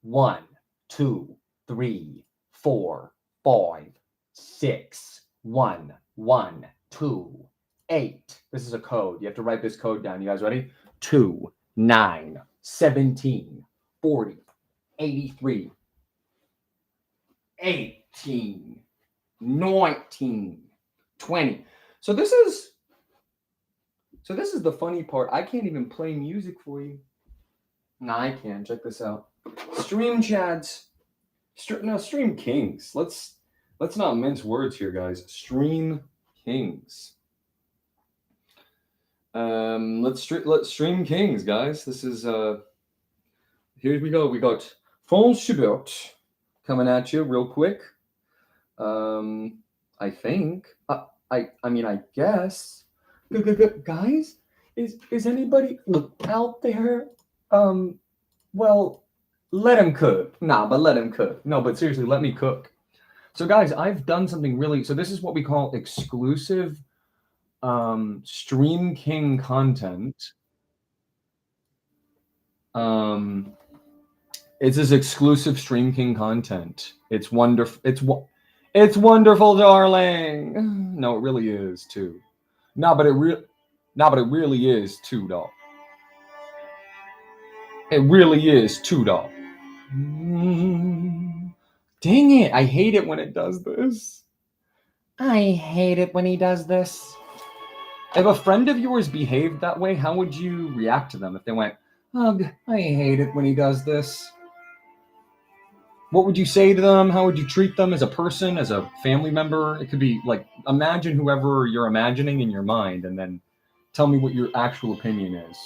1, 2, 3, 4, 5, 6, 1, 1, 2, 8. This is a code. You have to write this code down. You guys ready? 2, 9, 17, 40, 83, 18, 19, 20. So this is the funny part. I can't even play music for you. No, I can. Check this out. Stream chads. Stream kings. Let's not mince words here, guys. Stream kings. Let's stream kings, guys. This is here we go. We got France Schubert coming at you real quick. I think. I mean, I guess. Guys, is anybody out there? Well, let him cook. Nah, but let him cook. No, but seriously, let me cook. So, guys, I've done something really. So this is what we call exclusive Stream King content. It's this exclusive Stream King content. It's wonderful. It's wonderful, darling. No, it really is too. No, but it really is too, dog. It really is too, dog. Dang it! I hate it when it does this. I hate it when he does this. If a friend of yours behaved that way, how would you react to them if they went, "Ugh, I hate it when he does this"? What would you say to them? How would you treat them as a person, as a family member? It could be like, imagine whoever you're imagining in your mind and then tell me what your actual opinion is.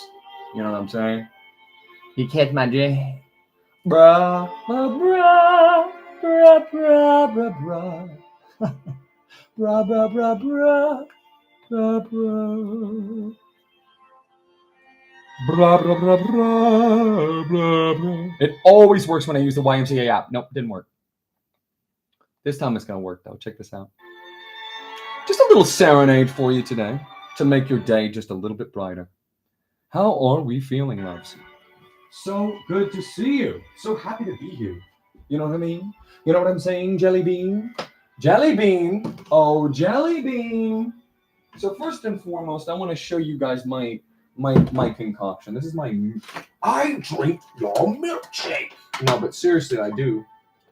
You know what I'm saying? He kicked my dick. Bruh, bruh, bruh, bruh, bruh, bruh. Bruh, bruh, bruh, bruh, bruh, bruh. Blah, blah, blah, blah, blah, blah. It always works when I use the YMCA app. Nope, didn't work. This time it's going to work, though. Check this out. Just a little serenade for you today to make your day just a little bit brighter. How are we feeling, loves? So good to see you. So happy to be here. You know what I mean? You know what I'm saying, Jelly Bean? Jelly Bean. Oh, Jelly Bean. So first and foremost, I want to show you guys my concoction. This is I drink your milkshake. No, but seriously, I do.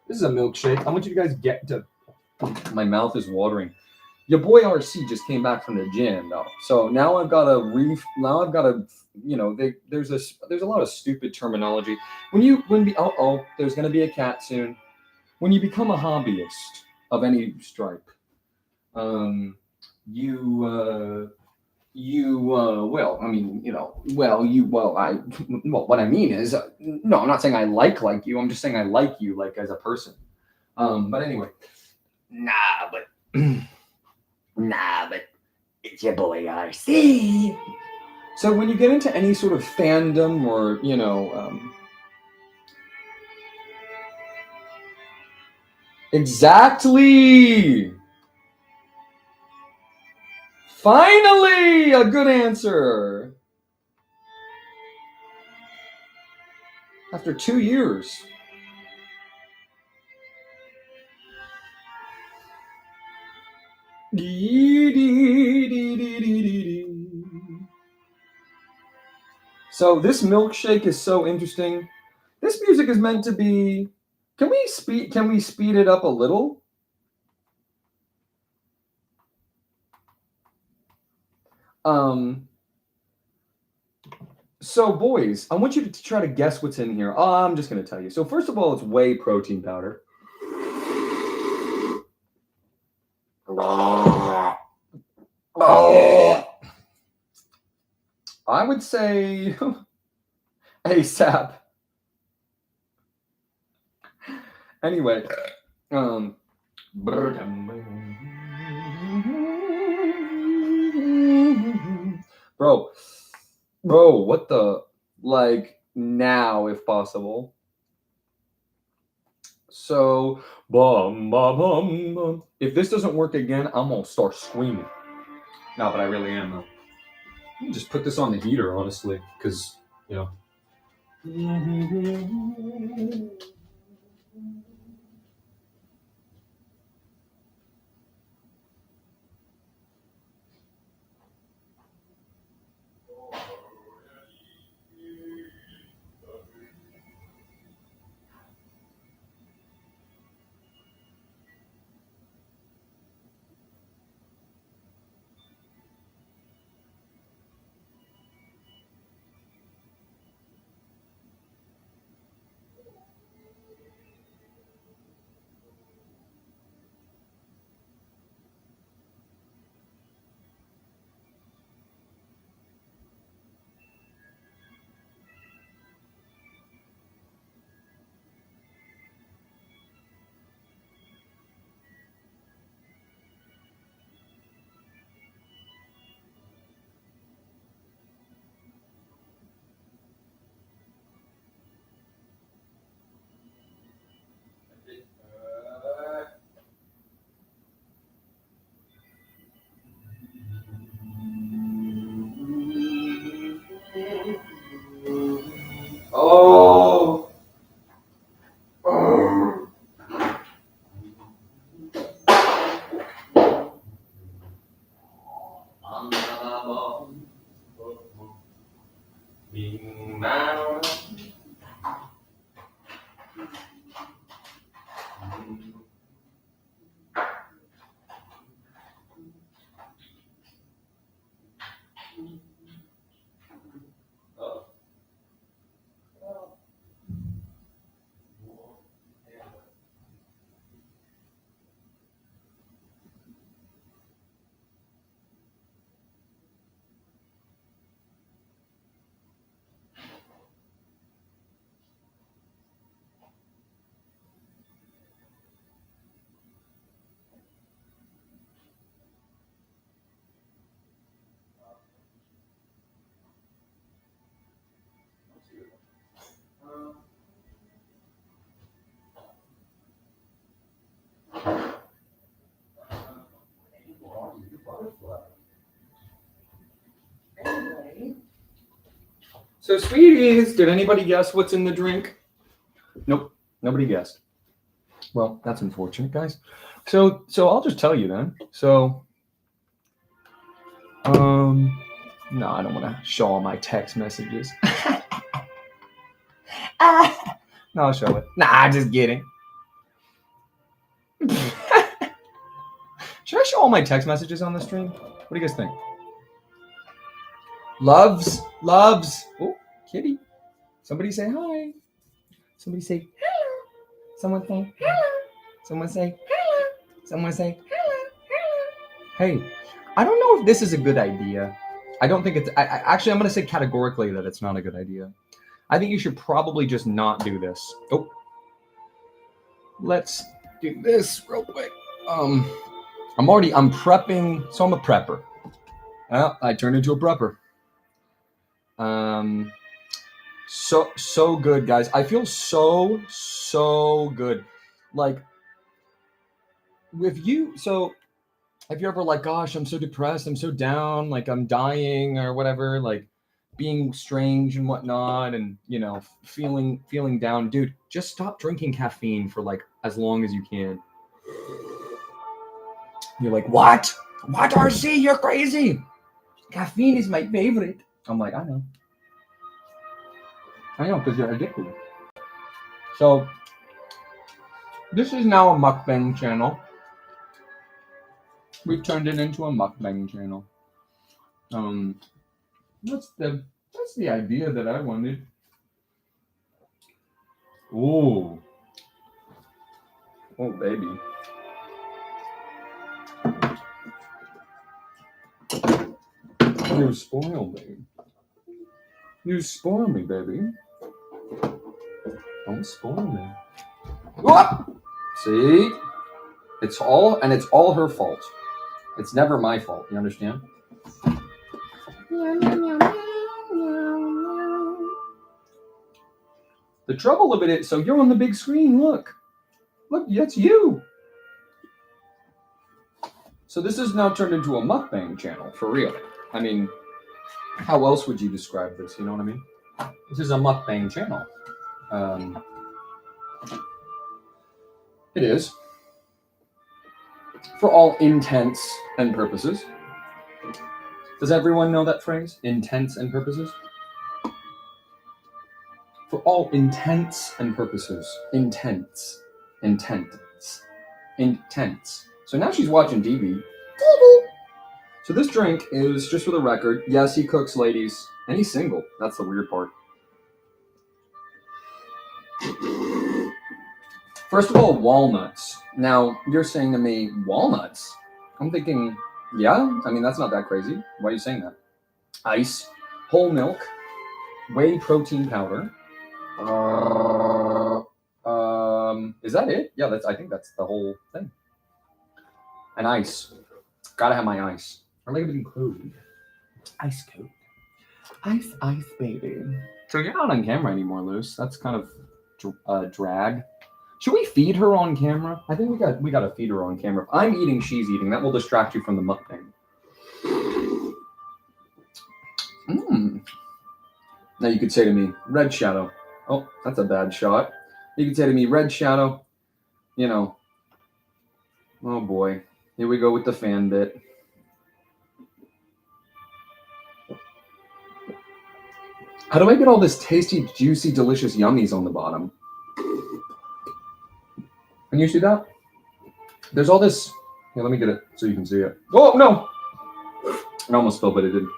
This is a milkshake. I want you guys to get to. My mouth is watering. Your boy RC just came back from the gym, though. So now I've got a there's a lot of stupid terminology. There's gonna be a cat soon. When you become a hobbyist of any stripe, what I mean is, no, I'm not saying I like you. I'm just saying I like you, like, as a person. But anyway, but it's your boy RC. So when you get into any sort of fandom or, exactly. Finally, a good answer. After 2 years. So this milkshake is so interesting. This music is meant to be. Can we speed it up a little? So boys, I want you to try to guess what's in here. I'm just going to tell you. So first of all, it's whey protein powder. I would say ASAP. Anyway, bro, what the, like, now if possible. So, if this doesn't work again, I'm gonna start screaming. No, but I really am though. Let me just put this on the heater, honestly, because So, sweeties, did anybody guess what's in the drink? Nope, nobody guessed. Well, that's unfortunate, guys. So I'll just tell you then. So, no, I don't want to show all my text messages. No, I'll show it. Nah, just kidding. Should I show all my text messages on the stream? What do you guys think? Loves. Oh, kitty. Somebody say hi. Somebody say hello. Someone say hello. Someone say hello. Someone say hello. Hey, I don't know if this is a good idea. I don't think it's. Actually, I'm going to say categorically that it's not a good idea. I think you should probably just not do this. Oh, let's do this real quick. I'm prepping, so I'm a prepper. I turned into a prepper. So good, guys. I feel so good. Like, with you, so if you're ever like, gosh, I'm so depressed, I'm so down, like I'm dying or whatever, like being strange and whatnot, and feeling down, dude, just stop drinking caffeine for like as long as you can. You're like, what, RC, you're crazy. Caffeine is my favorite. I'm like, I know, because you're addicted. So this is now a mukbang channel. We've turned it into a mukbang channel. That's the idea that I wanted. Ooh. Oh, baby. You spoil me. You spoil me, baby. Don't spoil me. What? See? It's all her fault. It's never my fault. You understand? The trouble of it is, so you're on the big screen. Look, that's you. So this is now turned into a mukbang channel, for real. I mean, how else would you describe this? You know what I mean? This is a mukbang channel. It is. For all intents and purposes. Does everyone know that phrase? Intents and purposes? For all intents and purposes. Intents. So now she's watching TV. So this drink is, just for the record, yes, he cooks, ladies, and he's single. That's the weird part. First of all, walnuts. Now, you're saying to me, walnuts? I'm thinking, yeah, I mean, that's not that crazy. Why are you saying that? Ice, whole milk, whey protein powder. Is that it? Yeah, I think that's the whole thing. And ice. Gotta have my ice. I like it included. Ice coat. Ice, baby. So you're not on camera anymore, Luce. That's kind of drag. Should we feed her on camera? I think we got to feed her on camera. If I'm eating, she's eating. That will distract you from the mukbang. Now you could say to me, red shadow. Oh, that's a bad shot. You could say to me, red shadow. Oh boy. Here we go with the fan bit. How do I get all this tasty, juicy, delicious yummies on the bottom? Can you see that? There's all this. Here, let me get it so you can see it. Oh, no! I almost spilled, but it didn't.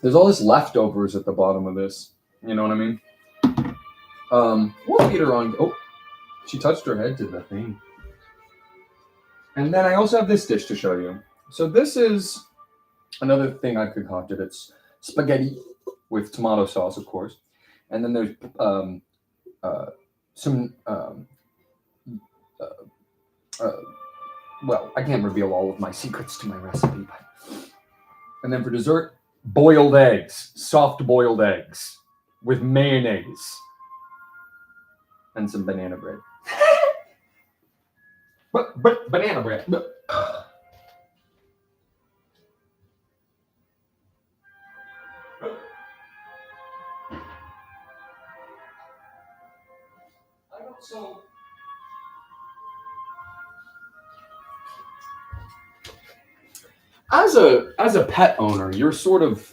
There's all this leftovers at the bottom of this. You know what I mean? We'll feed her on. Oh, she touched her head to the thing. And then I also have this dish to show you. So this is another thing I concocted. It's spaghetti with tomato sauce, of course. And then there's some well, I can't reveal all of my secrets to my recipe, but. And then for dessert, boiled eggs, soft boiled eggs with mayonnaise and some banana bread. But banana bread. don't so. As a pet owner, you're sort of,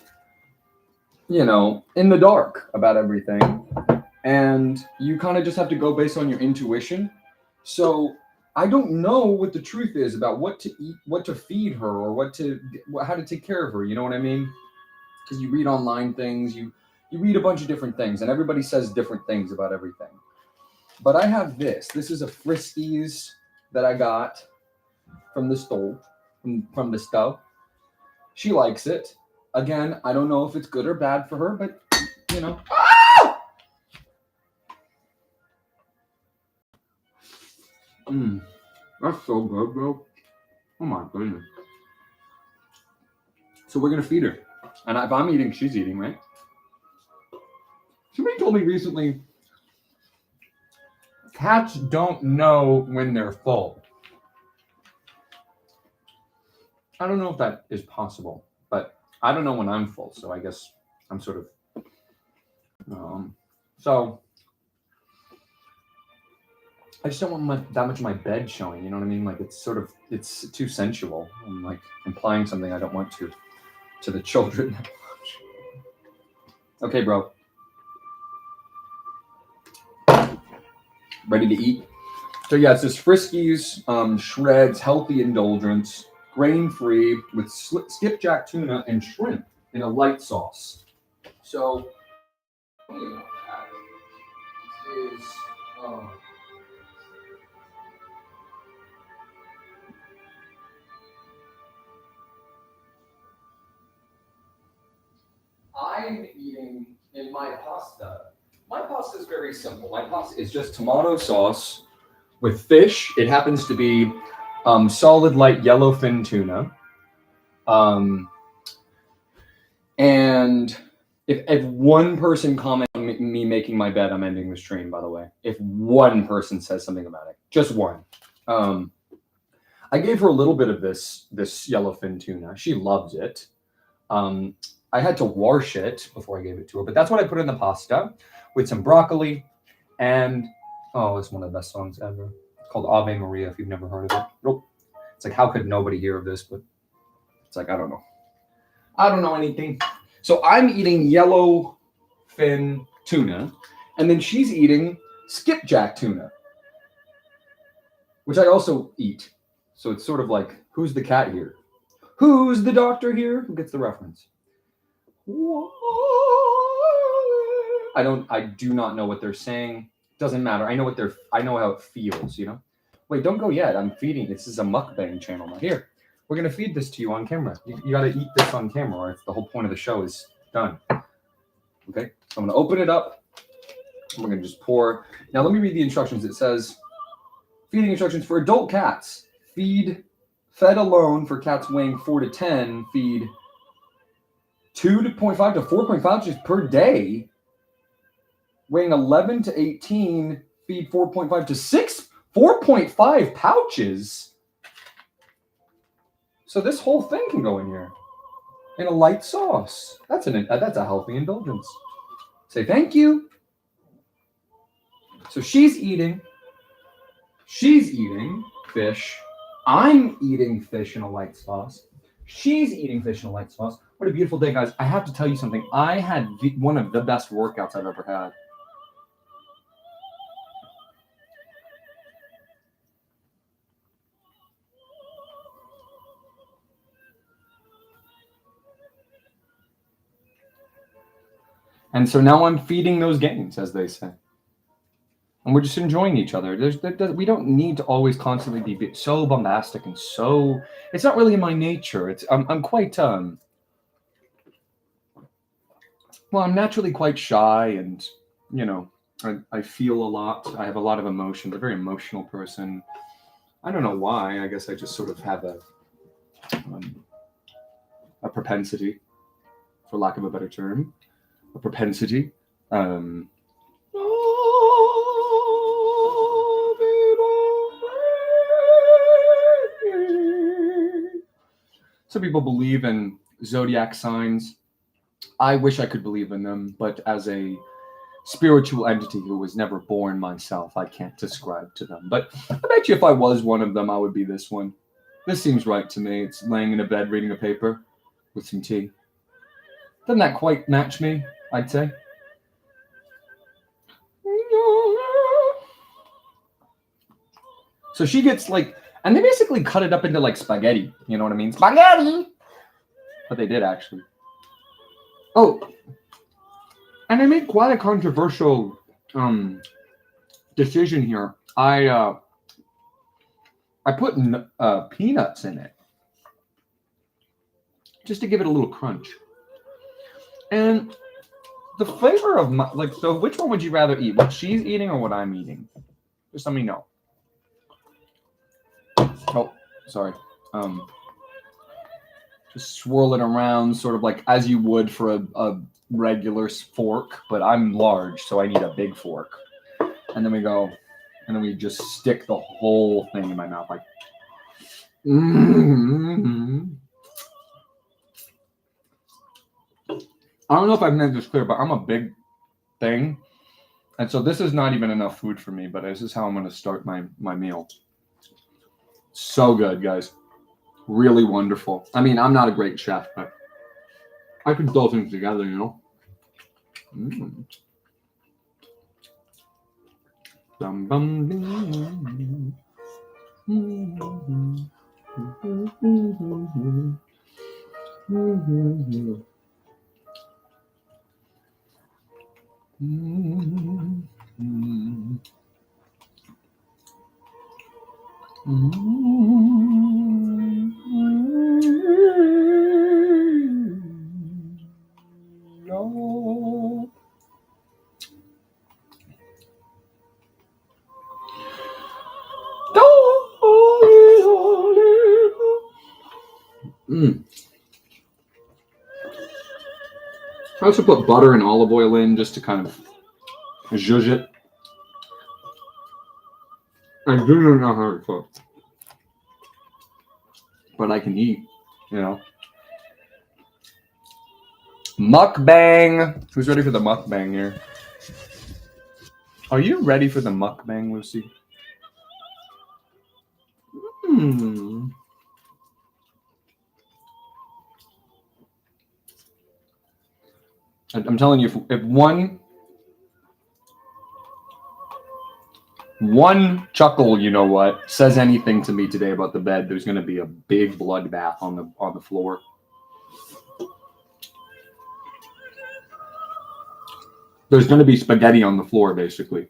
in the dark about everything, and you kind of just have to go based on your intuition. So I don't know what the truth is about what to eat, what to feed her, or how to take care of her. You know what I mean? Because you read online things, you read a bunch of different things, and everybody says different things about everything. But I have this. This is a Friskies that I got from the stove, from the stove. She likes it. Again, I don't know if it's good or bad for her, but Ah! That's so good, bro. Oh my goodness. So we're gonna feed her, and if I'm eating, she's eating, right? Somebody told me recently, cats don't know when they're full. I don't know if that is possible, but I don't know when I'm full, so I guess I'm sort of. So I just don't want that much of my bed showing. You know what I mean? Like it's too sensual. I'm like implying something I don't want to the children. Okay, bro. Ready to eat? So yeah, it's this Friskies shreds, healthy indulgence, grain-free with skipjack tuna and shrimp in a light sauce. So is I'm eating in my pasta. My pasta is very simple. My pasta is just tomato sauce with fish. It happens to be solid light yellowfin tuna. And if one person comments on me making my bed, I'm ending the stream, by the way. If one person says something about it, just one. I gave her a little bit of this yellowfin tuna. She loves it. I had to wash it before I gave it to her, but that's what I put in the pasta with some broccoli and it's one of the best songs ever. It's called Ave Maria, if you've never heard of it. Nope. It's like, how could nobody hear of this? But it's like, I don't know. I don't know anything. So I'm eating yellowfin tuna, and then she's eating skipjack tuna, which I also eat. So it's sort of like, who's the cat here? Who's the doctor here? Who gets the reference? I do not know what they're saying. Doesn't matter. I know how it feels, Wait, don't go yet. I'm feeding. This is a mukbang channel. Now here, we're gonna feed this to you on camera. You gotta eat this on camera, or the whole point of the show is done. Okay, so I'm gonna open it up. And we're gonna just pour. Now let me read the instructions. It says, feeding instructions for adult cats. Fed alone for cats weighing 4 to 10. Feed 2.5 to 4.5 ounces per day. Weighing 11 to 18. Feed 4.5 to 4.5 pouches. So this whole thing can go in here in a light sauce. That's a healthy indulgence. Say thank you. So she's eating fish. I'm eating fish in a light sauce. She's eating fish in a light sauce. What a beautiful day, guys. I have to tell you something. I had one of the best workouts I've ever had. And so now I'm feeding those gains, as they say. And we're just enjoying each other. We don't need to always constantly be so bombastic and so. It's not really in my nature. I'm quite I'm naturally quite shy, and I feel a lot. I have a lot of emotions. I'm a very emotional person. I don't know why. I guess I just sort of have a propensity, for lack of a better term, a propensity. Some people believe in zodiac signs. I wish I could believe in them, but as a spiritual entity who was never born myself. I can't describe to them. But I bet you if I was one of them, I would be this one. This seems right to me. It's laying in a bed reading a paper with some tea. Doesn't that quite match me, I'd say? So she gets like, and they basically cut it up into like spaghetti. You know what I mean? Spaghetti! But they did actually. Oh, and I made quite a controversial decision here. I put peanuts in it just to give it a little crunch. And the flavor of my, like, so which one would you rather eat? What she's eating or what I'm eating? Just let me know. Oh, sorry. Just swirl it around sort of like as you would for a regular fork, but I'm large, so I need a big fork. And then we go, and then we just stick the whole thing in my mouth like. I don't know if I've made this clear, but I'm a big thing. And so this is not even enough food for me, but this is how I'm going to start my meal. So good, guys. Really wonderful. I mean, I'm not a great chef, but I can throw things together, you know. Bum, bum, bing. I also put butter and olive oil in just to kind of zhuzh it. I do not know how to cook, but I can eat, you know. Mukbang! Who's ready for the mukbang here? Are you ready for the mukbang, Lucy? I'm telling you, if one chuckle, you know what, says anything to me today about the bed, there's going to be a big bloodbath on the floor. There's going to be spaghetti on the floor, basically.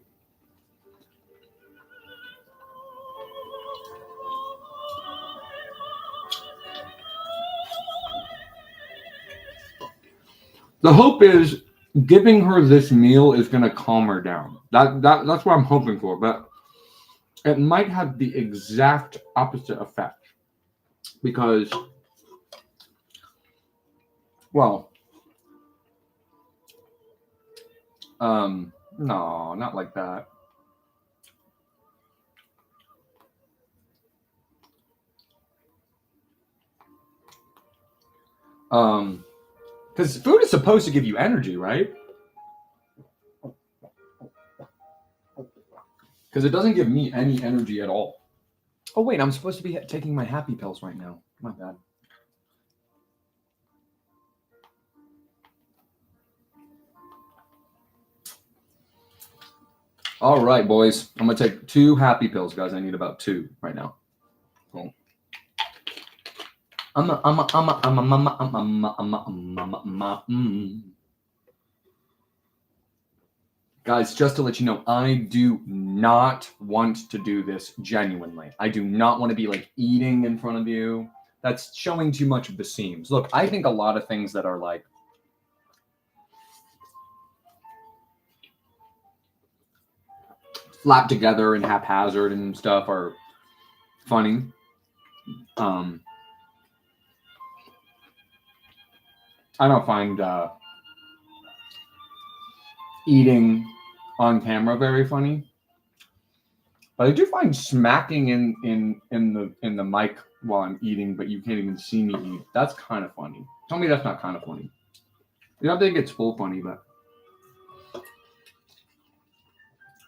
The hope is giving her this meal is going to calm her down. That's what I'm hoping for, but it might have the exact opposite effect because, well, no, not like that. Because food is supposed to give you energy, right? Because it doesn't give me any energy at all. Oh, wait, I'm supposed to be taking my happy pills right now. My bad. All right, boys. I'm going to take 2 happy pills, guys. I need about 2 right now. Cool. Guys, just to let you know, I do not want to do this genuinely. I do not want to be like eating in front of you. That's showing too much of the seams. Look, I think a lot of things that are like slapped together and haphazard and stuff are funny. I don't find eating on camera very funny, but I do find smacking in the mic while I'm eating, but you can't even see me eat. That's kind of funny. Tell me that's not kind of funny. You don't think it's full funny, but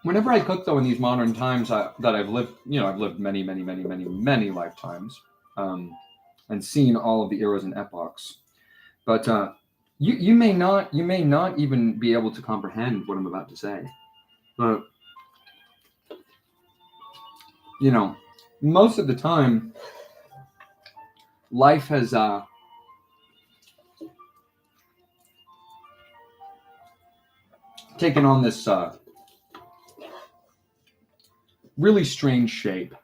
Whenever I cook, though, in these modern times that I've lived, I've lived many, many, many, many, many lifetimes, and seen all of the eras and epochs. But you may not even be able to comprehend what I'm about to say. But most of the time, life has taken on this really strange shape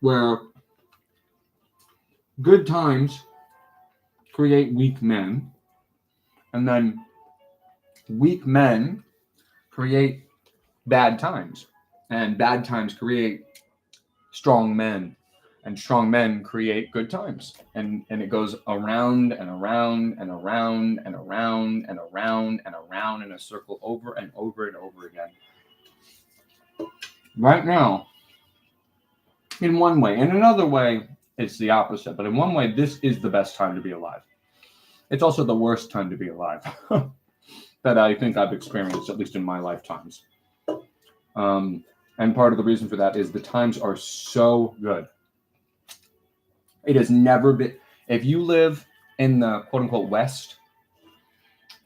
where good times create weak men, and then weak men create bad times, and bad times create strong men, and strong men create good times, and it goes around and around and around and around and around and around in a circle over and over and over again. Right now, in one way, in another way, it's the opposite, but in one way, this is the best time to be alive. It's also the worst time to be alive that I think I've experienced, at least in my lifetimes. And part of the reason for that is the times are so good. It has never been, if you live in the quote unquote West,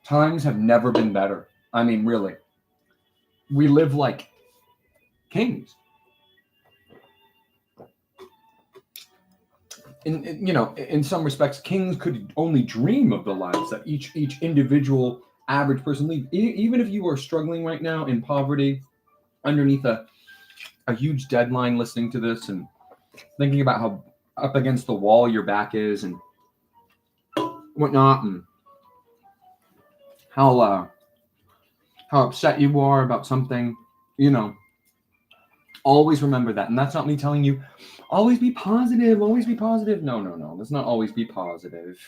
times have never been better. I mean, really. We live like kings. In some respects, kings could only dream of the lives that each individual average person leads. Even if you are struggling right now in poverty, underneath a huge deadline, listening to this and thinking about how up against the wall your back is and whatnot, and how upset you are about something, always remember that. And that's not me telling you, always be positive, always be positive. No. Let's not always be positive.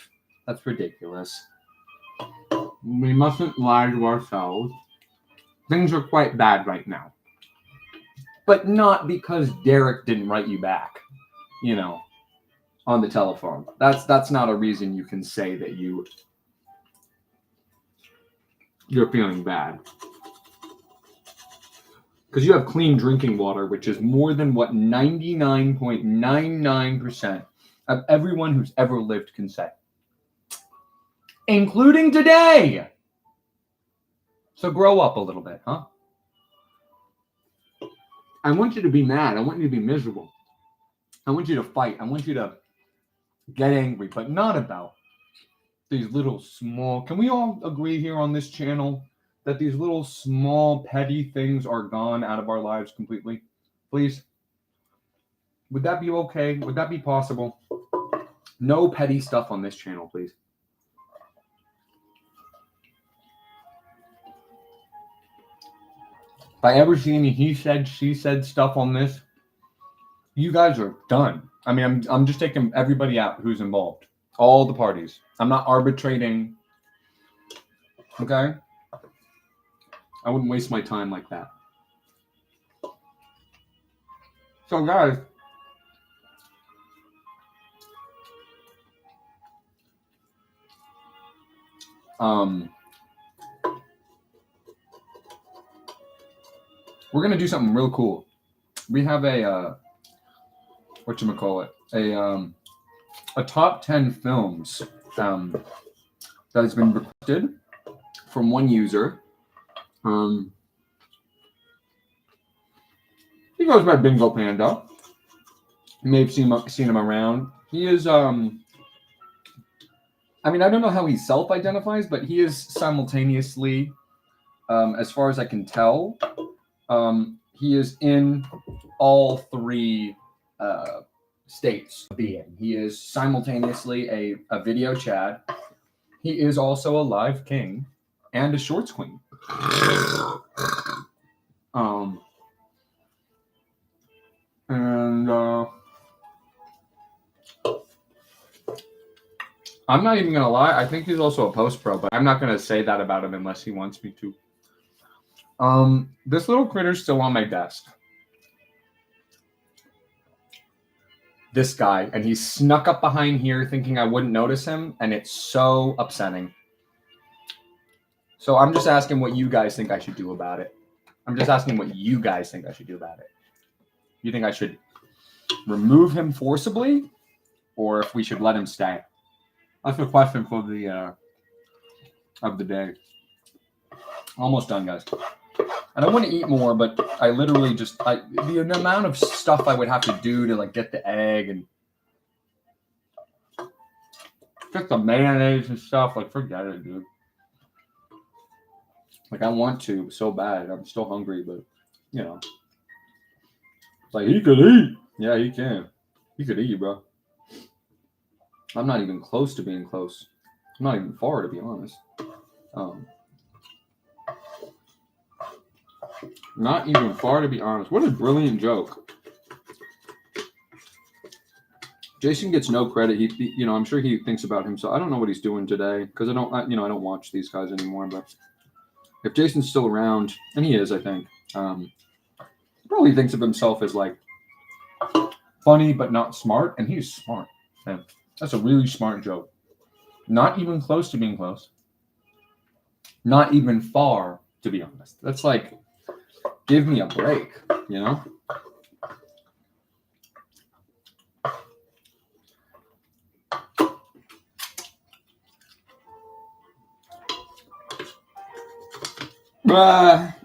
That's ridiculous. We mustn't lie to ourselves. Things are quite bad right now. But not because Derek didn't write you back, on the telephone. That's not a reason you can say that you're feeling bad. Because you have clean drinking water, which is more than what 99.99% of everyone who's ever lived can say. Including today. So grow up a little bit, huh? I want you to be mad. I want you to be miserable. I want you to fight. I want you to get angry, but not about these little small... Can we all agree here on this channel that these little small petty things are gone out of our lives completely? Please? Would that be okay? Would that be possible? No petty stuff on this channel, please. If I ever see any he said, she said stuff on this, you guys are done. I mean, I'm just taking everybody out who's involved. All the parties. I'm not arbitrating. Okay? I wouldn't waste my time like that. So, guys, we're going to do something real cool. We have a top 10 films that has been requested from one user. He goes by Bingo Panda. You may have seen him around. He is I don't know how he self-identifies, but he is simultaneously, as far as I can tell, he is in all three states of being. He is simultaneously a video Chad. He is also a live king and a shorts queen. I'm not even gonna lie. I think he's also a post pro, but I'm not gonna say that about him unless he wants me to. This little critter's still on my desk. This guy, and he snuck up behind here thinking I wouldn't notice him, and it's so upsetting. So I'm just asking what you guys think I should do about it. I'm just asking what you guys think I should do about it. You think I should remove him forcibly, or if we should let him stay? That's the question for the of the day. Almost done, guys. And I want to eat more, but I literally just the amount of stuff I would have to do to like get the egg and just the mayonnaise and stuff. Like, forget it, dude. Like, I want to so bad. I'm still hungry, but you know, it's like he could eat. Yeah, he can. He could eat, bro. I'm not even close to being close. I'm not even far, to be honest. Not even far, to be honest. What a brilliant joke. Jason gets no credit. He you know, I'm sure he thinks about himself. I don't know what he's doing today because I don't watch these guys anymore. But if Jason's still around, and he is, I think, he probably thinks of himself as like funny but not smart, and he's smart. Man, that's a really smart joke. Not even close to being close. Not even far, to be honest. That's like, give me a break, you know?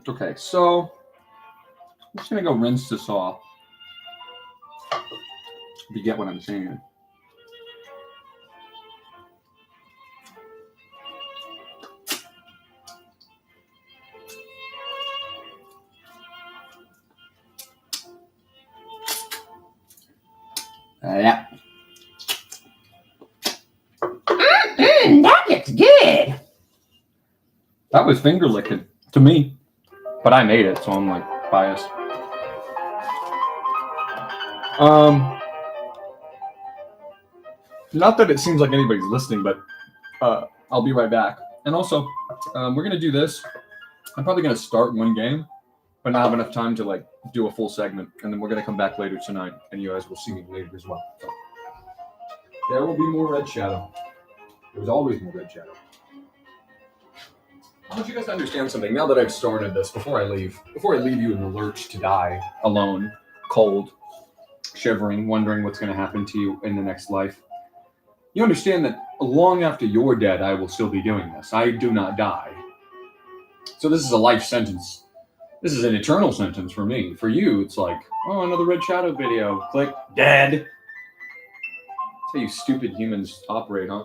Okay, so I'm just gonna go rinse this off. If you get what I'm saying. Yeah. That looks good. That was finger licking to me, but I made it, so I'm like biased. Not that it seems like anybody's listening, but I'll be right back. And also, we're gonna do this. I'm probably gonna start one game, but not have enough time to like do a full segment, and then we're gonna come back later tonight, and you guys will see me later as well. So, there will be more Red Shadow. There's always more Red Shadow. I want you guys to understand something. Now that I've started this, before I leave you in the lurch to die alone, cold, shivering, wondering what's going to happen to you in the next life, you understand that long after you're dead, I will still be doing this. I do not die. So this is a life sentence. This is an eternal sentence for me. For you, it's like, oh, another Red Shadow video. Click, dead. That's how you stupid humans operate, huh?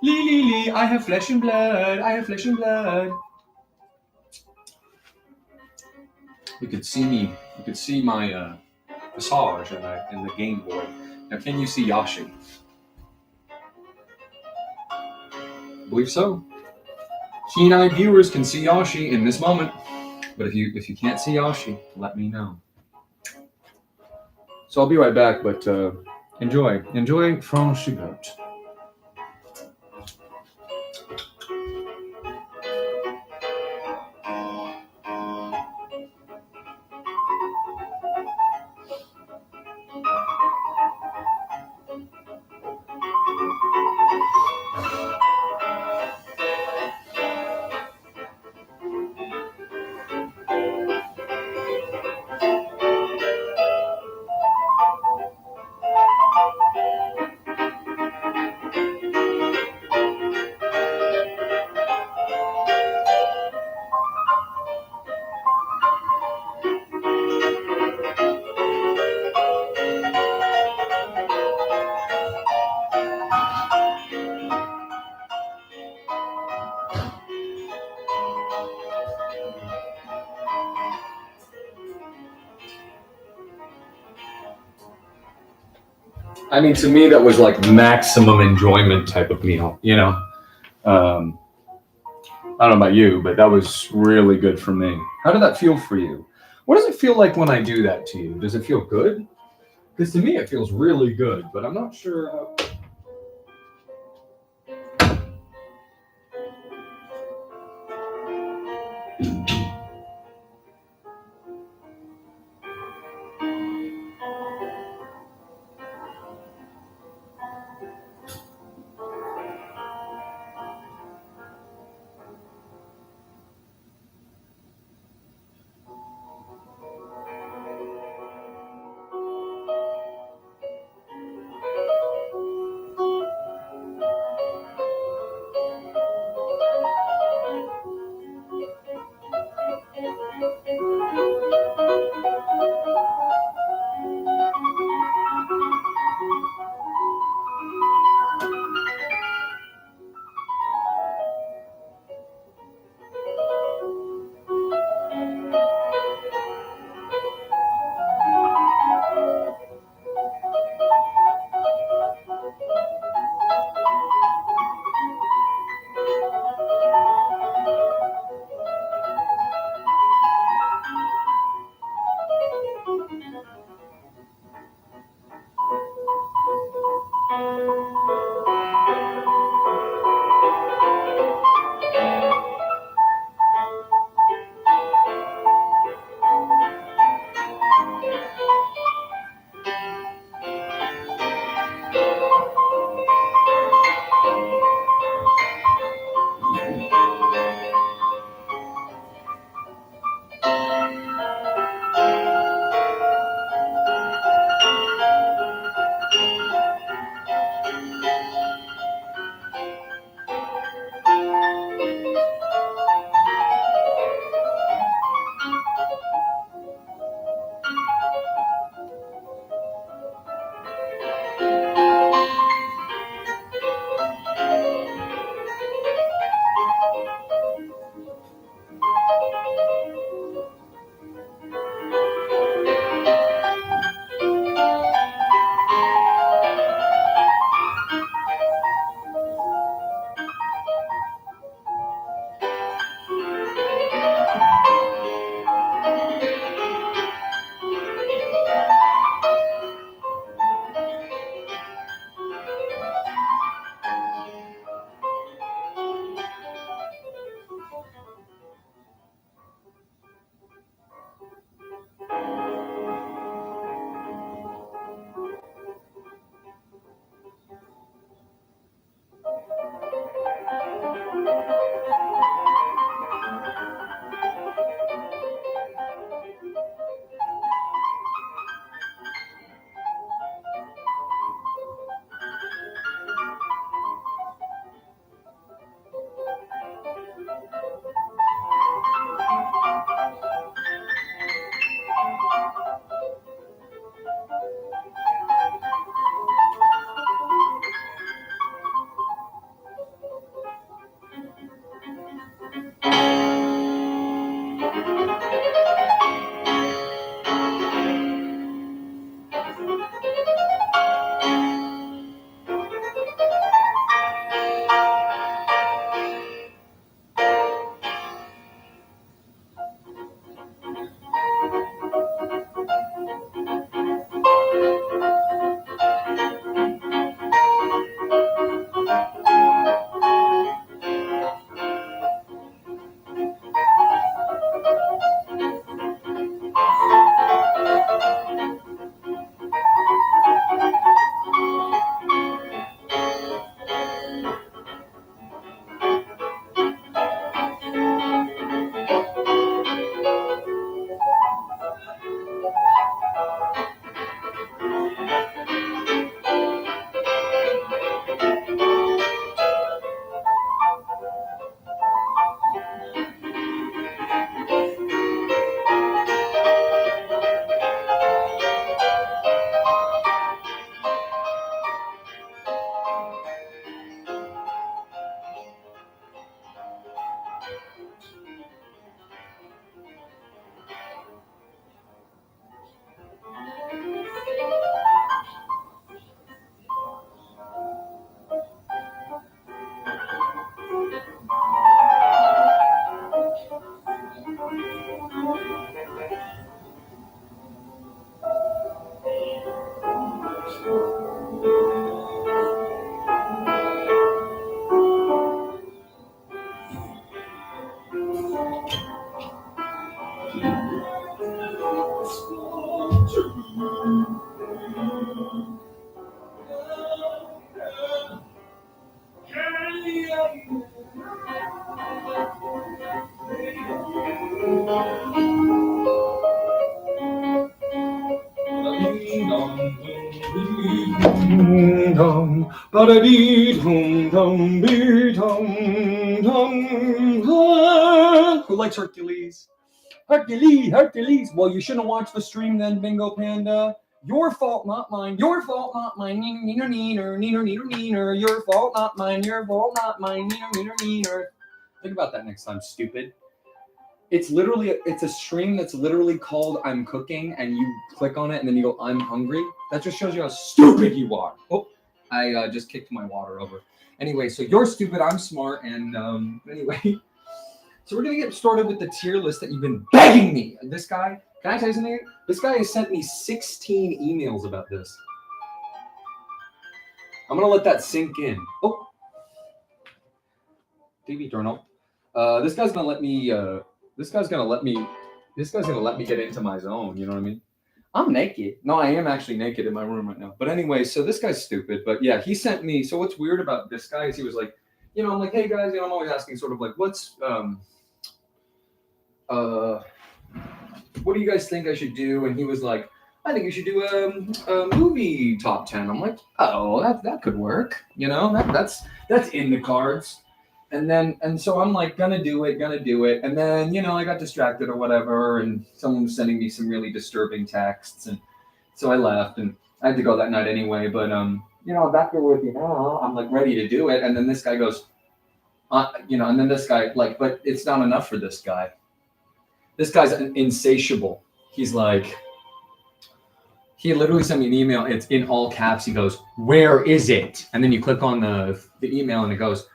Lee, I have flesh and blood. I have flesh and blood. You could see me. You could see my visage in the Game Boy. Now, can you see Yashi? I believe so. Keen-eyed viewers can see Yashi in this moment. But if you can't see Yashi, let me know. So I'll be right back, but enjoy Franchigote. I mean, to me, that was like maximum enjoyment type of meal, you know? I don't know about you, but that was really good for me. How did that feel for you? What does it feel like when I do that to you? Does it feel good? Because to me, it feels really good, but I'm not sure how... Who likes Hercules? Hercules. Well, you shouldn't have watched the stream then, Bingo Panda. Your fault, not mine. Your fault, not mine. Neener, neener, neener, neener, neener. Your fault, not mine. Your fault, not mine. Neener, neener, neener. Think about that next time, stupid. It's a stream that's literally called I'm Cooking, and you click on it, and then you go, I'm hungry. That just shows you how stupid you are. Oh, I just kicked my water over. Anyway, so you're stupid, I'm smart, and anyway. So we're going to get started with the tier list that you've been begging me. This guy, can I tell you something? This guy has sent me 16 emails about this. I'm going to let that sink in. Oh. TV journal. This guy's going to let me get into my zone, you know what I mean? I'm naked. No, I am actually naked in my room right now. But anyway, so this guy's stupid. But yeah, he sent me, so what's weird about this guy is he was like, you know, I'm like, hey guys, you know, I'm always asking sort of like, what do you guys think I should do? And he was like, I think you should do a movie top 10. I'm like, oh, that could work. You know, that's in the cards. And so I'm like, gonna do it. And then, you know, I got distracted or whatever, and someone was sending me some really disturbing texts, and so I left, and I had to go that night anyway. But you know, I'm back here with you now. I'm like ready to do it, and then this guy goes, you know, and then this guy like, but it's not enough for this guy. This guy's insatiable. He's like, he literally sent me an email. It's in all caps. He goes, where is it? And then you click on the email, and it goes,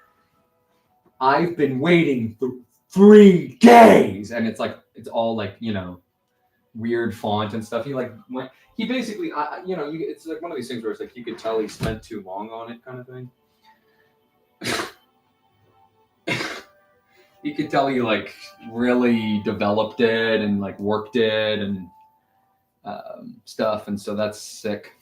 I've been waiting for 3 days. And it's like, it's all like, you know, weird font and stuff. He basically, you know, it's like one of these things where it's like, you could tell he spent too long on it kind of thing. You could tell he like really developed it and like worked it and stuff. And so that's sick.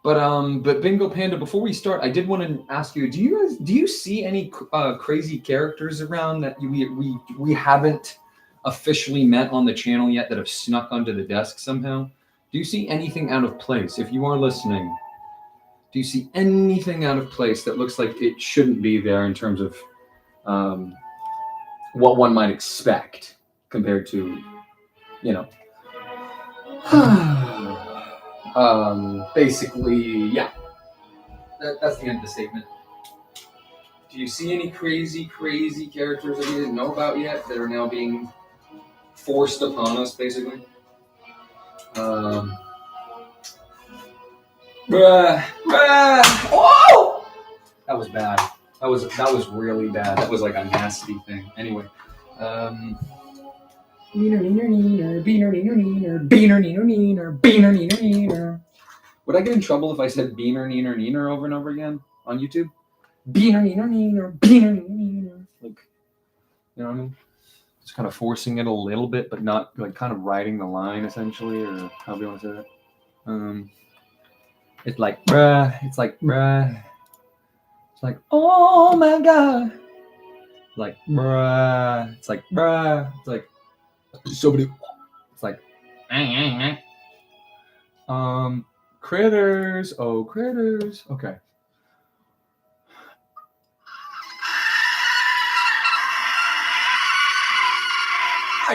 But Bingo Panda, before we start, I did want to ask you: do you see any crazy characters around that we haven't officially met on the channel yet that have snuck onto the desk somehow? Do you see anything out of place? If you are listening, do you see anything out of place that looks like it shouldn't be there in terms of what one might expect compared to, you know? Basically, yeah. That's the end of the statement. Do you see any crazy characters that we didn't know about yet that are now being forced upon us, basically? Oh! That was bad. That was really bad. That was like a nasty thing. Anyway. Neener, neener, neener, beaner, neener, neener, beaner, neener, neener, beaner, neener, neener. Would I get in trouble if I said beaner, neener, neener over and over again on YouTube? Beaner, neener, neener, beaner, neener, neener. Like, you know what I mean? Just kind of forcing it a little bit, but not like kind of riding the line essentially, or however you want to say that. It's like bruh. It's like bruh. It's like, oh my god. Like bruh. It's like bruh. It's like somebody. It's like critters. Oh, critters. Okay.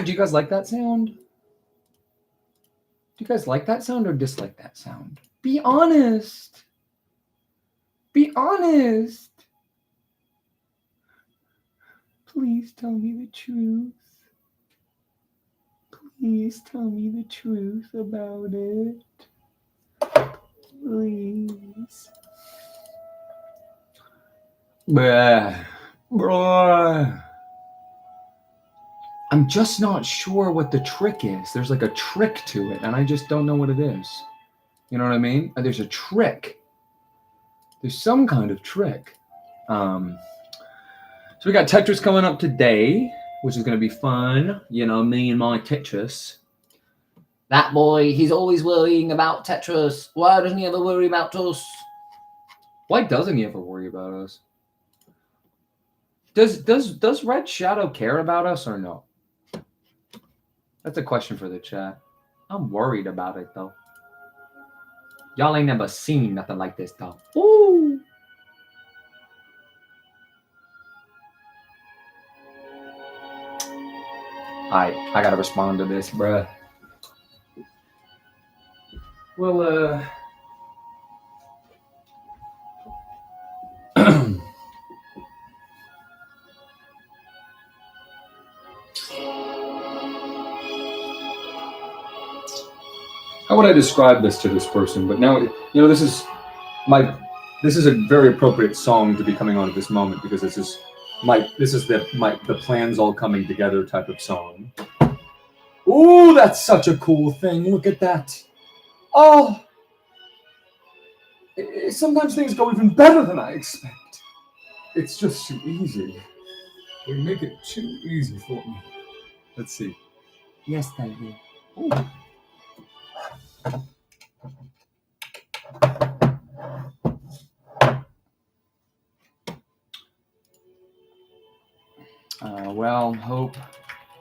Do you guys like that sound? Do you guys like that sound or dislike that sound? Be honest. Be honest. Please tell me the truth. Please tell me the truth about it. Please. Bruh. I'm just not sure what the trick is. There's like a trick to it, and I just don't know what it is. You know what I mean? There's a trick. There's some kind of trick. So we got Tetris coming up today, which is going to be fun. You know, me and my Tetris. That boy, he's always worrying about Tetris. Why doesn't he ever worry about us? Why doesn't he ever worry about us? Does Red Shadow care about us or no? That's a question for the chat. I'm worried about it though. Y'all ain't never seen nothing like this though. Ooh. I gotta respond to this, bruh. Well, how would I describe this to this person? But now, this is a very appropriate song to be coming on at this moment, because this is the plans all coming together type of song. Ooh, that's such a cool thing. Look at that. Oh, sometimes things go even better than I expect. It's just too easy. We make it too easy for me. Let's see. Yes, thank you. Ooh. Well, hope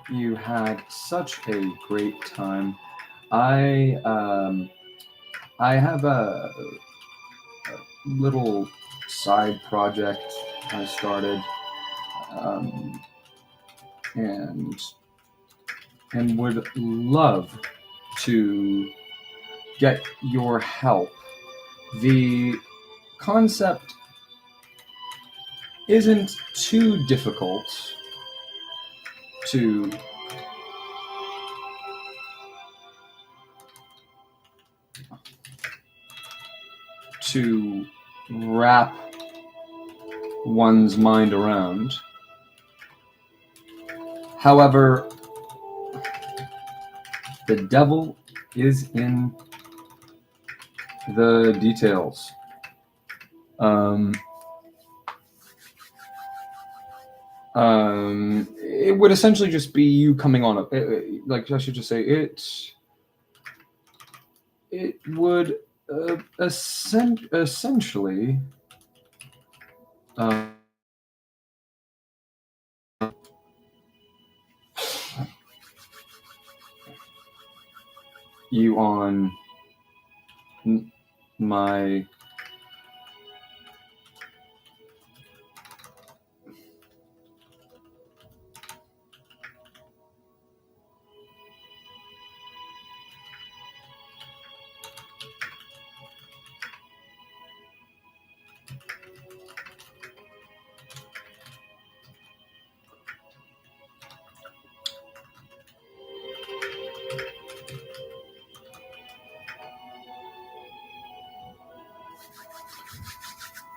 you had such a great time. I have a little side project I started, and would love to get your help. The concept isn't too difficult to wrap one's mind around. However, the devil is in the details. It would essentially just be you coming on like I should just say it would essentially you on my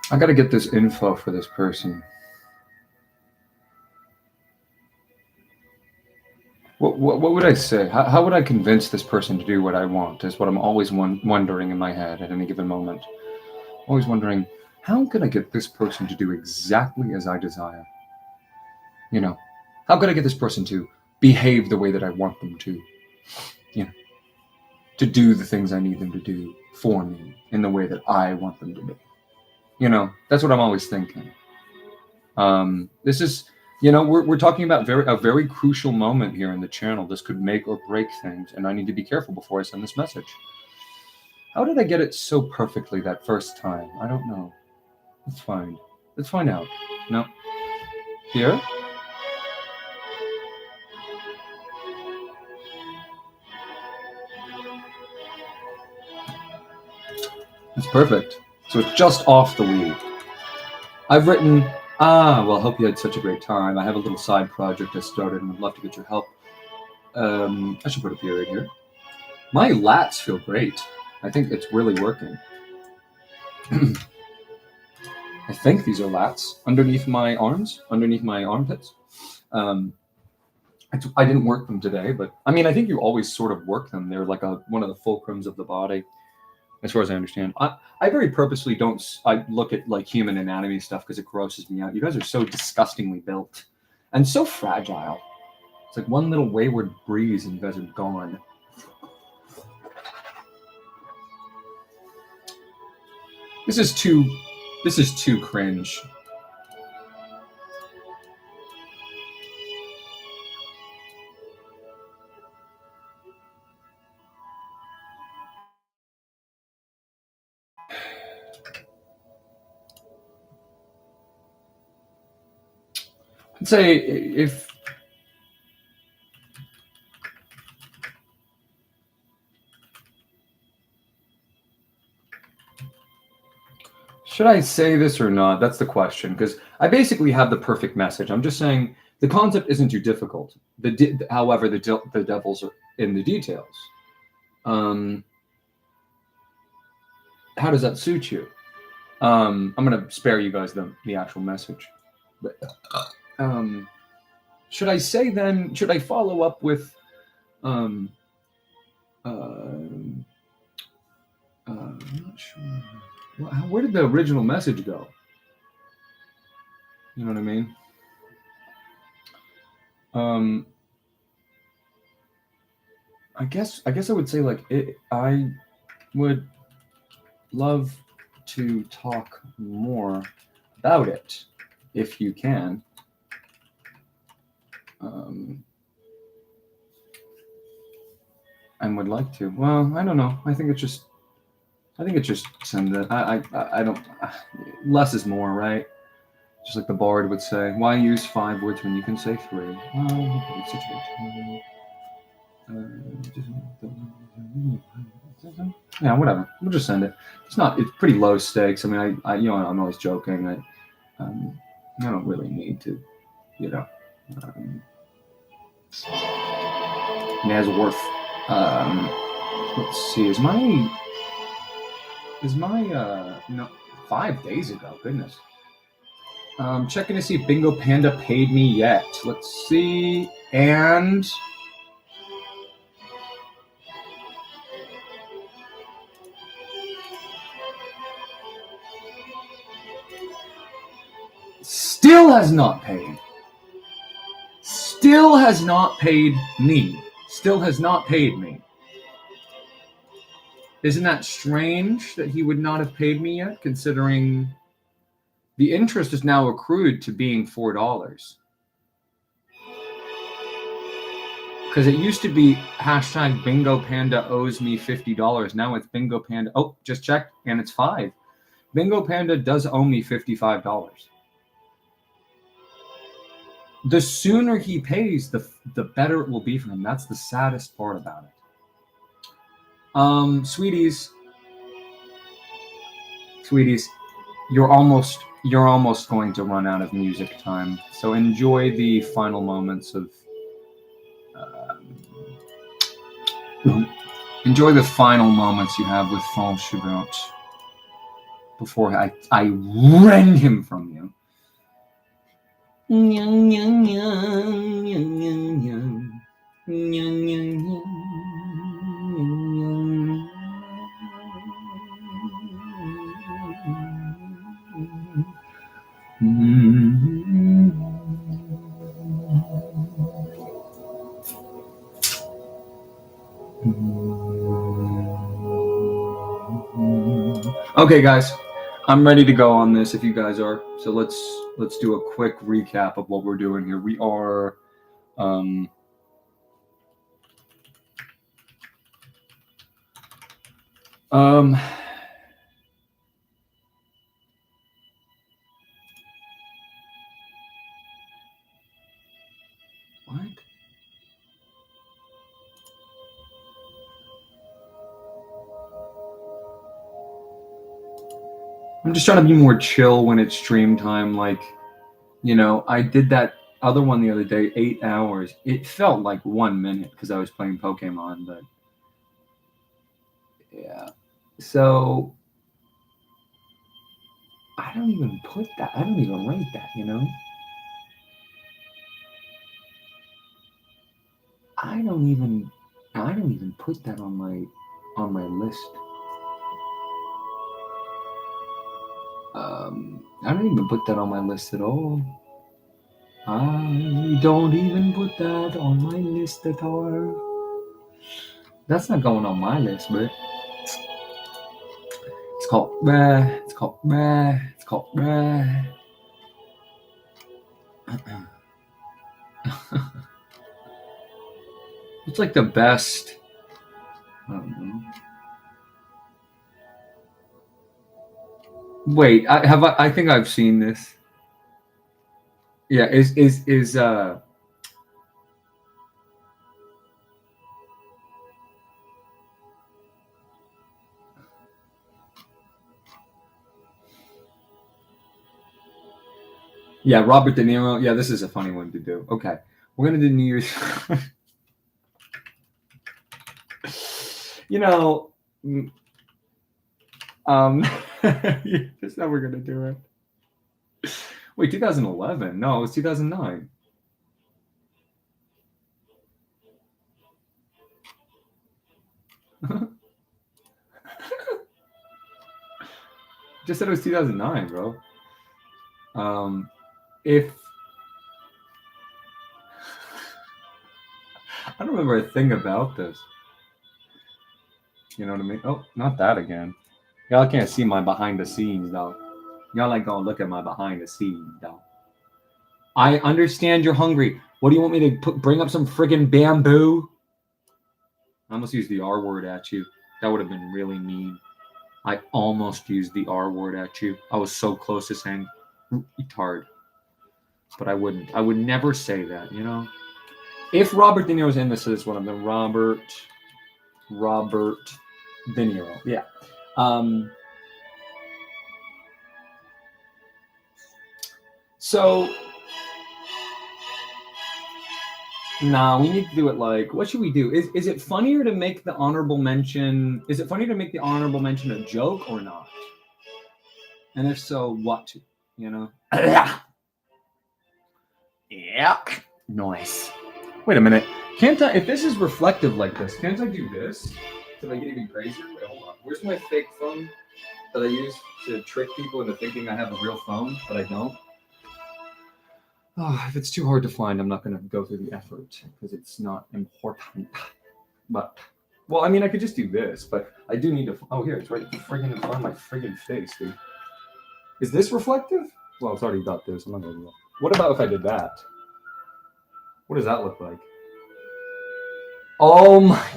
I gotta get this info for this person. What would I say? How would I convince this person to do what I want? Is what I'm always wondering in my head at any given moment. Always wondering, how could I get this person to do exactly as I desire? How could I get this person to behave the way that I want them to? To do the things I need them to do for me in the way that I want them to be. That's what I'm always thinking. This is, we're talking about a very crucial moment here in the channel. This could make or break things, and I need to be careful before I send this message. How did I get it so perfectly that first time? I don't know. Let's find out. No. Here? It's perfect. So it's just off the weed. I've written, well, hope you had such a great time. I have a little side project I started and would love to get your help. I should put a period here. My lats feel great. I think it's really working. I think these are lats underneath my arms, underneath my armpits. I didn't work them today, but I think you always sort of work them. They're like one of the fulcrums of the body, as far as I understand. I very purposely don't. I look at like human anatomy stuff because it grosses me out. You guys are so disgustingly built and so fragile. It's like one little wayward breeze and you guys are gone. This is too cringe. I'd say if Should I say this or not? That's the question, because I basically have the perfect message. I'm just saying the concept isn't too difficult. However, the devils are in the details. How does that suit you? I'm gonna spare you guys the actual message. But should I say then? Should I follow up with I'm not sure. Where did the original message go? You know what I mean? I guess I would say like I would love to talk more about it if you can. And would like to. Well, I don't know. I think it's just send it. I don't. Less is more, right? Just like the bard would say. Why use 5 words when you can say 3? Yeah, whatever. We'll just send it. It's pretty low stakes. I mean, I'm always joking. I don't really need to, it has worth. Let's see. Is my no 5 days ago? Goodness. Checking to see if Bingo Panda paid me yet. Let's see. And still has not paid. Still has not paid me. Still has not paid me. Isn't that strange that he would not have paid me yet, considering the interest is now accrued to being $4? Because it used to be hashtag Bingo Panda owes me $50. Now it's Bingo Panda. Oh, just checked, and it's 5. Bingo Panda does owe me $55. The sooner he pays, the better it will be for him. That's the saddest part about it. Sweeties, you're almost going to run out of music time. So enjoy the final moments of. Enjoy the final moments you have with Franchebert before I rend him from you. Okay, guys, I'm ready to go on this if you guys are. So let's do a quick recap of what we're doing here. We are what? I'm just trying to be more chill when it's stream time. Like, I did that other one the other day, 8 hours. It felt like 1 minute because I was playing Pokemon, but yeah. So I don't even put that. I don't even rate that, I don't even put that on my list. I don't even put that on my list at all. I don't even put that on my list at all. That's not going on my list, but it's called rare. It's called rare. It's called rare. It's like the best. I don't know. Wait, I think I've seen this. Yeah, is Yeah, Robert De Niro. Yeah, this is a funny one to do. Okay, we're gonna do New Year's. You know, that's how we're gonna do it. Wait, 2011? No, it was 2009. Just said it was 2009, bro. If I don't remember a thing about this. You know what I mean? Oh, not that again. Y'all can't see my behind the scenes, though. Y'all ain't gonna look at my behind the scenes, though. I understand you're hungry. What do you want me to bring up some friggin' bamboo? I almost used the R word at you. That would have been really mean. I almost used the R word at you. I was so close to saying retard. But I wouldn't. I would never say that, you know? If Robert De Niro's in this, is one of them. Robert De Niro. Yeah. So, nah, we need to do it like, what should we do? Is it funnier to make the honorable mention? Is it funnier to make the honorable mention a joke or not? And if so, what? You know? Yeah. Nice. Wait a minute. Can't I, if this is reflective like this, can't I do this to make it even crazier? Wait, hold on. Where's my fake phone that I use to trick people into thinking I have a real phone, but I don't? Oh, if it's too hard to find, I'm not going to go through the effort because it's not important. But, well, I mean, I could just do this, but I do need to. Oh, here, it's right friggin' in front of my friggin' face, dude. Is this reflective? Well, it's already got this. I'm not going to do that. What about if I did that? What does that look like? Oh my.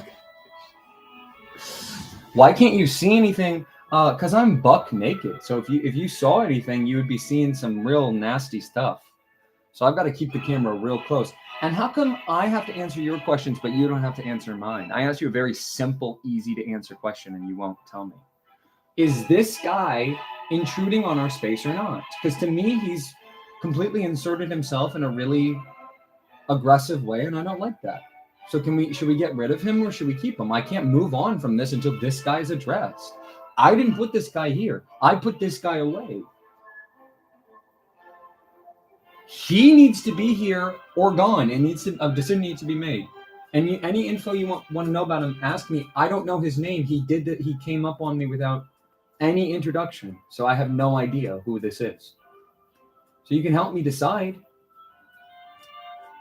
Why can't you see anything? Because I'm buck naked. So if you saw anything, you would be seeing some real nasty stuff. So I've got to keep the camera real close. And how come I have to answer your questions, but you don't have to answer mine? I asked you a very simple, easy to answer question, and you won't tell me. Is this guy intruding on our space or not? Because to me, he's completely inserted himself in a really aggressive way, and I don't like that. So should we get rid of him or should we keep him? I can't move on from this until this guy's addressed. I didn't put this guy here. I put this guy away. He needs to be here or gone. A decision needs to be made. And any info you want to know about him, ask me. I don't know his name. He came up on me without any introduction. So I have no idea who this is. So you can help me decide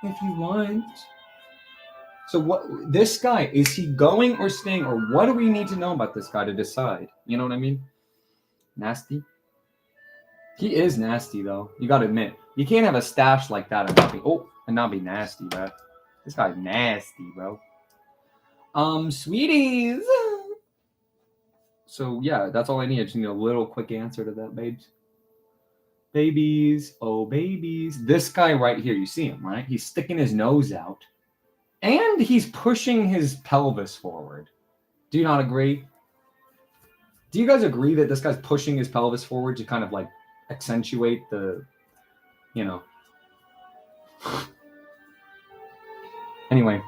if you want. So what, this guy, is he going or staying, or what do we need to know about this guy to decide? You know what I mean? Nasty. He is nasty, though. You got to admit, you can't have a stash like that and not be nasty, bro. This guy's nasty, bro. Sweeties. So yeah, that's all I need. I just need a little quick answer to that, babes. Babies, oh babies. This guy right here, you see him, right? He's sticking his nose out. And he's pushing his pelvis forward. Do you not agree? Do you guys agree that this guy's pushing his pelvis forward to kind of like accentuate the, you know? Anyway,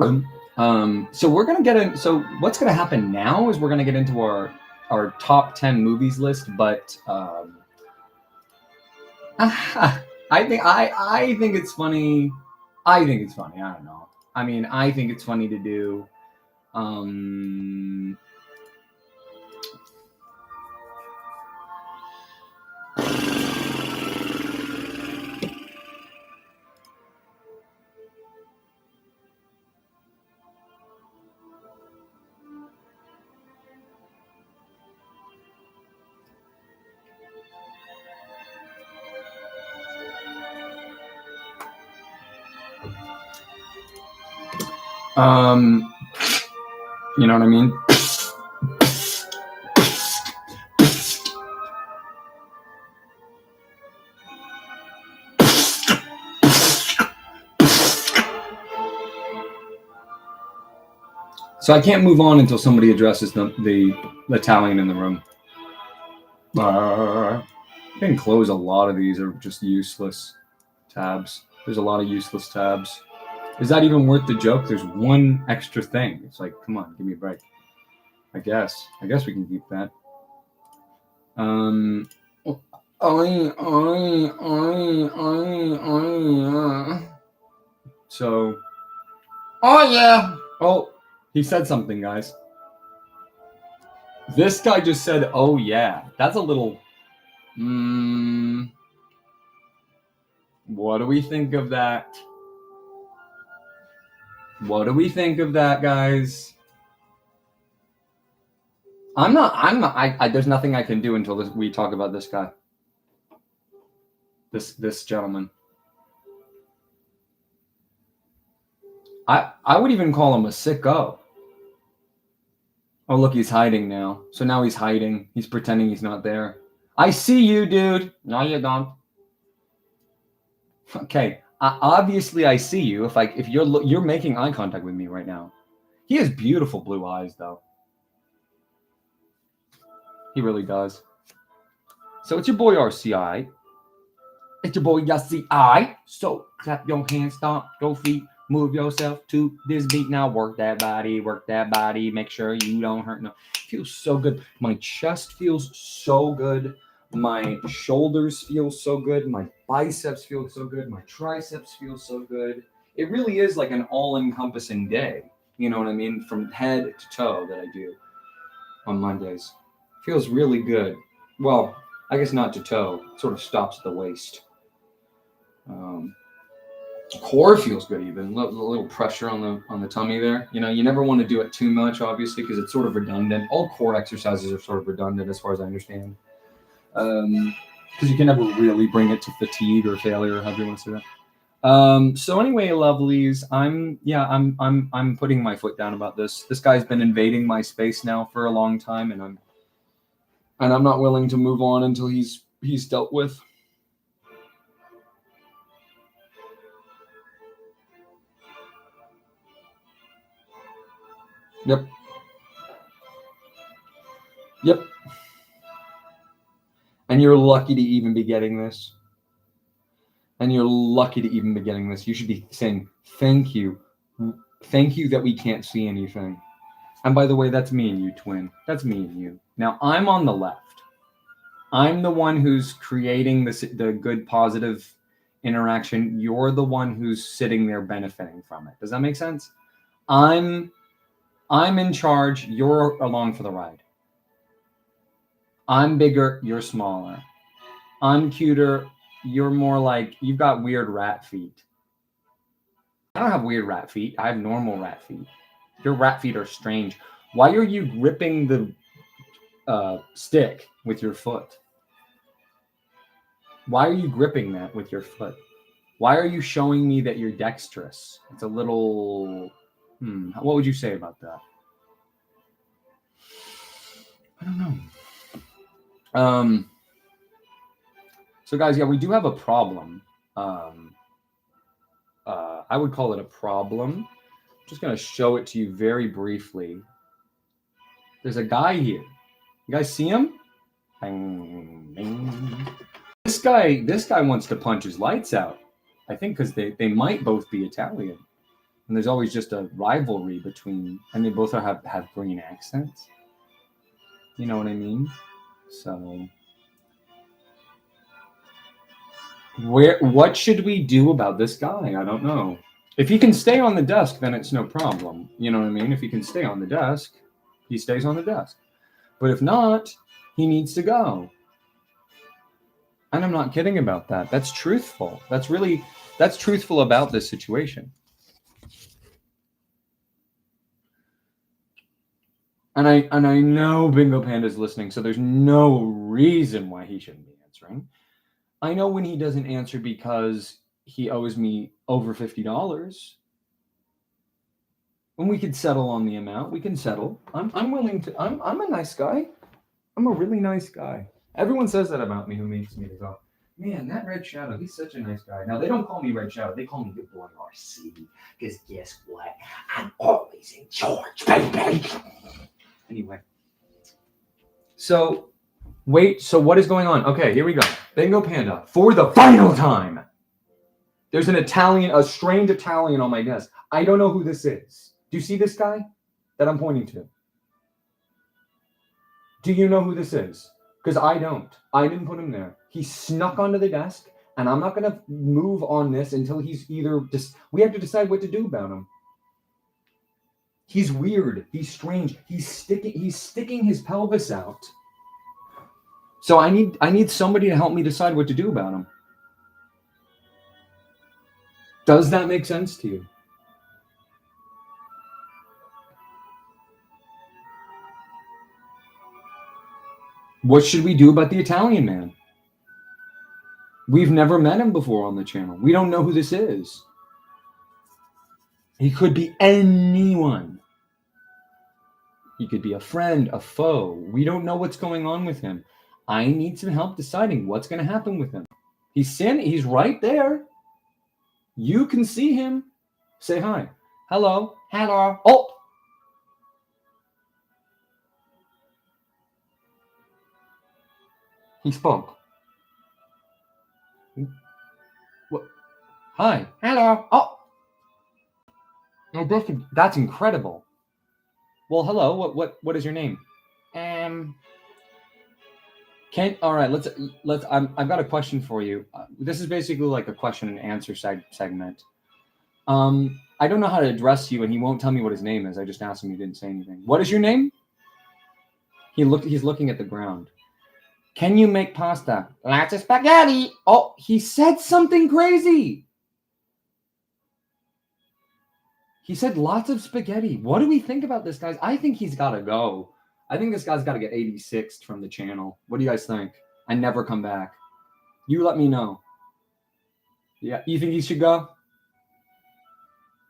so we're gonna get in. So what's gonna happen now is we're gonna get into our top 10 movies list, but I think it's funny. I think it's funny. I don't know. I mean, I think it's funny to do. You know what I mean? So I can't move on until somebody addresses the Italian in the room. I can close a lot of these are just useless tabs. There's a lot of useless tabs. Is that even worth the joke? There's one extra thing. It's like, come on, give me a break. I guess we can keep that. So, oh yeah. Oh, he said something, guys. This guy just said, oh yeah. That's a little, what do we think of that? What do we think of that, guys? There's nothing I can do until we talk about this guy. This gentleman. I would even call him a sicko. Oh, look, he's hiding now. So now he's hiding. He's pretending he's not there. I see you, dude. No, you don't. Okay. Obviously, I see you. If you're making eye contact with me right now. He has beautiful blue eyes, though. He really does. So it's your boy RCI. It's your boy RCI. So clap your hands, stomp your feet, move yourself to this beat. Now work that body, make sure you don't hurt. No, it feels so good. My chest feels so good. My shoulders feel so good. My biceps feel so good. My triceps feel so good. It really is like an all-encompassing day. You know what I mean? From head to toe that I do on Mondays. Feels really good. Well, I guess not to toe. It sort of stops at the waist. Core feels good even. A little pressure on the tummy there. You know, you never want to do it too much, obviously, because it's sort of redundant. All core exercises are sort of redundant as far as I understand. Because you can never really bring it to fatigue or failure, or however you want to say that. So anyway, lovelies, I'm putting my foot down about this. This guy's been invading my space now for a long time, and I'm not willing to move on until he's dealt with. Yep. And you're lucky to even be getting this. You should be saying thank you. Thank you that we can't see anything. And by the way, that's me and you, twin. That's me and you. Now, I'm on the left. I'm the one who's creating the good, positive interaction. You're the one who's sitting there benefiting from it. Does that make sense? I'm in charge. You're along for the ride. I'm bigger. You're smaller. I'm cuter. You're more like, you've got weird rat feet. I don't have weird rat feet. I have normal rat feet. Your rat feet are strange. Why are you gripping the stick with your foot? Why are you gripping that with your foot? Why are you showing me that you're dexterous? It's a little... What would you say about that? I don't know. So guys, yeah, we do have a problem. I would call it a problem. I'm just going to show it to you very briefly. There's a guy here. You guys see him? Bang, bang. This guy wants to punch his lights out. I think because they might both be Italian. And there's always just a rivalry between, and they both have green accents. You know what I mean? So... what should we do about this guy? I don't know. If he can stay on the desk, then it's no problem. You know what I mean? If he can stay on the desk, he stays on the desk. But if not, he needs to go. And I'm not kidding about that. That's truthful. That's truthful about this situation. And I know Bingo Panda's listening, so there's no reason why he shouldn't be answering. I know when he doesn't answer because he owes me over $50. When we could settle on the amount, we can settle. I'm willing to. I'm a nice guy. I'm a really nice guy. Everyone says that about me who meets me. They go, man, that Red Shadow, he's such a nice guy. Now, they don't call me Red Shadow. They call me Good Boy RC. Because guess what? I'm always in charge, baby. Anyway. So... Wait, so what is going on? Okay, here we go. Bingo Panda, for the final time. There's a strange Italian on my desk. I don't know who this is. Do you see this guy that I'm pointing to? Do you know who this is? Because I don't. I didn't put him there. He snuck onto the desk, and I'm not going to move on this until he's either we have to decide what to do about him. He's weird. He's strange. He's sticking his pelvis out. So I need somebody to help me decide what to do about him. Does that make sense to you? What should we do about the Italian man? We've never met him before on the channel. We don't know who this is. He could be anyone. He could be a friend, a foe. We don't know what's going on with him. I need some help deciding what's going to happen with him. He's right there. You can see him. Say hi. Hello. Hello. Oh. He spoke. What? Hi. Hello. Oh. That's incredible. Well, hello. What is your name? All right. Let's. I've got a question for you. This is basically like a question and answer segment. I don't know how to address you, and he won't tell me what his name is. I just asked him. He didn't say anything. What is your name? He's looking at the ground. Can you make pasta? Lots of spaghetti. Oh, he said something crazy. He said lots of spaghetti. What do we think about this, guys? I think he's got to go. I think this guy's got to get 86th from the channel. What do you guys think? I never come back. You let me know. Yeah, you think he should go?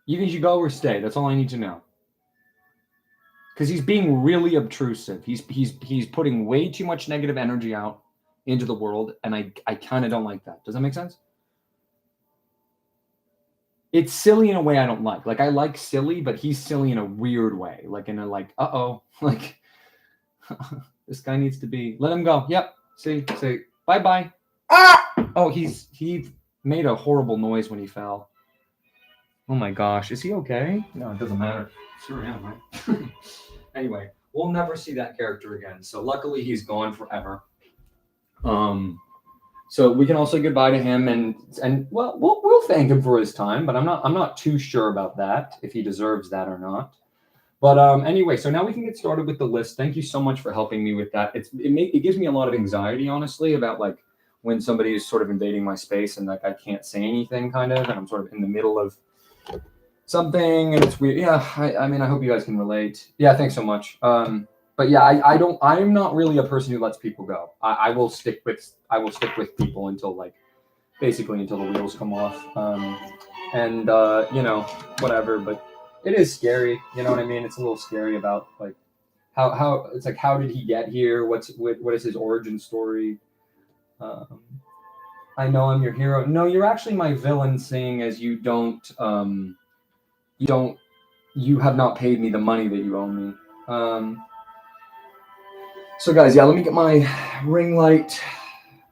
You think he should go or stay? That's all I need to know. Because he's being really obtrusive. He's putting way too much negative energy out into the world, and I kind of don't like that. Does that make sense? It's silly in a way I don't like. Like, I like silly, but he's silly in a weird way. Like, in a, like, uh-oh. Like, this guy needs to be... Let him go. Yep. See, bye-bye. Ah! Oh, he made a horrible noise when he fell. Oh, my gosh. Is he okay? No, it doesn't matter. Sure am, right? Anyway, we'll never see that character again. So, luckily, he's gone forever. So we can also say goodbye to him, and well, we'll thank him for his time, but I'm not too sure about that, if he deserves that or not. But anyway, so now we can get started with the list. Thank you so much for helping me with that. It gives me a lot of anxiety, honestly, about like when somebody is sort of invading my space and like I can't say anything, kind of, and I'm sort of in the middle of something, and it's weird. Yeah, I mean, I hope you guys can relate. Yeah, thanks so much. But yeah, I'm not really a person who lets people go. I will stick with people until basically until the wheels come off. You know, whatever. But it is scary. You know what I mean? It's a little scary about like how it's like, how did he get here? What is his origin story? I know I'm your hero. No, you're actually my villain, seeing as you have not paid me the money that you owe me. So guys, yeah, let me get my ring light.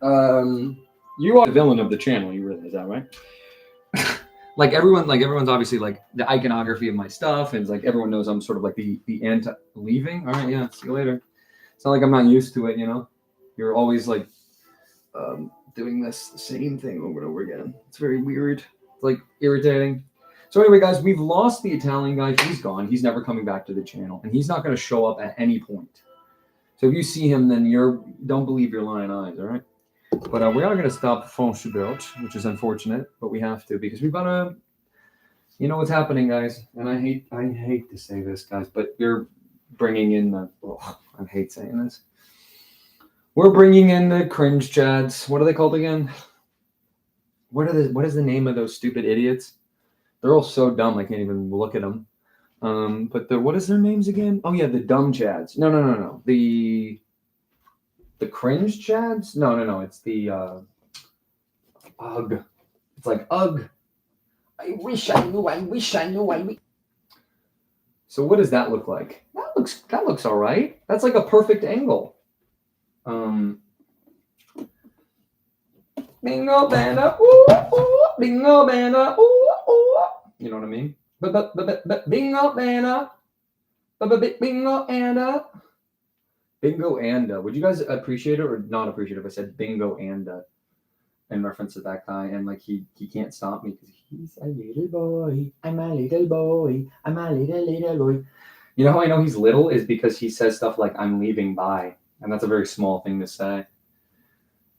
You are the villain of the channel, you realize that, right? everyone's obviously like the iconography of my stuff, and it's like everyone knows I'm sort of like the leaving. All right, yeah, see you later. It's not like I'm not used to it, you know. You're always like doing the same thing over and over again. It's very weird. It's like irritating. So anyway, guys, we've lost the Italian guy. He's gone. He's never coming back to the channel, and he's not going to show up at any point. So if you see him, then don't believe your lying eyes, all right? But we are going to stop French Belt, which is unfortunate, but we have to, because we've got to, you know what's happening, guys. And I hate to say this, guys, but you're bringing in I hate saying this. We're bringing in the cringe chads. What are they called again? What is the name of those stupid idiots? They're all so dumb I can't even look at them. But what is their names again? Oh yeah, the dumb chads. No. The cringe chads? No. It's the ugh. It's like ugh. I wish I knew. So what does that look like? That looks all right. That's like a perfect angle. Bingo banner, ooh, ooh, bingo banner, ooh, ooh. You know what I mean? Bingo banner, bingo and bingo and would you guys appreciate it or not appreciate it if I said bingo and in reference to that guy and like he can't stop me because he's a little boy. I'm a little boy. I'm a little boy. You know how I know he's little is because he says stuff like "I'm leaving by," and that's a very small thing to say.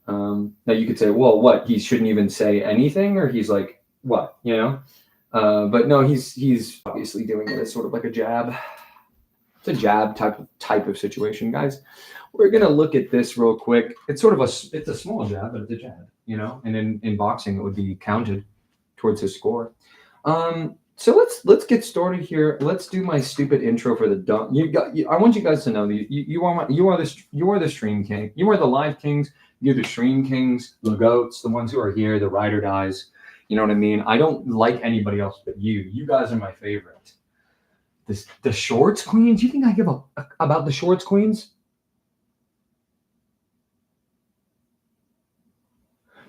Now you could say, well, what? He shouldn't even say anything, or he's like, what? You know? But no, he's obviously doing it as sort of like a jab. It's a jab type of situation, guys. We're gonna look at this real quick. It's sort of it's a small jab, but it's a jab, you know. And in boxing, it would be counted towards his score. So let's get started here. Let's do my stupid intro for the dump. I want you guys to know that you are the stream king. You are the live kings. You're the stream kings, the goats, the ones who are here, the ride or dies. You know what I mean? I don't like anybody else but you. You guys are my favorite. The shorts queens. You think I give a about the shorts queens?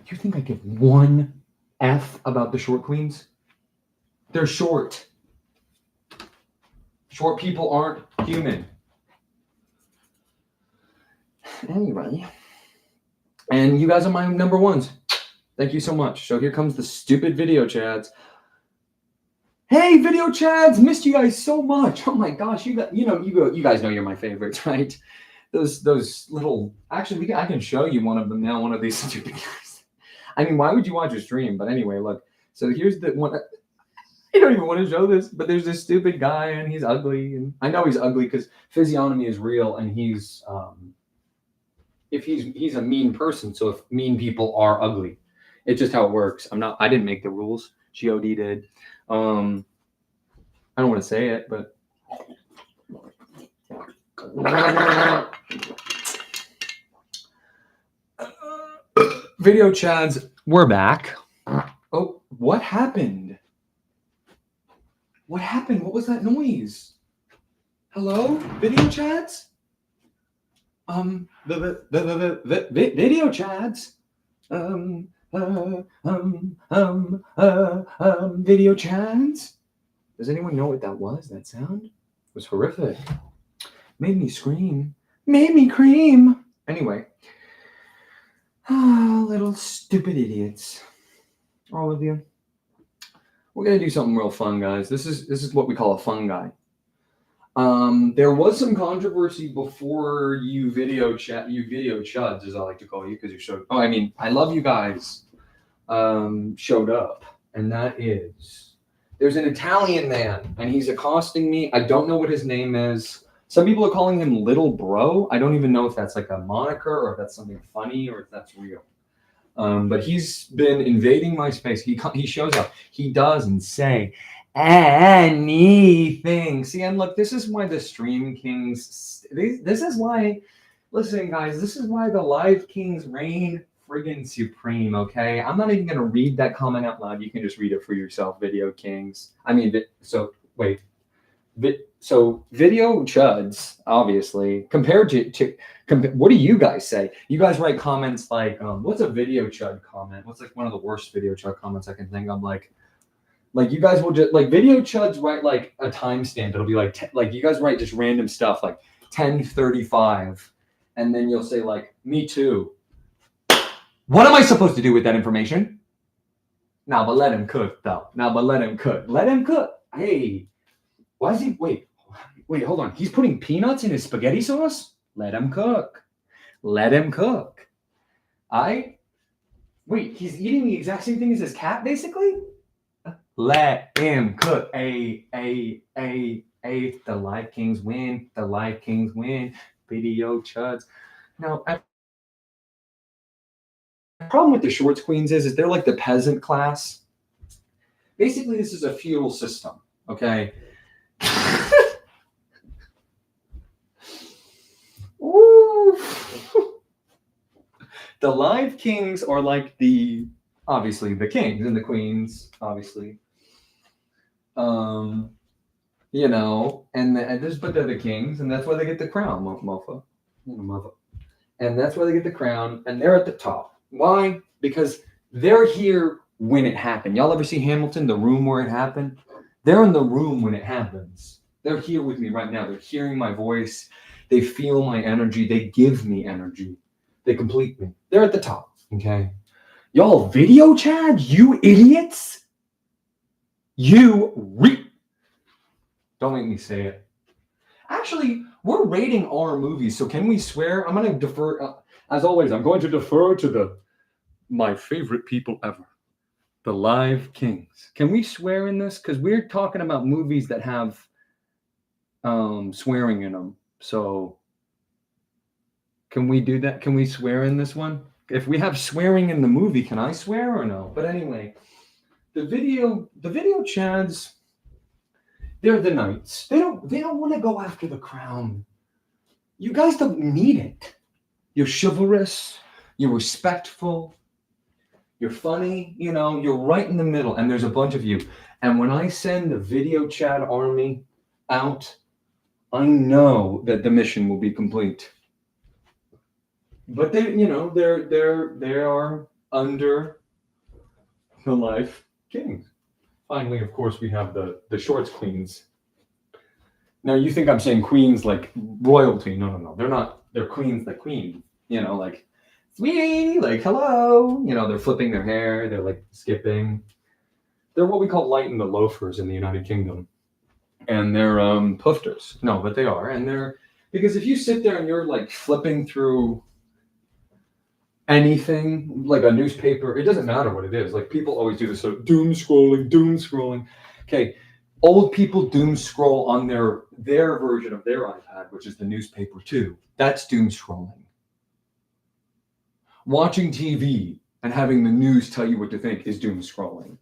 You think I give one F about the short queens? They're short. Short people aren't human. Anyway. And you guys are my number ones. Thank you so much. So here comes the stupid video chads. Hey, video chads, missed you guys so much. Oh my gosh, you guys know you're my favorites, right? Those little. Actually, I can show you one of them now. One of these stupid guys. I mean, why would you watch a stream? But anyway, look. So here's the one. I don't even want to show this, but there's this stupid guy, and he's ugly, and I know he's ugly because physiognomy is real, and he's if he's a mean person. So if mean people are ugly, it's just how it works. I didn't make the rules. God did. I don't want to say it, but video chads, we're back. Oh, what happened? What happened? What was that noise? Hello, video chads? The video chads. Video chads. Does anyone know what that was? That sound? It was horrific. Made me scream. Made me cream. Anyway. Little stupid idiots. All of you. We're gonna do something real fun, guys. This is what we call a fun guy. There was some controversy before you video chuds, as I like to call you, because you showed. Oh, I mean, I love you guys. Showed up, and that is there's an Italian man, and he's accosting me. I don't know what his name is. Some people are calling him Little Bro. I don't even know if that's like a moniker or if that's something funny or if that's real. But he's been invading my space. He shows up. He doesn't say anything. See, and look, this is why the stream kings. This is why. Listen, guys. This is why the live kings reign friggin' supreme. Okay, I'm not even gonna read that comment out loud. You can just read it for yourself, video kings. I mean, so wait. So video chuds, obviously, compared to what do you guys say? You guys write comments like, what's a video chud comment? What's like one of the worst video chud comments I can think of? Like you guys will just like video chuds write like a timestamp. It'll be like like you guys write just random stuff like 10:35, and then you'll say like me too. What am I supposed to do with that information? Now, but let him cook though. Now, but let him cook. Let him cook. Hey. Why is he? Wait, hold on. He's putting peanuts in his spaghetti sauce? Let him cook. Let him cook. Wait, he's eating the exact same thing as his cat, basically? Let him cook. The live kings win. The live kings win. Video chuds. Now, the problem with the shorts queens is they're like the peasant class. Basically, this is a feudal system, okay? Ooh. The live kings are like obviously the kings and the queens, obviously. You know, but they're the kings, and that's why they get the crown, mofo. And that's why they get the crown, and they're at the top. Why? Because they're here when it happened. Y'all ever see Hamilton, the room where it happened? They're in the room when it happens. They're here with me right now. They're hearing my voice. They feel my energy. They give me energy. They complete me. They're at the top, okay? Y'all video chat, you idiots? Don't make me say it. Actually, we're rating our movies, so can we swear? I'm going to defer, as always, I'm going to defer to my favorite people ever, the Live Kings. Can we swear in this? Because we're talking about movies that have swearing in them. So can we do that? Can we swear in this one? If we have swearing in the movie, can I swear or no? But anyway, the video chads, they're the knights. They don't want to go after the crown. You guys don't need it. You're chivalrous, you're respectful, you're funny, you're right in the middle, and there's a bunch of you. And when I send the video chat army out, I know that the mission will be complete. But they are under the Live Kings. Finally, of course, we have the shorts queens. Now you think I'm saying queens like royalty? No. They're not. They're queens like queen. Like sweetie, like hello. They're flipping their hair. They're like skipping. They're what we call light in the loafers in the United Kingdom, and they're poofters. No, but they are, and they're because if you sit there and you're like flipping through anything like a newspaper, it doesn't matter what it is. Like people always do this sort of doom scrolling. Okay, old people doom scroll on their version of their iPad, which is the newspaper too. That's doom scrolling. Watching TV and having the news tell you what to think is doom scrolling.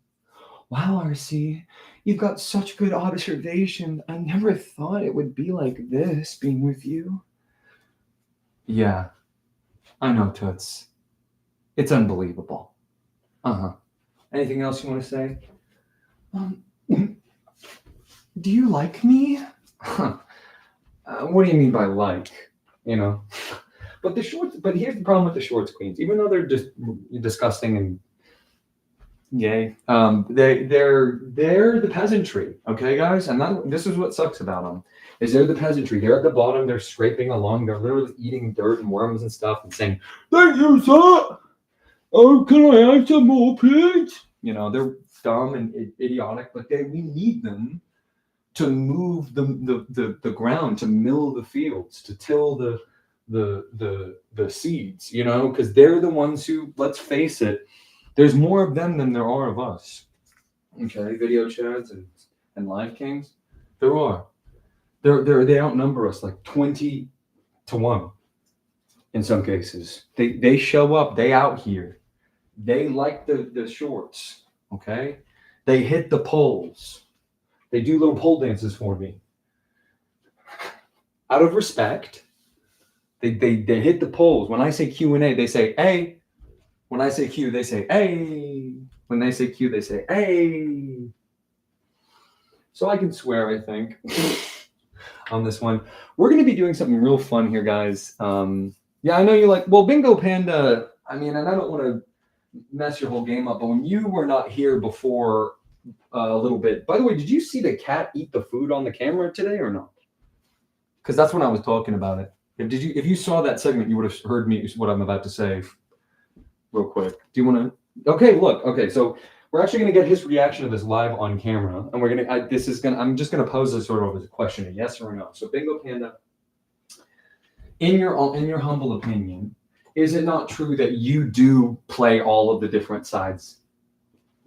Wow, RC, you've got such good observation. I never thought it would be like this being with you. Yeah, I know, Toots. It's unbelievable. Anything else you want to say? Do you like me? What do you mean by like? But the shorts. But here's the problem with the shorts queens. Even though they're just disgusting and yay, they're the peasantry. Okay, guys, and this is what sucks about them. Is they're the peasantry. They're at the bottom. They're scraping along. They're literally eating dirt and worms and stuff and saying, "Thank you, sir. Oh, can I have some more, please?" They're dumb and idiotic, but we need them to move the ground, to mill the fields, to till the seeds, because they're the ones who, let's face it, there's more of them than there are of us. Okay, video chads and Live Kings, there are. They outnumber us like 20 to 1 in some cases. They show up, they out here. They like the shorts, okay? They hit the poles. They do little pole dances for me. Out of respect, they hit the poles. When I say Q&A, they say, "Hey." When I say Q, they say, "Hey." When they say Q, they say, "Hey." So I can swear, I think, on this one. We're going to be doing something real fun here, guys. Yeah, I know you're like, well, Bingo Panda, and I don't want to mess your whole game up, but when you were not here before a little bit, by the way, did you see the cat eat the food on the camera today or not? Because that's when I was talking about it. If you saw that segment, you would have heard me what I'm about to say real quick. Do you want to? Okay, so we're actually going to get his reaction to this live on camera, and we're going to. I'm just going to pose this sort of as a question, a yes or a no. So, Bingo Panda, in your humble opinion, is it not true that you do play all of the different sides?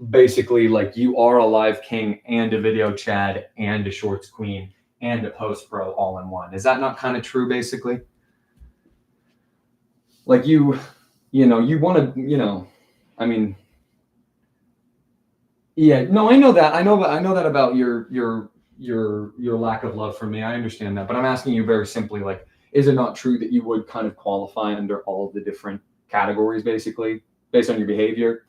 Basically, like you are a Live King and a video chad and a shorts queen and a post pro all in one. Is that not kind of true, basically? Like you want to, yeah, no, I know that. I know that about your lack of love for me. I understand that, but I'm asking you very simply, like, is it not true that you would kind of qualify under all of the different categories, basically, based on your behavior?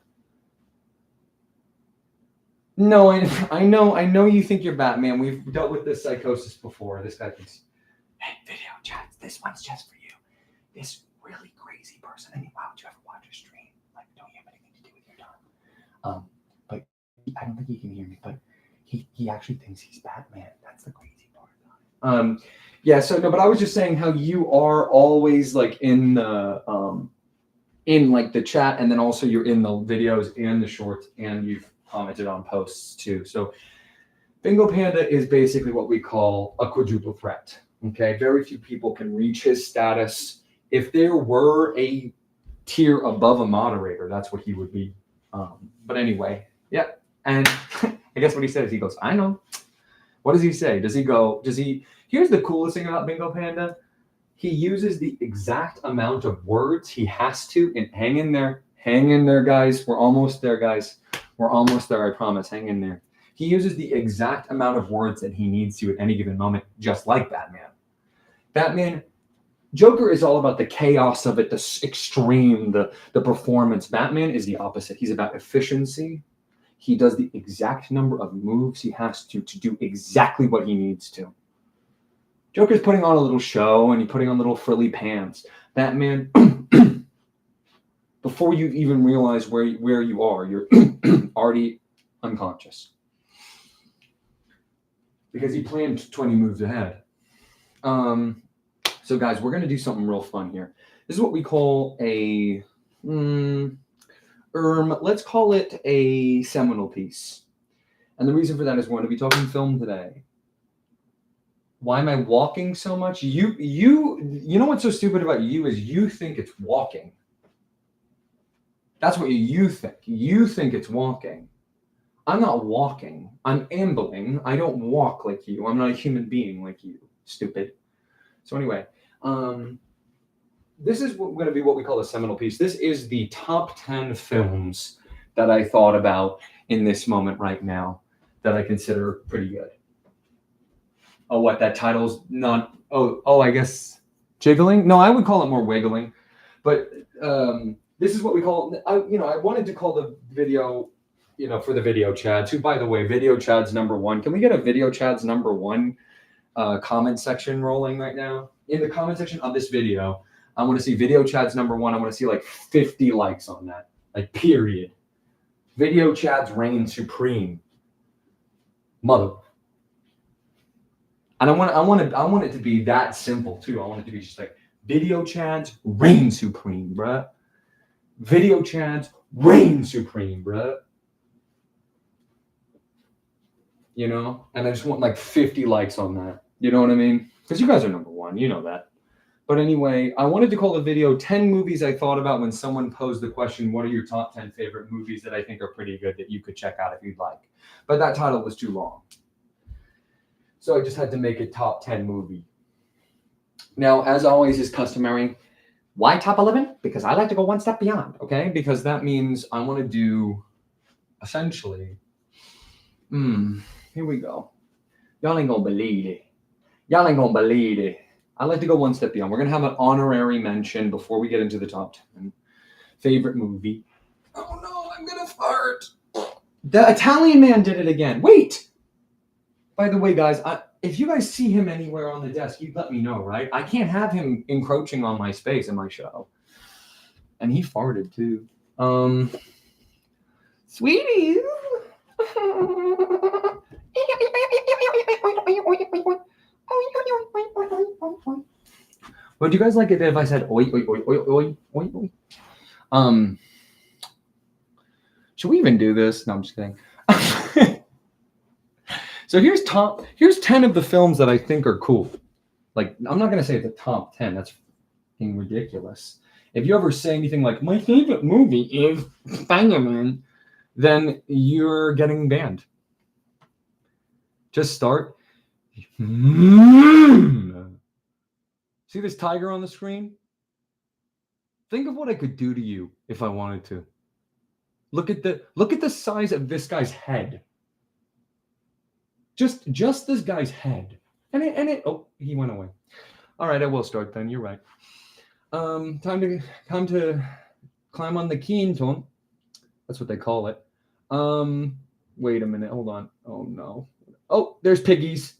No, I know you think you're Batman. We've dealt with this psychosis before. This guy thinks, "Hey, video chats, this one's just for you. really crazy person. I mean, why would you ever watch a stream? Like, don't you have anything to do with your time? But I don't think he can hear me, but he actually thinks he's Batman. That's the crazy part. Yeah, so no, but I was just saying how you are always like in the in like the chat, and then also you're in the videos and the shorts, and you've commented on posts too. So Bingo Panda is basically what we call a quadruple threat. Okay, very few people can reach his status. If there were a tier above a moderator, that's what he would be. But anyway, yeah. And I guess what he says, he goes, I know. What does he say? Does he, here's the coolest thing about Bingo Panda. He uses the exact amount of words he has to, and hang in there, guys. We're almost there, guys. We're almost there, I promise. Hang in there. He uses the exact amount of words that he needs to at any given moment, just like Batman. Joker is all about the chaos of it, the extreme, the performance. Batman is the opposite. He's about efficiency. He does the exact number of moves he has to do exactly what he needs to. Joker's putting on a little show, and he's putting on little frilly pants. Batman, before you even realize where you are, you're already unconscious. Because he planned 20 moves ahead. So guys, we're going to do something real fun here. This is what we call a, let's call it a seminal piece. And the reason for that is we're going to be talking film today. Why am I walking so much? You know what's so stupid about you is you think it's walking. That's what you think. You think it's walking. I'm not walking. I'm ambling. I don't walk like you. I'm not a human being like you. Stupid. So anyway, this is going to be what we call a seminal piece. This is the top 10 films that I thought about in this moment right now that I consider pretty good. Oh, what, that title's not, I guess jiggling? No, I would call it more wiggling. But this is what we call, I wanted to call the video, for the video chads, who, by the way, video chads #1. Can we get a video chads #1 comment section rolling right now? In the comment section of this video, I want to see video chads #1. I want to see like 50 likes on that, like period. Video chads reign supreme. Mother. And I want it to be that simple too. I want it to be just like video chads reign supreme, bruh. Video chads reign supreme, bruh. And I just want like 50 likes on that. You know what I mean? Because you guys are #1, you know that. But anyway, I wanted to call the video 10 movies I thought about when someone posed the question, what are your top 10 favorite movies that I think are pretty good that you could check out if you'd like? But that title was too long. So I just had to make it top 10 movie. Now, as always is customary, why top 11? Because I like to go one step beyond, okay? Because that means I want to do, essentially, here we go. Y'all ain't gonna believe it. Y'all ain't gonna believe it. I like to go one step beyond. We're gonna have an honorary mention before we get into the top 10. Favorite movie. Oh no, I'm gonna fart. The Italian man did it again. Wait! By the way, guys, if you guys see him anywhere on the desk, you let me know, right? I can't have him encroaching on my space in my show. And he farted too. Sweetie. Would you guys like it if I said oi, oi, oi, oi, oi, oi? Should we even do this? No, I'm just kidding. So here's 10 of the films that I think are cool. Like, I'm not gonna say the top 10. That's fucking ridiculous. If you ever say anything like my favorite movie is Spider-Man, then you're getting banned. Just start. See this tiger on the screen? Think of what I could do to you if I wanted to. Look at the size of this guy's head. Just this guy's head. And it he went away. All right, I will start then. You're right. Time to climb on the Keenton. That's what they call it. Wait a minute. Hold on. Oh no. Oh, there's piggies.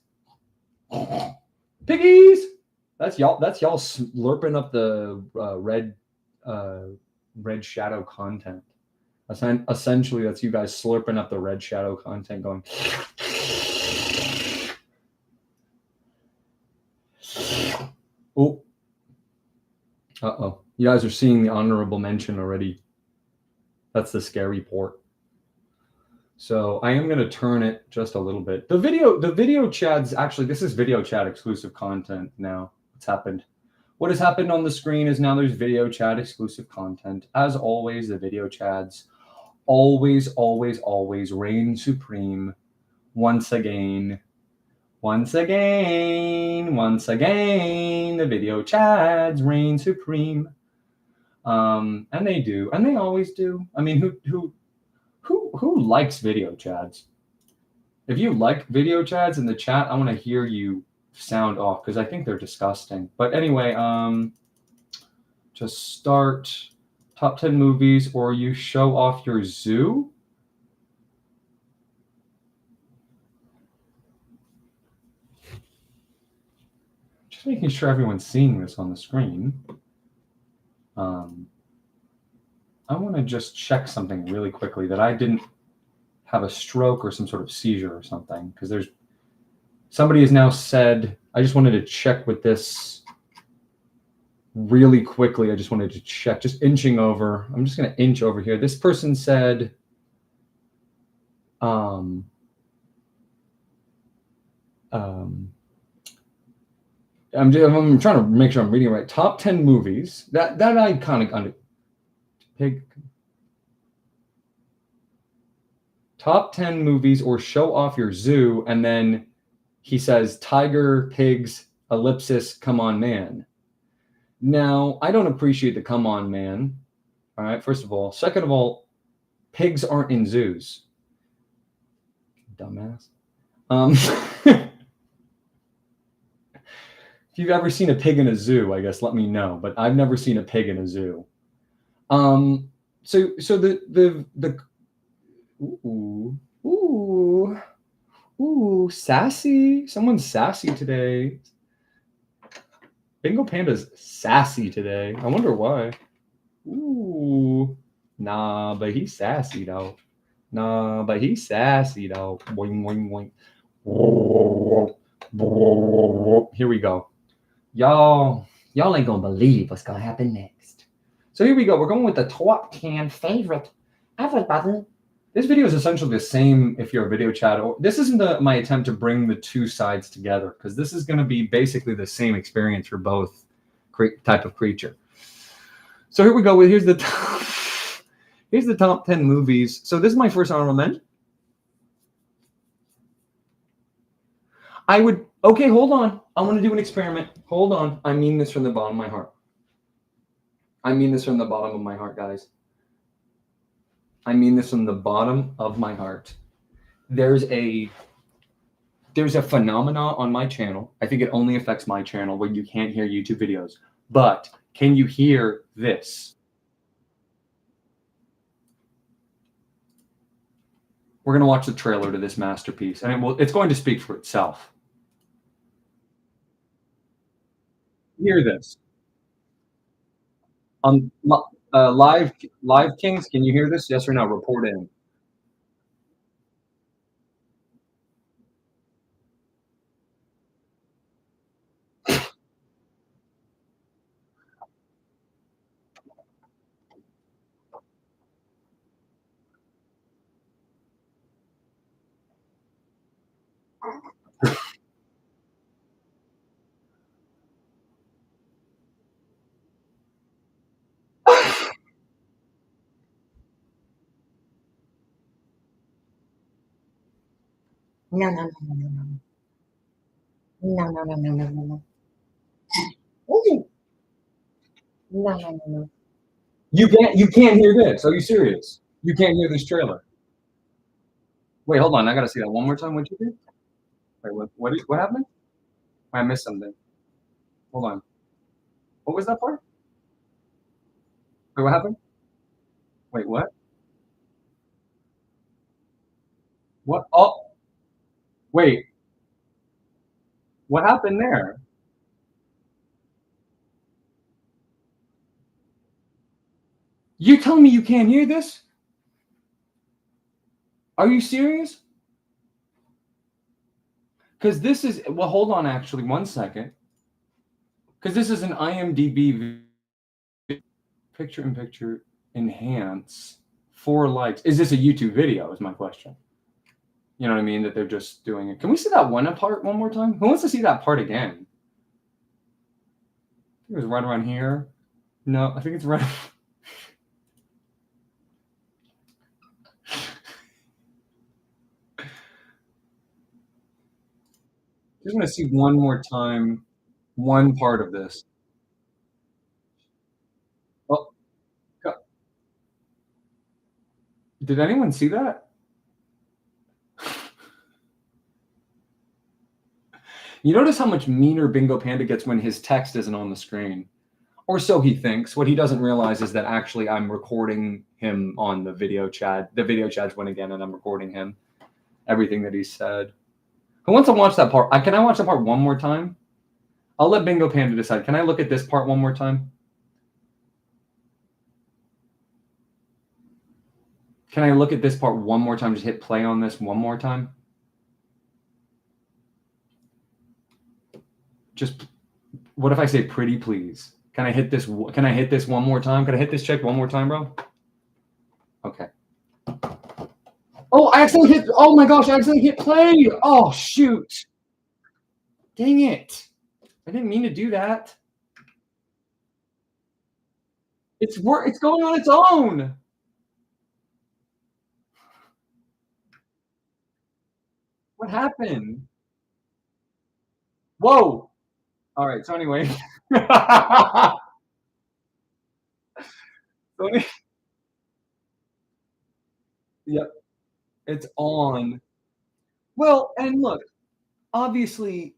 Piggies. That's y'all slurping up the red shadow content. Essentially, that's you guys slurping up the red shadow content, going. Oh. Uh-oh. You guys are seeing the honorable mention already. That's the scary port. So I am going to turn it just a little bit. The video chat's actually, this is video chat exclusive content now. What's happened? What has happened on the screen is now there's video chat exclusive content. As always, the video chats always, always, always reign supreme. Once again, the video chats reign supreme. And they do, and they always do. I mean, who likes video chats? If you like video chats in the chat, I want to hear you sound off because I think they're disgusting. But anyway, just start top 10 movies or you show off your zoo. Just making sure everyone's seeing this on the screen. I want to just check something really quickly that I didn't have a stroke or some sort of seizure or something, because somebody has now said, I just wanted to check with this really quickly. I just wanted to check, just inching over. I'm just going to inch over here. This person said, I'm trying to make sure I'm reading it right. Top 10 movies that I kind of under pig. Top 10 movies or show off your zoo. And then he says, tiger, pigs, ellipsis, come on, man. Now, I don't appreciate the come on, man. All right, first of all. Second of all, pigs aren't in zoos. Dumbass. If you've ever seen a pig in a zoo, I guess let me know. But I've never seen a pig in a zoo. So the ooh, sassy. Someone's sassy today. Bingo Panda's sassy today. I wonder why. Ooh, nah, but he's sassy though. Boing, boing, boing. Here we go. Y'all ain't gonna believe what's gonna happen next. So here we go. We're going with the top 10 favorite everybody. This video is essentially the same if you're a video chat. This isn't my attempt to bring the two sides together, because this is going to be basically the same experience for both type of creature. So here we go. Here's the top 10 movies. So this is my first honorable mention. Okay, hold on. I want to do an experiment. Hold on. I mean this from the bottom of my heart. I mean this from the bottom of my heart, guys. I mean this from the bottom of my heart. There's a phenomena on my channel. I think it only affects my channel where you can't hear YouTube videos. But can you hear this? We're going to watch the trailer to this masterpiece, and it's going to speak for itself. Hear this. Live Kings, can you hear this? Yes or no? Report in. No, no, no, no, no, no. No, no, no, no, no, no, no. Ooh. No, no, no, no. You can't hear this. Are you serious? You can't hear this trailer. Wait, hold on. I gotta see that one more time. What'd you do? Wait, what happened? I missed something. Hold on. What was that part? Wait, what happened? Wait, what? What? Oh, wait. What happened there? You telling me you can't hear this? Are you serious? Because this is, well, hold on, actually, 1 second. Because this is an IMDb picture-in-picture enhance 4 likes. Is this a YouTube video? Is my question. You know what I mean? That they're just doing it. Can we see that one part one more time? Who wants to see that part again? I think it was right around here. No, I think it's right. Just want to see one more time, one part of this. Oh, did anyone see that? You notice how much meaner Bingo Panda gets when his text isn't on the screen. Or so he thinks. What he doesn't realize is that actually I'm recording him on the video chat. The video chat's went again, and I'm recording him. Everything that he said. Who wants to watch that part? Can I watch that part one more time? I'll let Bingo Panda decide. Can I look at this part one more time? Can I look at this part one more time? Just hit play on this one more time. Just, what if I say pretty please? Can I hit this? Can I hit this one more time? Can I hit this check one more time, bro? Okay. Oh, I accidentally hit. Oh my gosh, I accidentally hit play. Oh shoot. Dang it. I didn't mean to do that. It's going on its own. What happened? Whoa. All right. So anyway. Yep. It's on. Well, and look, obviously,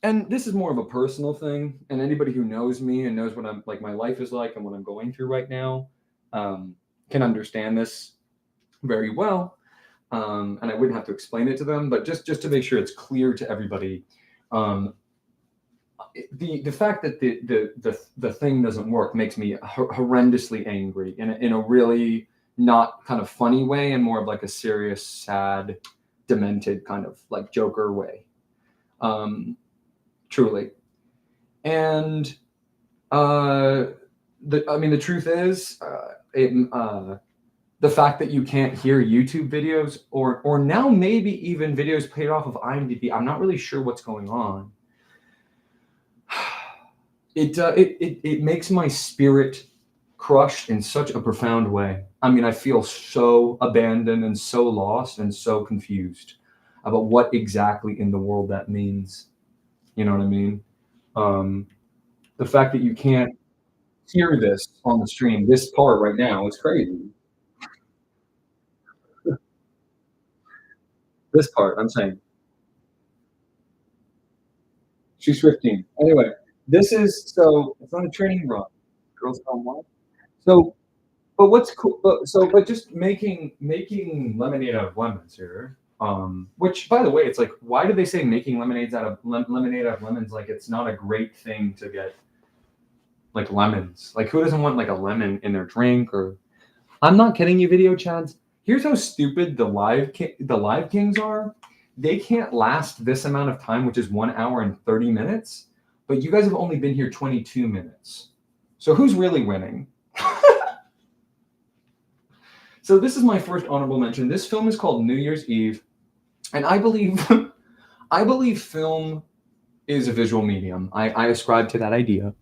and this is more of a personal thing, and anybody who knows me and knows what I'm like, my life is like, and what I'm going through right now, can understand this very well. And I wouldn't have to explain it to them, but just to make sure it's clear to everybody, the fact that the thing doesn't work makes me horrendously angry in a really not kind of funny way, and more of like a serious, sad, demented kind of like Joker way. Truly. And the truth is, the fact that you can't hear YouTube videos, or now maybe even videos played off of IMDb, I'm not really sure what's going on. It makes my spirit crushed in such a profound way. I mean, I feel so abandoned and so lost and so confused about what exactly in the world that means. You know what I mean? The fact that you can't hear this on the stream, this part right now, is crazy. This part, I'm saying. She's 15. Anyway, this is, so it's on a training run. Girls Gone Wild. So, but what's cool? But just making lemonade out of lemons here. Which, by the way, it's like, why do they say making lemonade out of lemons? Like, it's not a great thing to get, like, lemons. Like, who doesn't want like a lemon in their drink? Or, I'm not kidding you, video chads. Here's how stupid the live kings are. They can't last this amount of time, which is 1 hour and 30 minutes. But you guys have only been here 22 minutes. So who's really winning? So this is my first honorable mention. This film is called New Year's Eve, and I believe film is a visual medium. I ascribe to that idea,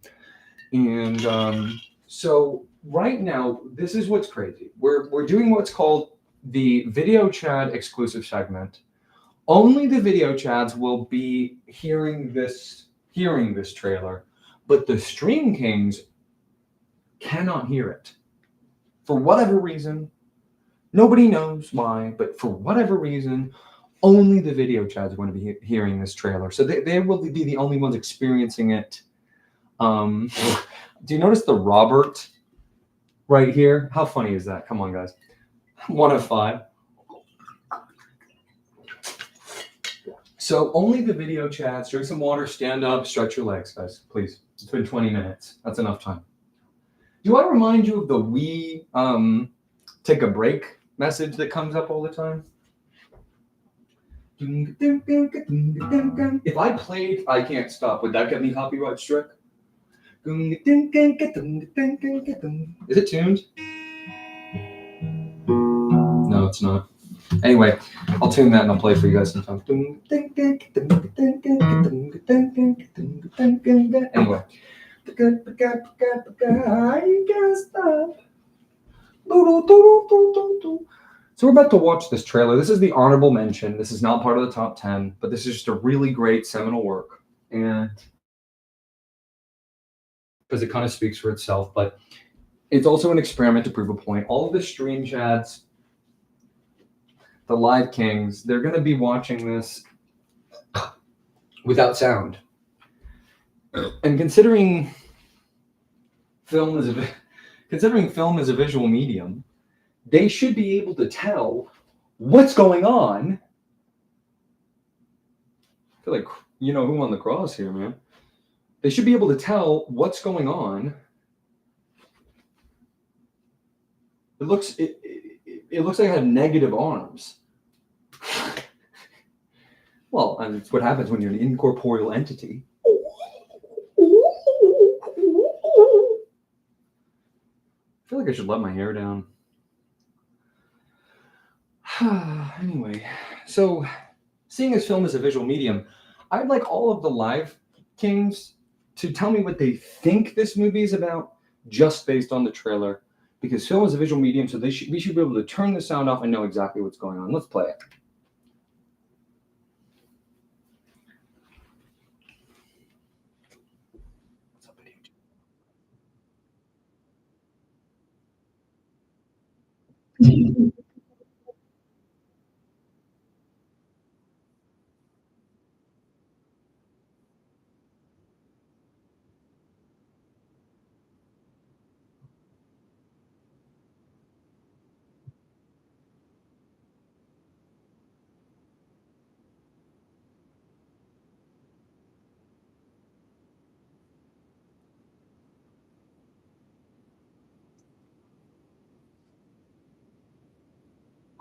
and so right now, this is what's crazy. We're doing what's called the Video Chad exclusive segment. Only the Video Chads will be hearing this trailer, but the Stream Kings cannot hear it for whatever reason. Nobody knows why, but for whatever reason, only the Video Chads are going to be hearing this trailer. So they will be the only ones experiencing it. Do you notice the Robert right here? How funny is that? Come on, guys. 1 of 5. So only the Video Chads. Drink some water, stand up, stretch your legs, guys, please. It's been 20 minutes. That's enough time. Do I remind you of the "we take a break" message that comes up all the time? If I played "I Can't Stop," would that get me copyright struck? Is it tuned? No, it's not. Anyway, I'll tune that and I'll play for you guys sometime. Anyway. I can't stop. So we're about to watch this trailer. This is the honorable mention. This is not part of the top 10, but this is just a really great seminal work. And because it kind of speaks for itself, but it's also an experiment to prove a point. All of the stream chats, the live kings, they're going to be watching this without sound. And considering film is a visual medium, they should be able to tell what's going on. I feel like you know who won the cross here, man. They should be able to tell what's going on. It looks like I have negative arms. Well, and it's what happens when you're an incorporeal entity. I feel like I should let my hair down. Anyway, so seeing as film as a visual medium, I'd like all of the live kings to tell me what they think this movie is about just based on the trailer, because film is a visual medium, so we should be able to turn the sound off and know exactly what's going on. Let's play it. What's up, idiot?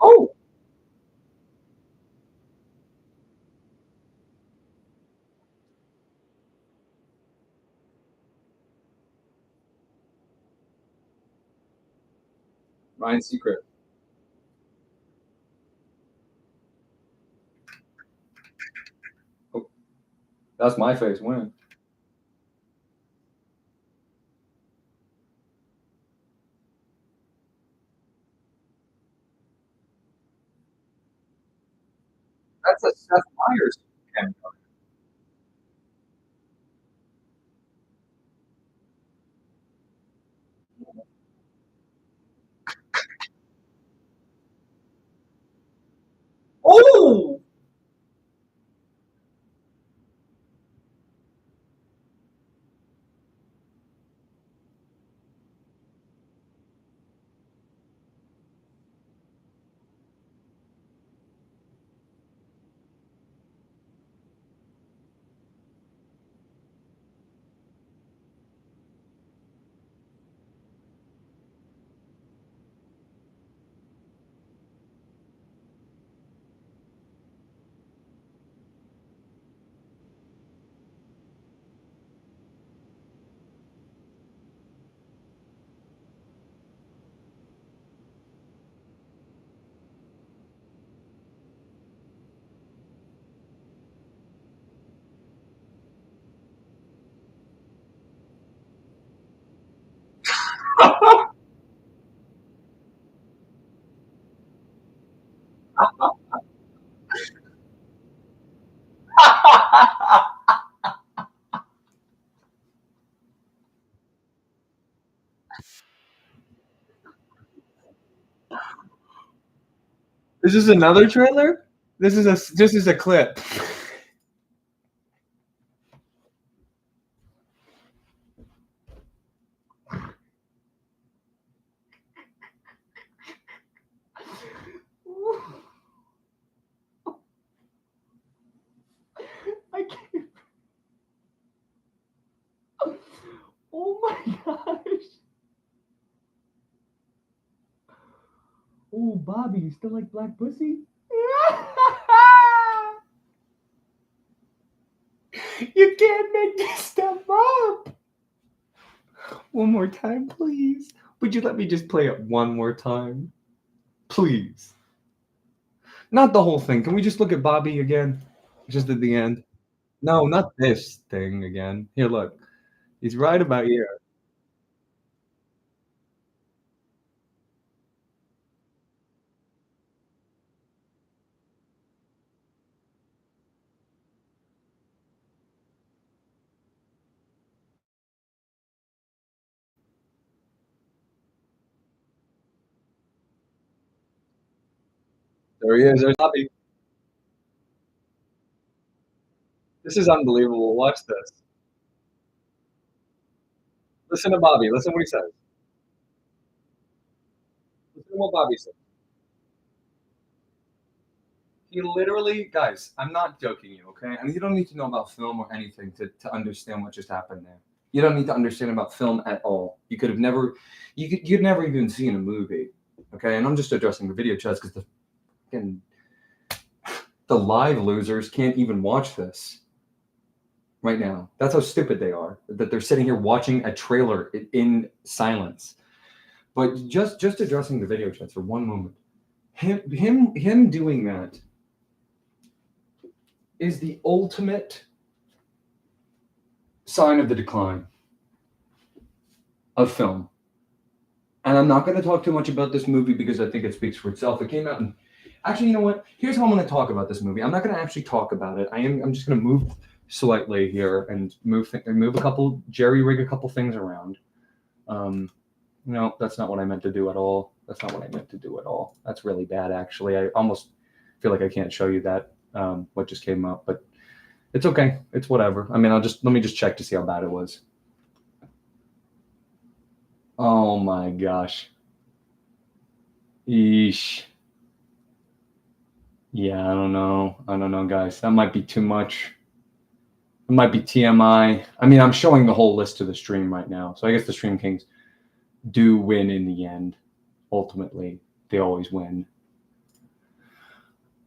Oh, Ryan's secret. Oh, that's my face. When? That's a Seth Meyers cameo. Oh, this is another trailer. This is a clip. I can't. Oh my gosh. Oh, Bobby, you still like black pussy? You can't make this stuff up. One more time, please. Would you let me just play it one more time? Please. Not the whole thing. Can we just look at Bobby again? Just at the end? No, not this thing again. Here, look. He's right about here. There he is. There's Bobby. This is unbelievable. Watch this. Listen to Bobby. Listen what he says. Listen to what Bobby says. He literally, guys, I'm not joking you, okay? And you don't need to know about film or anything to understand what just happened there. You don't need to understand about film at all. You could have never, you'd never even seen a movie, okay? And I'm just addressing the video chats because the live losers can't even watch this right now. That's how stupid they are, that they're sitting here watching a trailer in silence. But just addressing the video chats for one moment. Him doing that is the ultimate sign of the decline of film. And I'm not going to talk too much about this movie because I think it speaks for itself. It came out and actually, you know what? Here's how I'm going to talk about this movie. I'm not going to actually talk about it. I'm just going to move slightly here and move a couple, jerry rig a couple things around. No, that's not what I meant to do at all. That's not what I meant to do at all. That's really bad, actually. I almost feel like I can't show you that, what just came up, but it's okay. It's whatever. I mean, let me just check to see how bad it was. Oh my gosh. Yeesh. Yeah, I don't know, guys. That might be too much. It might be TMI. I mean, I'm showing the whole list to the stream right now. So I guess the Stream Kings do win in the end. Ultimately, they always win.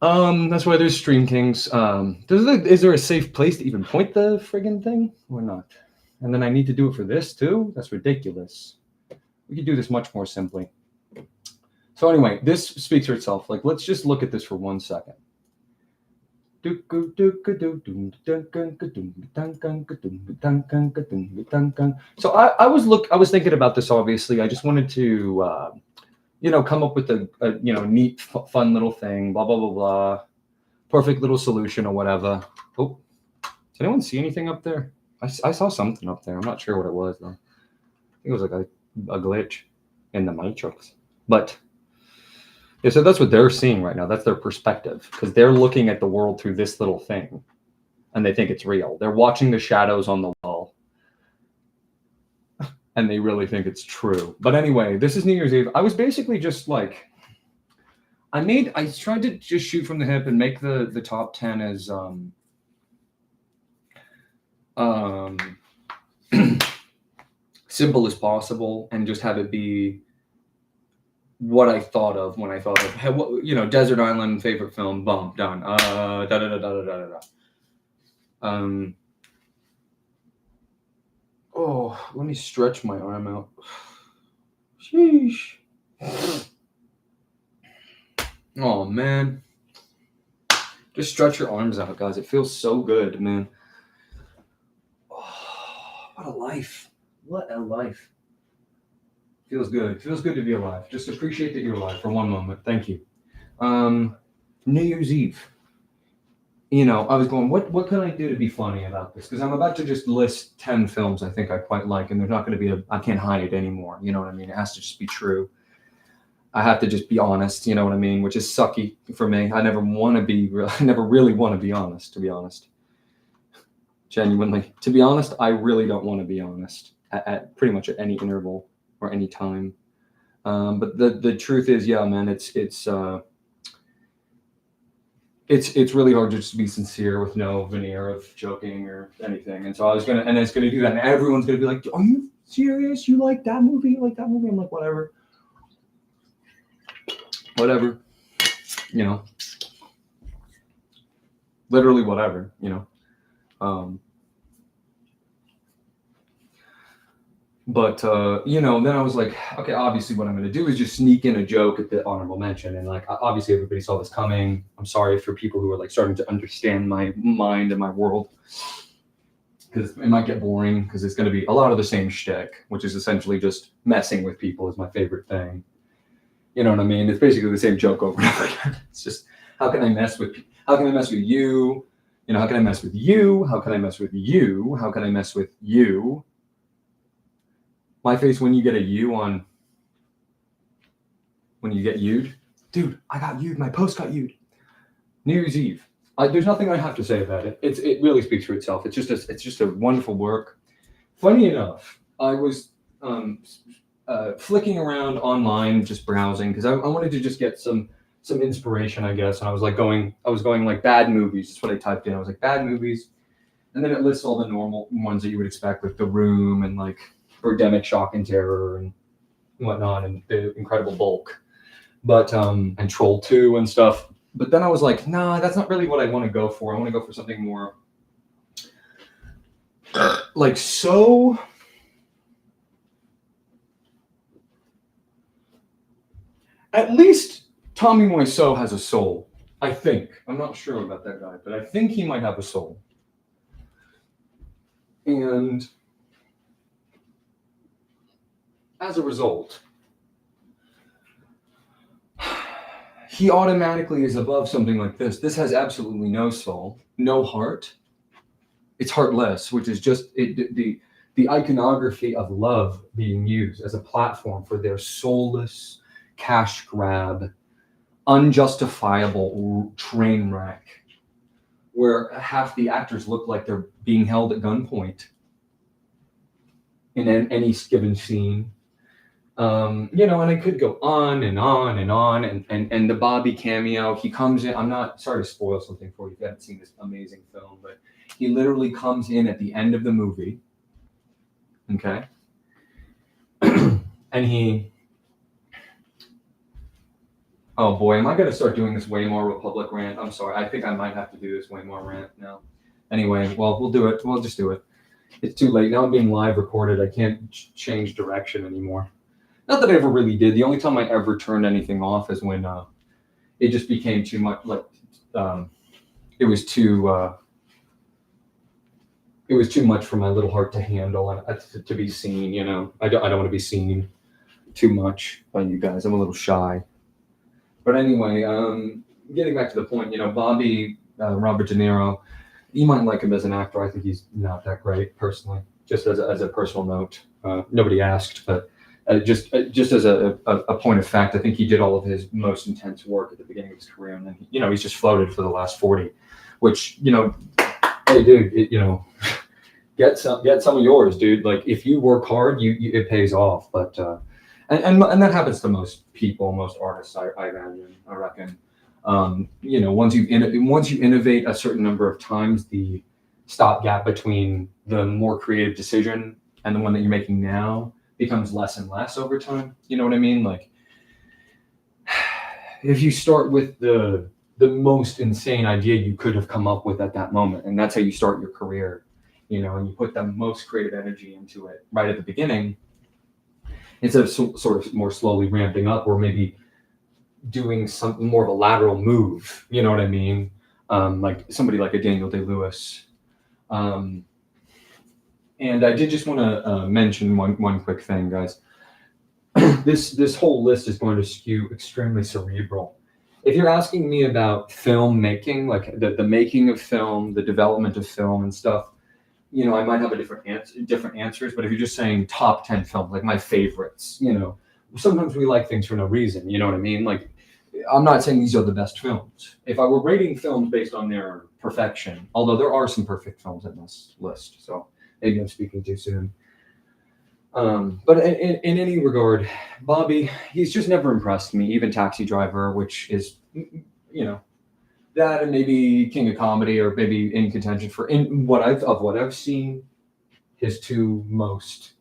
That's why there's Stream Kings. Is there a safe place to even point the friggin' thing or not? And then I need to do it for this too? That's ridiculous. We could do this much more simply. So anyway, this speaks for itself. Like, let's just look at this for 1 second. So I was thinking about this. Obviously, I just wanted to come up with a neat, fun little thing. Blah blah blah blah. Perfect little solution or whatever. Oh, did anyone see anything up there? I saw something up there. I'm not sure what it was though. I think it was like a glitch in the matrix. But yeah, so that's what they're seeing right now. That's their perspective because they're looking at the world through this little thing and they think it's real. They're watching the shadows on the wall and they really think it's true. But anyway, this is New Year's Eve. I was basically just like, I tried to just shoot from the hip and make the top 10 as simple as possible and just have it be what I thought of when I thought of, desert island, favorite film, boom, done. Oh, let me stretch my arm out. Sheesh. Oh man. Just stretch your arms out, guys. It feels so good, man. Oh, what a life. What a life. Feels good. Feels good to be alive. Just appreciate that you're alive for one moment. Thank you. New Year's Eve. I was going, what can I do to be funny about this? Because I'm about to just list 10 films I think I quite like, and there's not going to be I can't hide it anymore. You know what I mean? It has to just be true. I have to just be honest, you know what I mean? Which is sucky for me. I never really want to be honest, to be honest. Genuinely. To be honest, I really don't want to be honest at pretty much at any interval or any time. But the truth is, yeah, man, it's really hard to just be sincere with no veneer of joking or anything. And so it's gonna do that, and everyone's gonna be like, "Are you serious? You like that movie? You like that movie?" I'm like, whatever. whatever, you know, literally whatever, you know. But you know, then I was like, okay, obviously what I'm going to do is just sneak in a joke at the honorable mention, and like obviously everybody saw this coming. I'm sorry for people who are like starting to understand my mind and my world, because it might get boring because it's going to be a lot of the same shtick, which is essentially just messing with people is my favorite thing. You know what I mean? It's basically the same joke over and over again. It's just how can I mess with you? You know, how can I mess with you? How can I mess with you? How can I mess with you? My face when you get a U on, when you get U'd. Dude, I got U'd. My post got U'd. New Year's Eve. There's nothing I have to say about it. It really speaks for itself. It's just a wonderful work. Funny enough, I was flicking around online, just browsing, because I wanted to just get some inspiration, I guess. And I was going like bad movies. That's what I typed in. I was like bad movies, and then it lists all the normal ones that you would expect, like The Room and like Birdemic, Shock and Terror and whatnot, and The Incredible Bulk, but and Troll 2 and stuff. But then I was like, nah, that's not really what I want to go for. I want to go for something more like so. At least Tommy Wiseau has a soul. I think. I'm not sure about that guy, but I think he might have a soul. And as a result, he automatically is above something like this. This has absolutely no soul, no heart. It's heartless, which is just the iconography of love being used as a platform for their soulless cash grab, unjustifiable train wreck, where half the actors look like they're being held at gunpoint in any given scene. You know, and I could go on and on and on. And the Bobby cameo, he comes in. I'm not sorry to spoil something for you if you haven't seen this amazing film, but he literally comes in at the end of the movie. Okay. And he, oh boy, am I going to start doing this way more Republic rant? I'm sorry. I think I might have to do this way more rant now. Anyway, well, we'll do it. We'll just do it. It's too late. Now I'm being live recorded. I can't change direction anymore. Not that I ever really did. The only time I ever turned anything off is when it just became too much. Like it was too much for my little heart to handle and to be seen. You know, I don't want to be seen too much by you guys. I'm a little shy. But anyway, getting back to the point, you know, Bobby, Robert De Niro, you might like him as an actor. I think he's not that great personally. Just as a personal note, nobody asked, but. Just as a point of fact, I think he did all of his most intense work at the beginning of his career, and then you know he's just floated for the last 40. Which you know, hey dude, you know, get some of yours, dude. Like if you work hard, you it pays off. But and that happens to most people, most artists. I reckon. You know, once you innovate a certain number of times, the stopgap between the more creative decision and the one that you're making now becomes less and less over time. You know what I mean? Like if you start with the most insane idea you could have come up with at that moment, and that's how you start your career, you know, and you put the most creative energy into it right at the beginning, instead of sort of more slowly ramping up, or maybe doing some more of a lateral move, you know what I mean? Like somebody like a Daniel Day-Lewis. And I did just want to mention one quick thing, guys. This whole list is going to skew extremely cerebral. If you're asking me about film making, like the making of film, the development of film and stuff, you know, I might have a different answers. But if you're just saying top 10 films, like my favorites, you know, sometimes we like things for no reason. You know what I mean? Like, I'm not saying these are the best films. If I were rating films based on their perfection, although there are some perfect films in this list, so. Maybe I'm speaking too soon. But in any regard, Bobby, he's just never impressed me. Even Taxi Driver, which is, you know, that and maybe King of Comedy, or maybe in contention for what I've seen, his two most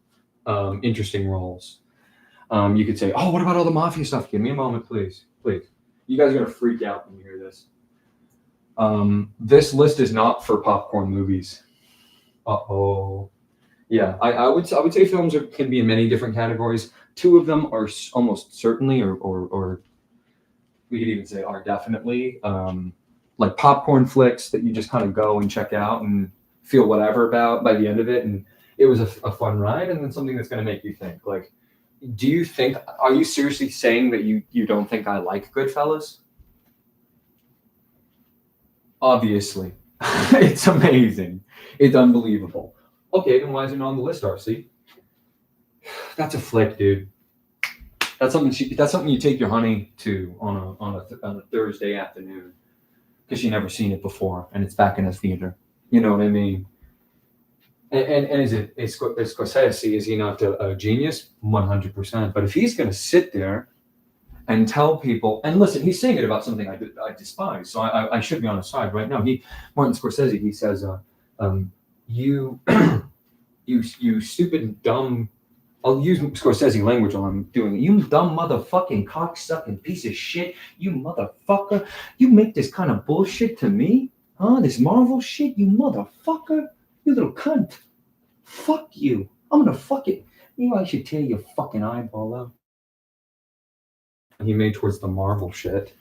interesting roles. You could say, oh, what about all the mafia stuff? Give me a moment, please. Please. You guys are going to freak out when you hear this. This list is not for popcorn movies. Uh-oh. Yeah, I would say films can be in many different categories. Two of them are almost certainly, or we could even say are definitely, like popcorn flicks that you just kind of go and check out and feel whatever about by the end of it. And it was a fun ride, and then something that's going to make you think. Like, are you seriously saying that you don't think I like Goodfellas? Obviously. It's amazing. It's unbelievable. Okay, then why is it not on the list, RC? That's a flick, dude. That's something you take your honey to on a Thursday afternoon because she's never seen it before and it's back in the theater. You know what I mean? And is Scorsese? Is he not a genius? 100%. But if he's going to sit there and tell people, and listen, he's saying it about something I despise, so I should be on his side right now. Martin Scorsese, he says, you you stupid dumb. I'll use Scorsese language while I'm doing it. You dumb motherfucking cocksucking piece of shit. You motherfucker. You make this kind of bullshit to me? Huh? This Marvel shit? You motherfucker. You little cunt. Fuck you. I'm gonna fuck it. You know, I should tear your fucking eyeball out. He made towards the Marvel shit,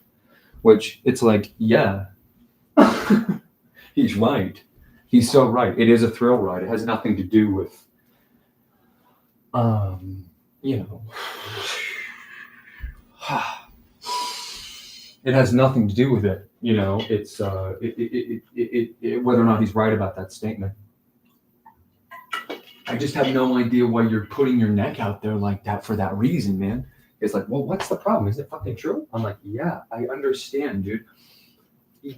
which it's like, yeah. He's right. He's so right. It is a thrill ride. It has nothing to do with you know, it has nothing to do with it. You know, it's whether or not he's right about that statement. I just have no idea why you're putting your neck out there like that for that reason, man. It's like, well, what's the problem? Is it fucking true? I'm like, yeah, I understand, dude.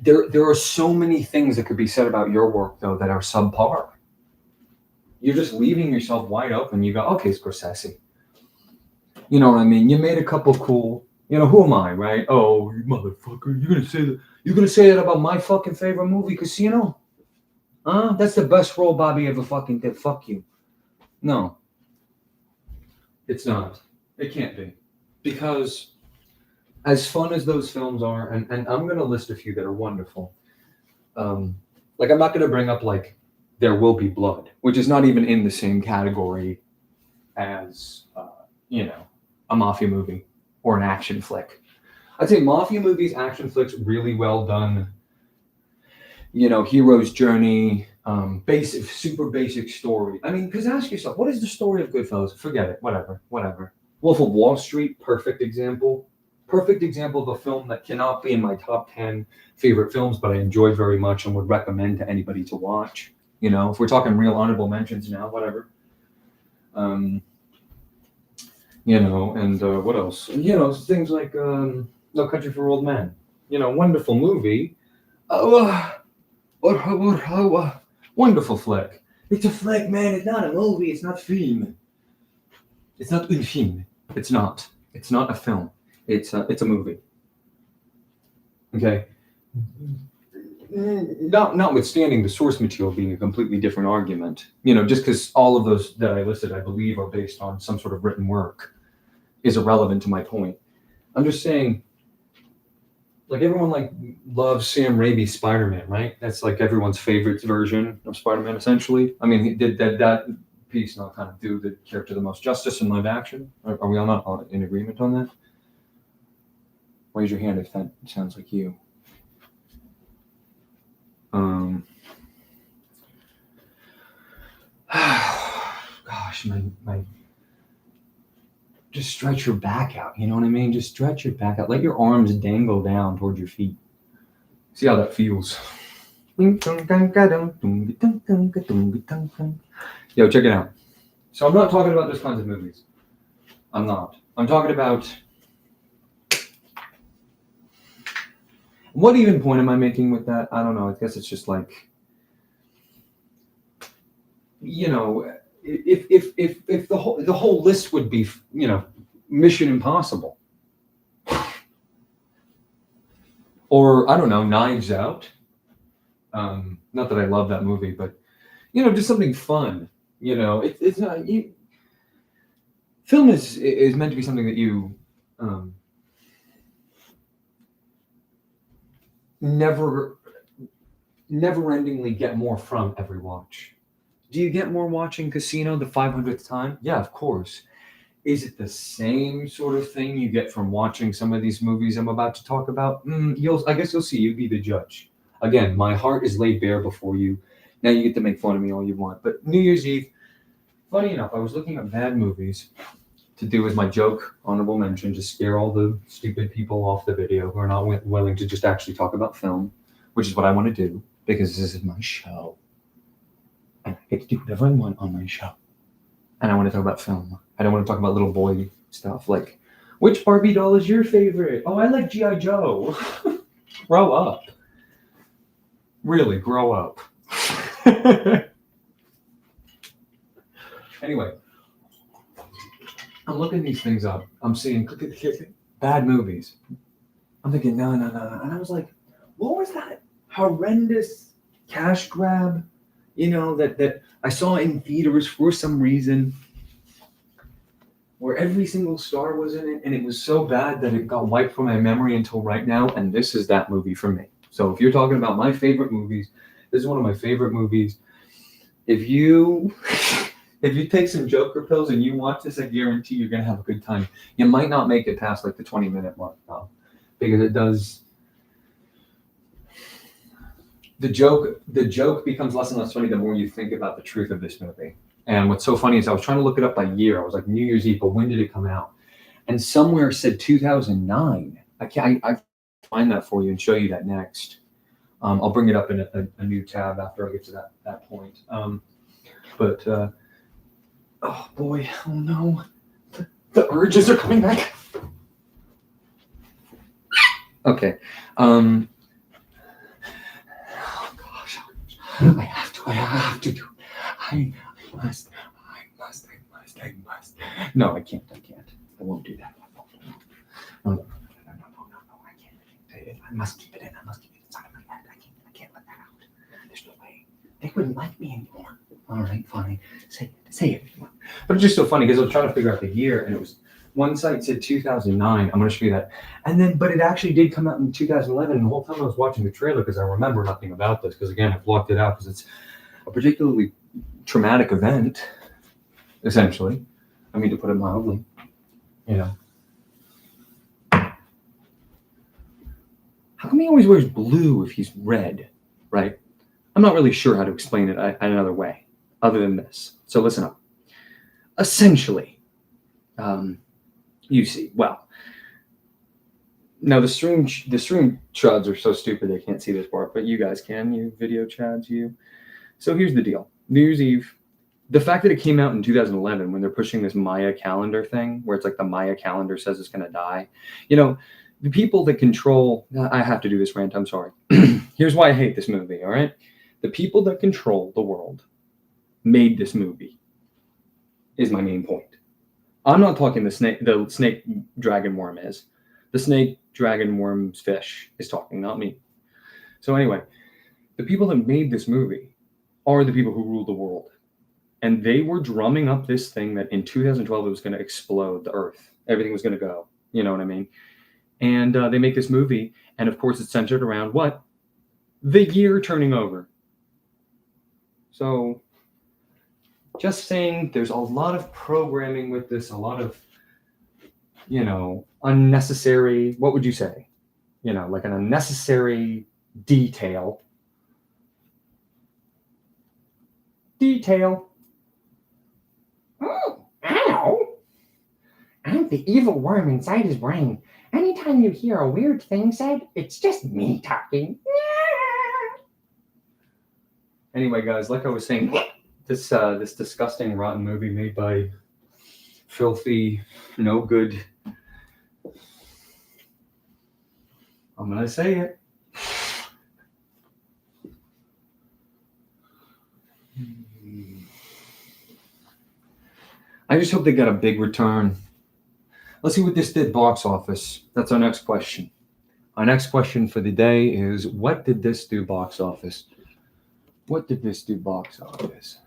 There are so many things that could be said about your work though that are subpar. You're just leaving yourself wide open. You go, okay, Scorsese. You know what I mean? You made a couple cool. You know, who am I, right? Oh, you motherfucker! You're gonna say that about my fucking favorite movie, Casino? Huh? That's the best role Bobby ever fucking did. Fuck you. No, it's not. It can't be, because as fun as those films are, and I'm gonna list a few that are wonderful. Like I'm not gonna bring up like There Will Be Blood, which is not even in the same category as a mafia movie or an action flick. I'd say mafia movies, action flicks, really well done. You know, hero's journey, super basic story. I mean, because ask yourself, what is the story of Goodfellas? Forget it. Whatever. Wolf of Wall Street, perfect example. Perfect example of a film that cannot be in my top 10 favorite films, but I enjoyed very much and would recommend to anybody to watch. You know, if we're talking real honorable mentions now, whatever. You know, and what else? You know, things like No Country for Old Men. You know, wonderful movie. Wonderful flick. It's a flick, man. It's not a movie. It's not film. It's not un film. It's not. It's not a film. It's a movie. Okay. Notwithstanding the source material being a completely different argument, you know, just because all of those that I listed, I believe, are based on some sort of written work, is irrelevant to my point. I'm just saying, like everyone loves Sam Raimi's Spider-Man, right? That's like everyone's favorite version of Spider-Man, essentially. I mean, he did that piece not kind of do the character the most justice in live action. Are we all not in agreement on that? Raise your hand if that sounds like you. Gosh, my just stretch your back out. You know what I mean? Just stretch your back out. Let your arms dangle down towards your feet. See how that feels. Yo, check it out. So I'm not talking about those kinds of movies. I'm not. I'm talking about, what even point am I making with that? I don't know. I guess it's just like, you know, if the whole list would be, you know, Mission Impossible, or I don't know, Knives Out. Not that I love that movie, but you know, just something fun. You know, it's not you. film is meant to be something that you never-endingly get more from every watch. Do you get more watching Casino the 500th time? Yeah, of course. Is it the same sort of thing you get from watching some of these movies I'm about to talk about? I guess you'll see. You be the judge. Again, my heart is laid bare before you. Now you get to make fun of me all you want. But New Year's Eve, funny enough, I was looking at bad movies to do as my joke, honorable mention, to scare all the stupid people off the video who are not willing to just actually talk about film, which is what I want to do because this is my show. And I get to do whatever I want on my show. And I want to talk about film. I don't want to talk about little boy stuff like, which Barbie doll is your favorite? Oh, I like G.I. Joe. Grow up. Really, grow up. Anyway, I'm looking these things up. I'm seeing bad movies. I'm thinking, no. And I was like, what was that horrendous cash grab, that I saw in theaters for some reason, where every single star was in it, and it was so bad that it got wiped from my memory until right now, and this is that movie for me. So if you're talking about my favorite movies, this is one of my favorite movies. If you take some Joker pills and you watch this, I guarantee you're going to have a good time. You might not make it past like the 20-minute mark, though, because it does. The joke becomes less and less funny the more you think about the truth of this movie. And what's so funny is I was trying to look it up by year. I was like, New Year's Eve, but when did it come out? And somewhere said 2009. I find that for you and show you that next. I'll bring it up in a new tab after I get to that point. Oh boy, oh no. The urges are coming back. Okay. Oh gosh. I have to do. I must. No, I can't. I won't do that. No, I can't. I must keep it in. I must keep it inside of my head. I can't let that out. There's no way. They wouldn't like me anymore. All right, fine. Say it. But it's just so funny because I was trying to figure out the year, and it was one site said 2009. I'm going to show you that. But it actually did come out in 2011. And the whole time I was watching the trailer because I remember nothing about this. Because again, I blocked it out because it's a particularly traumatic event. Essentially, I mean to put it mildly. How come he always wears blue if he's red, right? I'm not really sure how to explain it another way, other than this. So listen up. Essentially, you see, well, now the stream chuds are so stupid they can't see this part, but you guys can, you video chads, you. So here's the deal. New Year's Eve, the fact that it came out in 2011 when they're pushing this Maya calendar thing, where it's like the Maya calendar says it's going to die, the people that control, I have to do this rant, I'm sorry. Here's why I hate this movie, all right? The people that control the world made this movie, is my main point. I'm not talking the snake dragon worm is. The snake dragon worm's fish is talking, not me. So anyway, the people that made this movie are the people who rule the world. And they were drumming up this thing that in 2012 it was going to explode the earth. Everything was going to go. You know what I mean? And they make this movie, and of course it's centered around what? The year turning over. So just saying, there's a lot of programming with this, a lot of, unnecessary, what would you say? Like an unnecessary detail. Oh, ow. I'm the evil worm inside his brain. Anytime you hear a weird thing said, it's just me talking. Anyway, guys, like I was saying, this disgusting, rotten movie made by filthy, no good. I'm gonna say it. I just hope they got a big return. Let's see what this did box office. That's our next question. Our next question for the day is, what did this do box office? What did this do box office?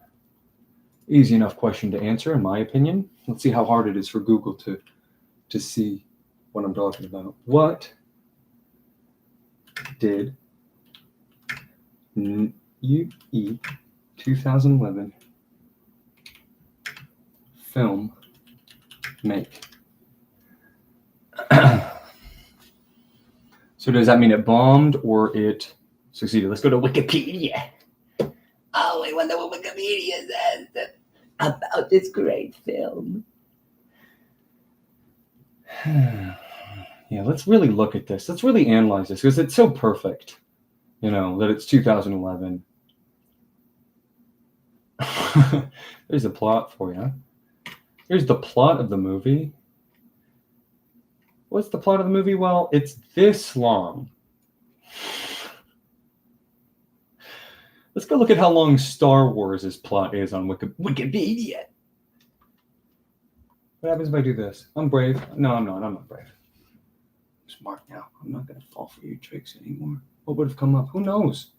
Easy enough question to answer, in my opinion. Let's see how hard it is for Google to see what I'm talking about. What did you eat 2011 film make? So does that mean it bombed or it succeeded? Let's go to Wikipedia. Oh, I wonder what Wikipedia says about this great film. Yeah, let's really look at this. Let's really analyze this because it's so perfect, that it's 2011. There's the plot for you. Here's the plot of the movie. What's the plot of the movie? Well, it's this long. Let's go look at how long Star Wars' plot is on Wikipedia. What happens if I do this? I'm brave. No, I'm not. I'm not brave. I'm smart now. I'm not going to fall for your tricks anymore. What would have come up? Who knows?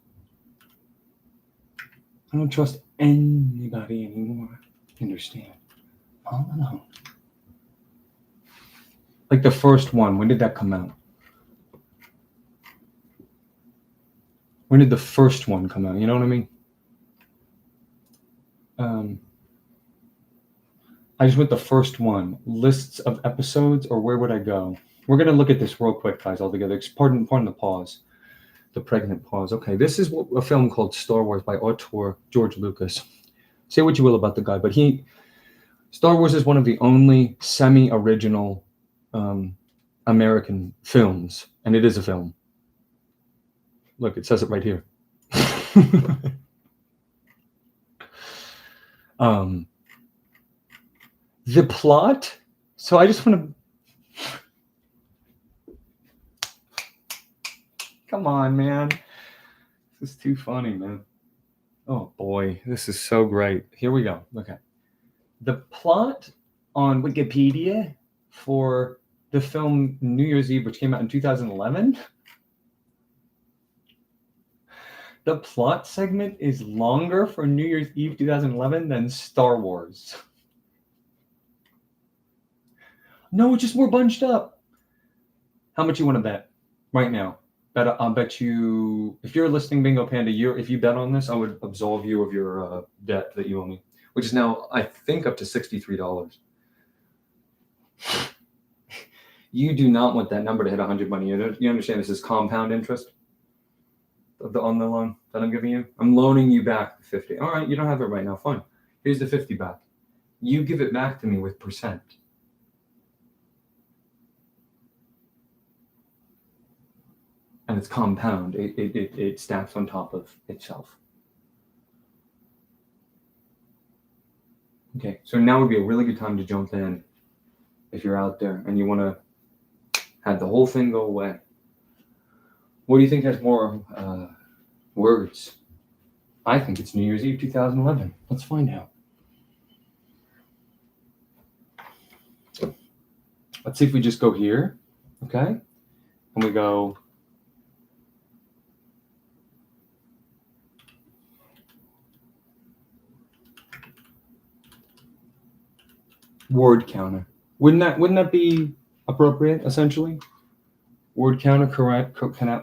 I don't trust anybody anymore. Understand? No. Like the first one, when did that come out? When did the first one come out? You know what I mean? I just went the first one. Lists of episodes, or where would I go? We're going to look at this real quick, guys, all together. Pardon the pause. The pregnant pause. Okay, this is a film called Star Wars by auteur George Lucas. Say what you will about the guy, but Star Wars is one of the only semi-original American films, and it is a film. Look, it says it right here. The plot. So I just want to. Come on, man. This is too funny, man. Oh boy, this is so great. Here we go. Okay. The plot on Wikipedia for the film New Year's Eve, which came out in 2011. The plot segment is longer for New Year's Eve 2011 than Star Wars. No, it's just more bunched up. How much you want to bet right now? I'll bet you, if you're listening, Bingo Panda, if you bet on this, I would absolve you of your debt that you owe me, which is now, I think, up to $63. You do not want that number to hit 100 money. You understand this is compound interest on the loan that I'm giving you? I'm loaning you back the 50. All right, you don't have it right now. Fine. Here's the 50 back. You give it back to me with percent. And it's compound. It stacks on top of itself. Okay, so now would be a really good time to jump in if you're out there and you want to have the whole thing go away. What do you think has more words? I think it's New Year's Eve 2011. Let's find out. Let's see if we just go here, okay? And we go... word counter. Wouldn't that be appropriate, essentially? Word counter, correct,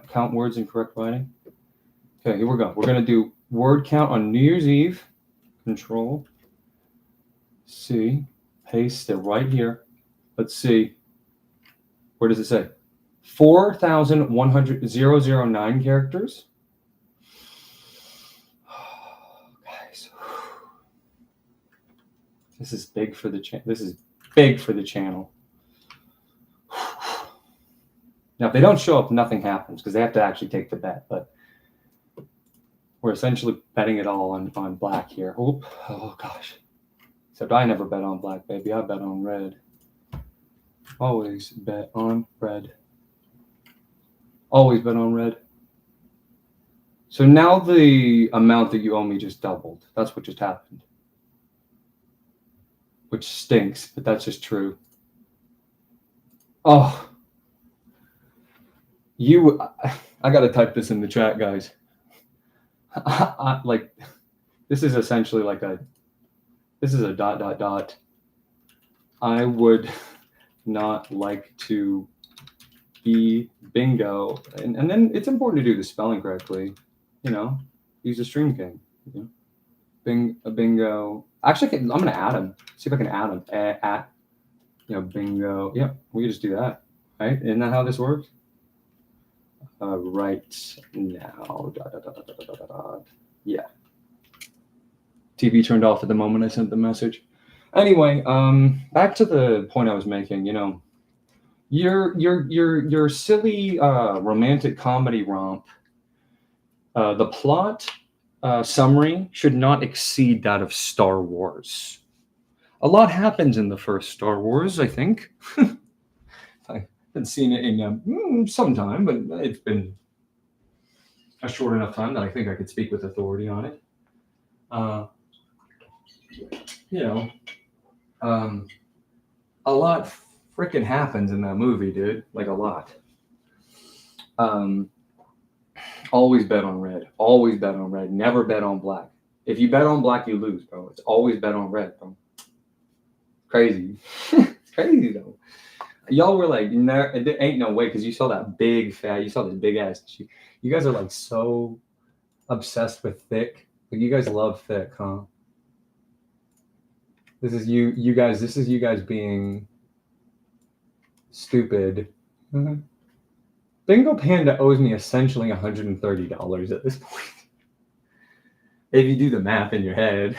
count words in correct writing. Okay, here we go. We're going to do word count on New Year's Eve. Control C, paste it right here. Let's see. Where does it say? 4,009 characters. Guys. This is big for the channel. Now, if they don't show up, nothing happens because they have to actually take the bet. But we're essentially betting it all on black here. Oh gosh. Except I never bet on black, baby. I bet on red. Always bet on red. Always bet on red. So now the amount that you owe me just doubled. That's what just happened. Which stinks, but that's just true. Oh. I got to type this in the chat, guys. This is essentially this is a ... I would not like to be bingo. And then it's important to do the spelling correctly. You know, use a stream king. You know? Bingo. Actually, I'm gonna add him. See if I can add him. At bingo. Yeah, we can just do that. Right? Isn't that how this works? Right now. Yeah. TV turned off at the moment I sent the message. Anyway, back to the point I was making. Your silly romantic comedy romp. The plot summary should not exceed that of Star Wars. A lot happens in the first Star Wars, I think. I haven't seen it in some time, but it's been a short enough time that I think I could speak with authority on it. Uh, you know, um, a lot freaking happens in that movie, dude. Like a lot. Um, always bet on red. Always bet on red. Never bet on black. If you bet on black, you lose, bro. It's always bet on red, bro. Crazy. It's crazy though. Y'all were like, no, there ain't no way, because you saw that big fat, you saw this big ass. You guys are like so obsessed with thick. Like you guys love thick, huh? This is you guys. This is you guys being stupid. Mhm. Bingo Panda owes me essentially $130 at this point. If you do the math in your head.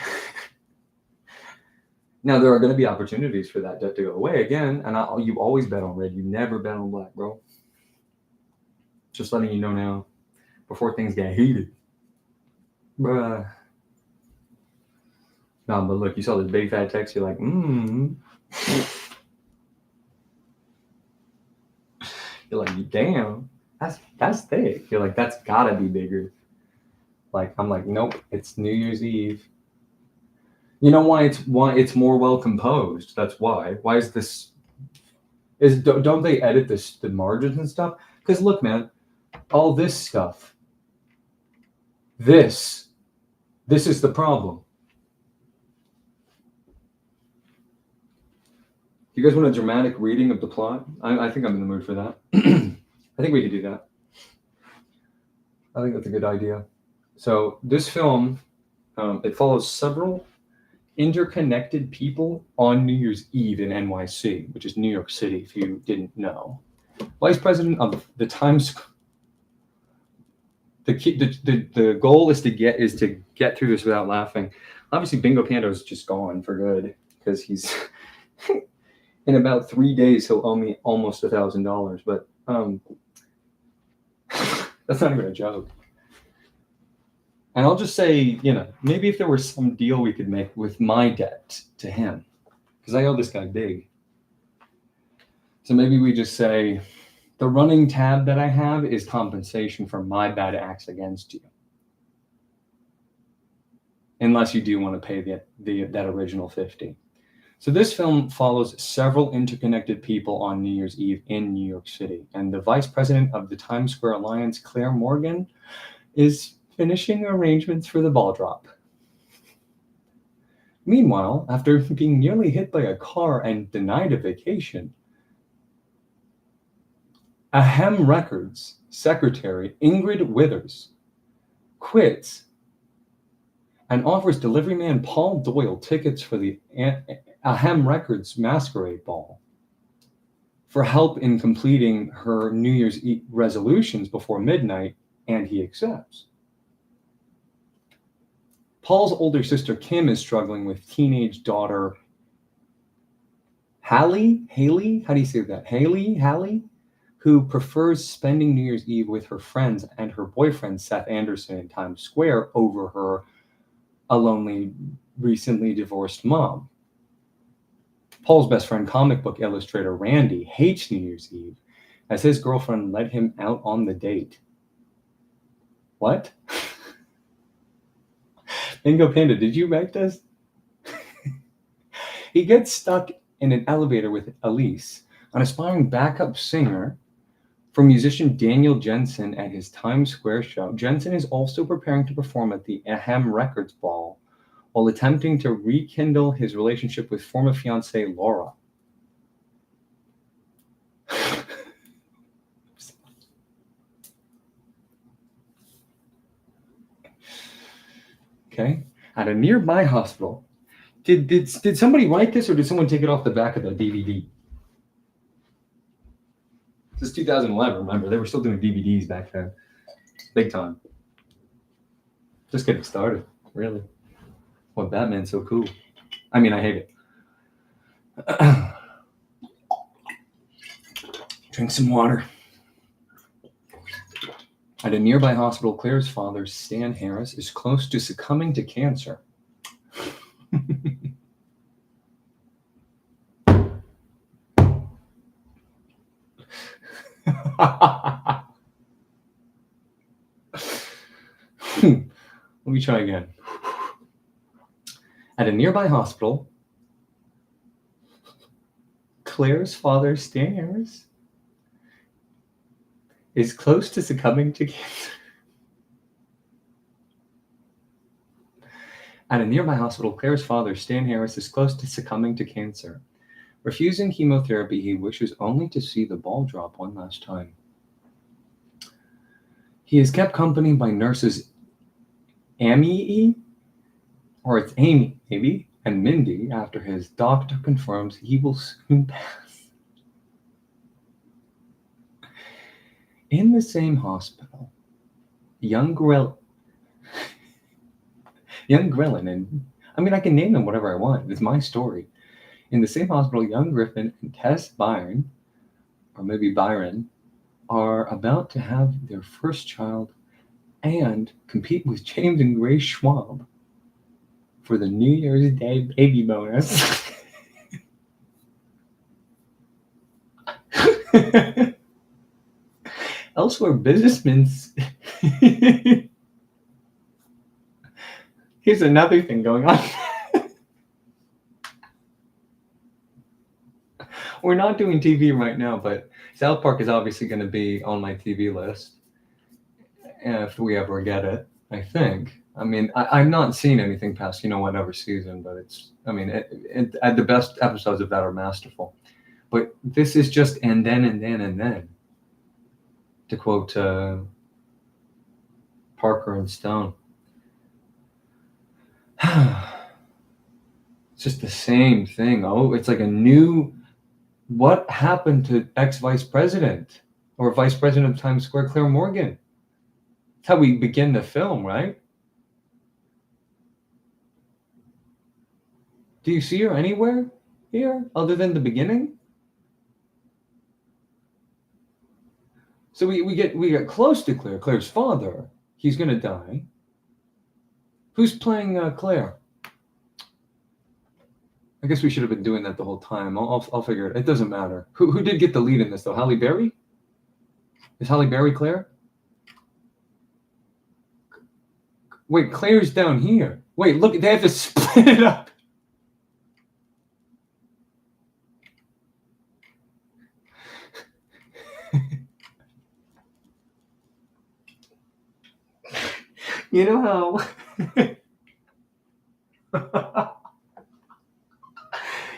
Now there are going to be opportunities for that debt to go away again, and you always bet on red. You never bet on black, bro. Just letting you know now, before things get heated, bruh. No, but look, you saw this big fat text. You're like, You're like, damn, that's thick. You're like, that's gotta be bigger. Like, I'm like, nope, it's New Year's Eve. You know why it's more well composed? That's why. Why is this? Don't they edit the margins and stuff? Because look, man, all this stuff. This is the problem. You guys want a dramatic reading of the plot? I think I'm in the mood for that. I think we could do that. I think that's a good idea. So this film, it follows several interconnected people on New Year's Eve in NYC, which is New York City, if you didn't know. Vice President of the Times. The goal is to get through this without laughing. Obviously, Bingo Pando is just gone for good because he's in about 3 days he'll owe me almost $1,000. But that's not even a joke. And I'll just say, maybe if there was some deal we could make with my debt to him, because I owe this guy big. So maybe we just say, the running tab that I have is compensation for my bad acts against you. Unless you do want to pay that original 50. So this film follows several interconnected people on New Year's Eve in New York City. And the vice president of the Times Square Alliance, Claire Morgan, is finishing arrangements for the ball drop. Meanwhile, after being nearly hit by a car and denied a vacation, Ahem Records secretary Ingrid Withers quits and offers delivery man Paul Doyle tickets for the Ahem Records masquerade ball for help in completing her New Year's Eve resolutions before midnight, and he accepts. Paul's older sister Kim is struggling with teenage daughter Hallie, how do you say that? Hallie, who prefers spending New Year's Eve with her friends and her boyfriend Seth Anderson in Times Square over a lonely, recently divorced mom. Paul's best friend, comic book illustrator Randy, hates New Year's Eve as his girlfriend let him out on the date. What? Bingo Panda, did you write this? He gets stuck in an elevator with Elise, an aspiring backup singer for musician Daniel Jensen at his Times Square show. Jensen is also preparing to perform at the Ahem Records ball while attempting to rekindle his relationship with former fiancée Laura. okay? At a nearby hospital. Did somebody write this, or did someone take it off the back of the DVD? This is 2011, remember? They were still doing DVDs back then. Big time. Just getting started, really. What, Batman's so cool. I mean, I hate it. Drink some water. At a nearby hospital, Claire's father, Stan Harris, is close to succumbing to cancer. Let me try again. At a nearby hospital, Claire's father, Stan Harris, is close to succumbing to cancer. At a nearby hospital, Claire's father, Stan Harris, is close to succumbing to cancer. Refusing chemotherapy, he wishes only to see the ball drop one last time. He is kept company by nurses Amy, or it's Amy, maybe, and Mindy, after his doctor confirms he will soon pass. In the same hospital, young Grillin, and I mean, I can name them whatever I want. It's my story. In the same hospital, young Griffin and Tess Byron, or maybe Byron, are about to have their first child and compete with James and Grace Schwab for the New Year's Day baby bonus. Elsewhere, businessmen. Here's another thing going on. We're not doing TV right now, but South Park is obviously going to be on my TV list if we ever get it, I think. I mean, I've not seen anything past, whatever season, but it's, I mean, the best episodes of that are masterful. But this is just and then, to quote Parker and Stone. It's just the same thing. Oh, it's like a new... What happened to ex-vice president or vice president of Times Square, Claire Morgan? That's how we begin the film, right? Do you see her anywhere here other than the beginning? So we get close to Claire. Claire's father. He's gonna die. Who's playing Claire? I guess we should have been doing that the whole time. I'll figure it. It doesn't matter. Who did get the lead in this though? Halle Berry? Is Halle Berry Claire? Wait, Claire's down here. Wait, look, they have to split it up. You know how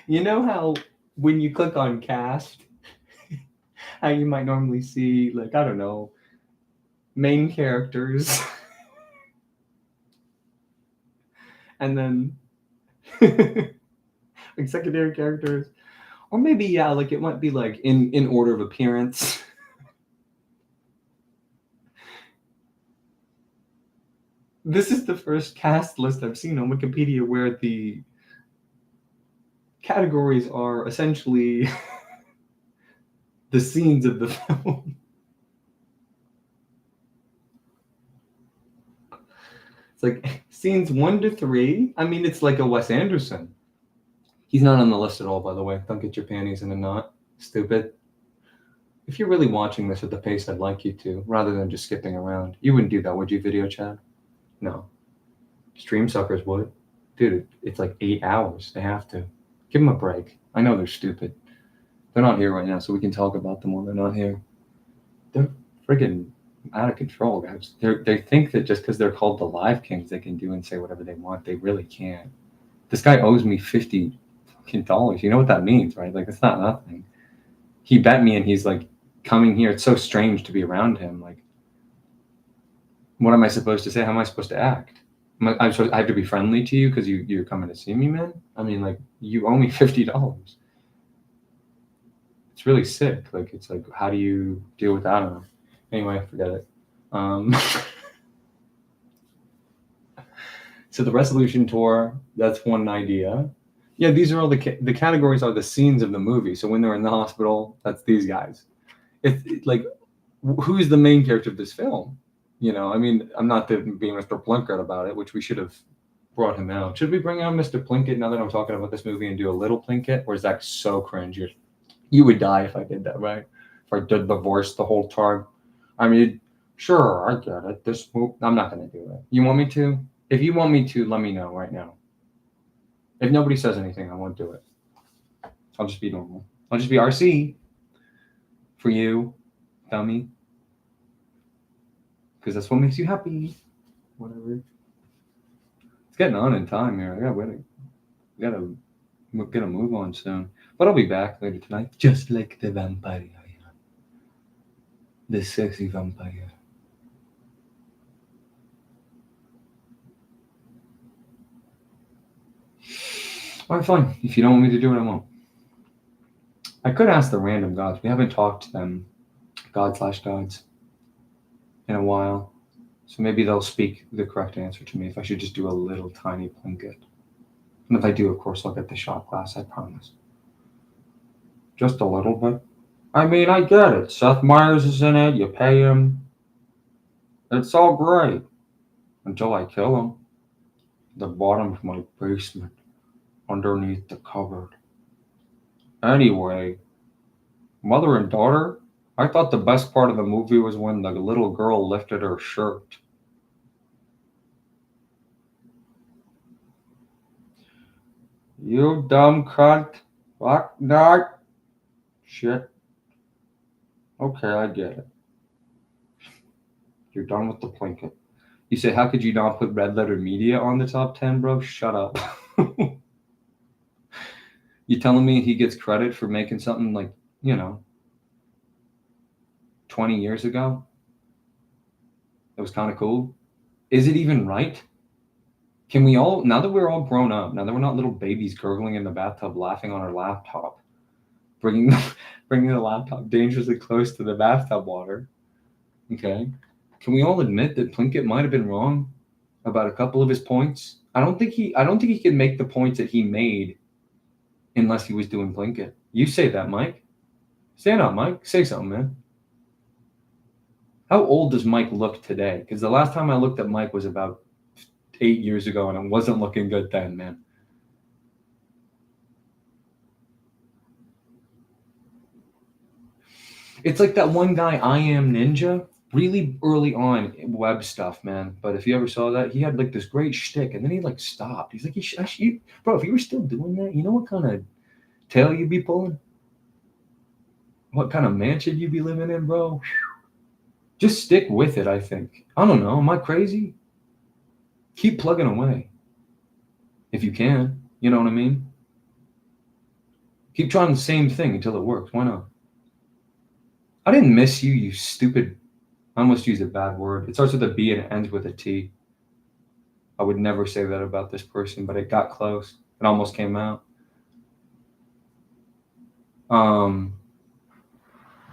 you know how when you click on cast, how you might normally see, like, I don't know, main characters and then like secondary characters, or maybe like it might be like in order of appearance. This is the first cast list I've seen on Wikipedia where the categories are essentially the scenes of the film. It's like scenes 1 to 3. I mean, it's like a Wes Anderson. He's not on the list at all, by the way. Don't get your panties in a knot. Stupid. If you're really watching this at the pace I'd like you to, rather than just skipping around, you wouldn't do that, would you, video chat? No. Stream suckers would. Dude, it's like 8 hours. They have to. Give them a break. I know they're stupid. They're not here right now, so we can talk about them when they're not here. They're friggin' out of control, guys. They think that just because they're called the Live Kings, they can do and say whatever they want. They really can't. This guy owes me $50. You know what that means, right? Like, it's not nothing. He bet me, and he's like coming here. It's so strange to be around him. Like, what am I supposed to say? How am I supposed to act? I have to be friendly to you because you're coming to see me, man? I mean, like, you owe me $50. It's really sick. Like, it's like, how do you deal with that? I don't know. Anyway, forget it. So the resolution tour, that's one idea. Yeah, these are all the categories are the scenes of the movie. So when they're in the hospital, that's these guys. Like, who's the main character of this film? You know, I mean, I'm not being Mr. Plunkett about it, which we should have brought him out. Should we bring out Mr. Plinkett now that I'm talking about this movie and do a little Plinkett? Or is that so cringe? You would die if I did that, right? If I did the voice the whole time. I mean, sure, I get it. This movie, I'm not going to do it. You want me to? If you want me to, let me know right now. If nobody says anything, I won't do it. I'll just be normal. I'll just be RC for you, dummy. Because that's what makes you happy. Whatever. It's getting on in time here. We gotta get a move on soon. But I'll be back later tonight, just like the vampire. The sexy vampire. Alright, fine. If you don't want me to do it, I won't. I could ask the random gods. We haven't talked to them, god/gods, in a while. So maybe they'll speak the correct answer to me if I should just do a little tiny Plinkett. And if I do, of course, I'll get the shot glass, I promise. Just a little bit. I mean, I get it. Seth Meyers is in it. You pay him. It's all great. Until I kill him. The bottom of my basement. Underneath the cupboard. Anyway, mother and daughter, I thought the best part of the movie was when the little girl lifted her shirt. You dumb cunt. Fuck not. Shit. Okay, I get it. You're done with the Plinkett. You say, how could you not put Red Letter Media on the top 10, bro? Shut up. You telling me he gets credit for making something like, 20 years ago? That was kind of cool. Is it even right? Can we all, now that we're all grown up, now that we're not little babies gurgling in the bathtub laughing on our laptop, bringing the laptop dangerously close to the bathtub water, okay? Can we all admit that Plinkett might have been wrong about a couple of his points? I don't think he could make the points that he made unless he was doing Plinkett. You say that, Mike. Stand up, Mike. Say something, man. How old does Mike look today? Because the last time I looked at Mike was about 8 years ago, and it wasn't looking good then, man. It's like that one guy, I Am Ninja, really early on web stuff, man. But if you ever saw that, he had like this great shtick, and then he like stopped. He's like, bro, if you were still doing that, you know what kind of tail you'd be pulling? What kind of mansion you'd be living in, bro? Just stick with it, I think. I don't know. Am I crazy? Keep plugging away. If you can. You know what I mean? Keep trying the same thing until it works. Why not? I didn't miss you, you stupid. I almost used a bad word. It starts with a B and it ends with a T. I would never say that about this person, but it got close. It almost came out.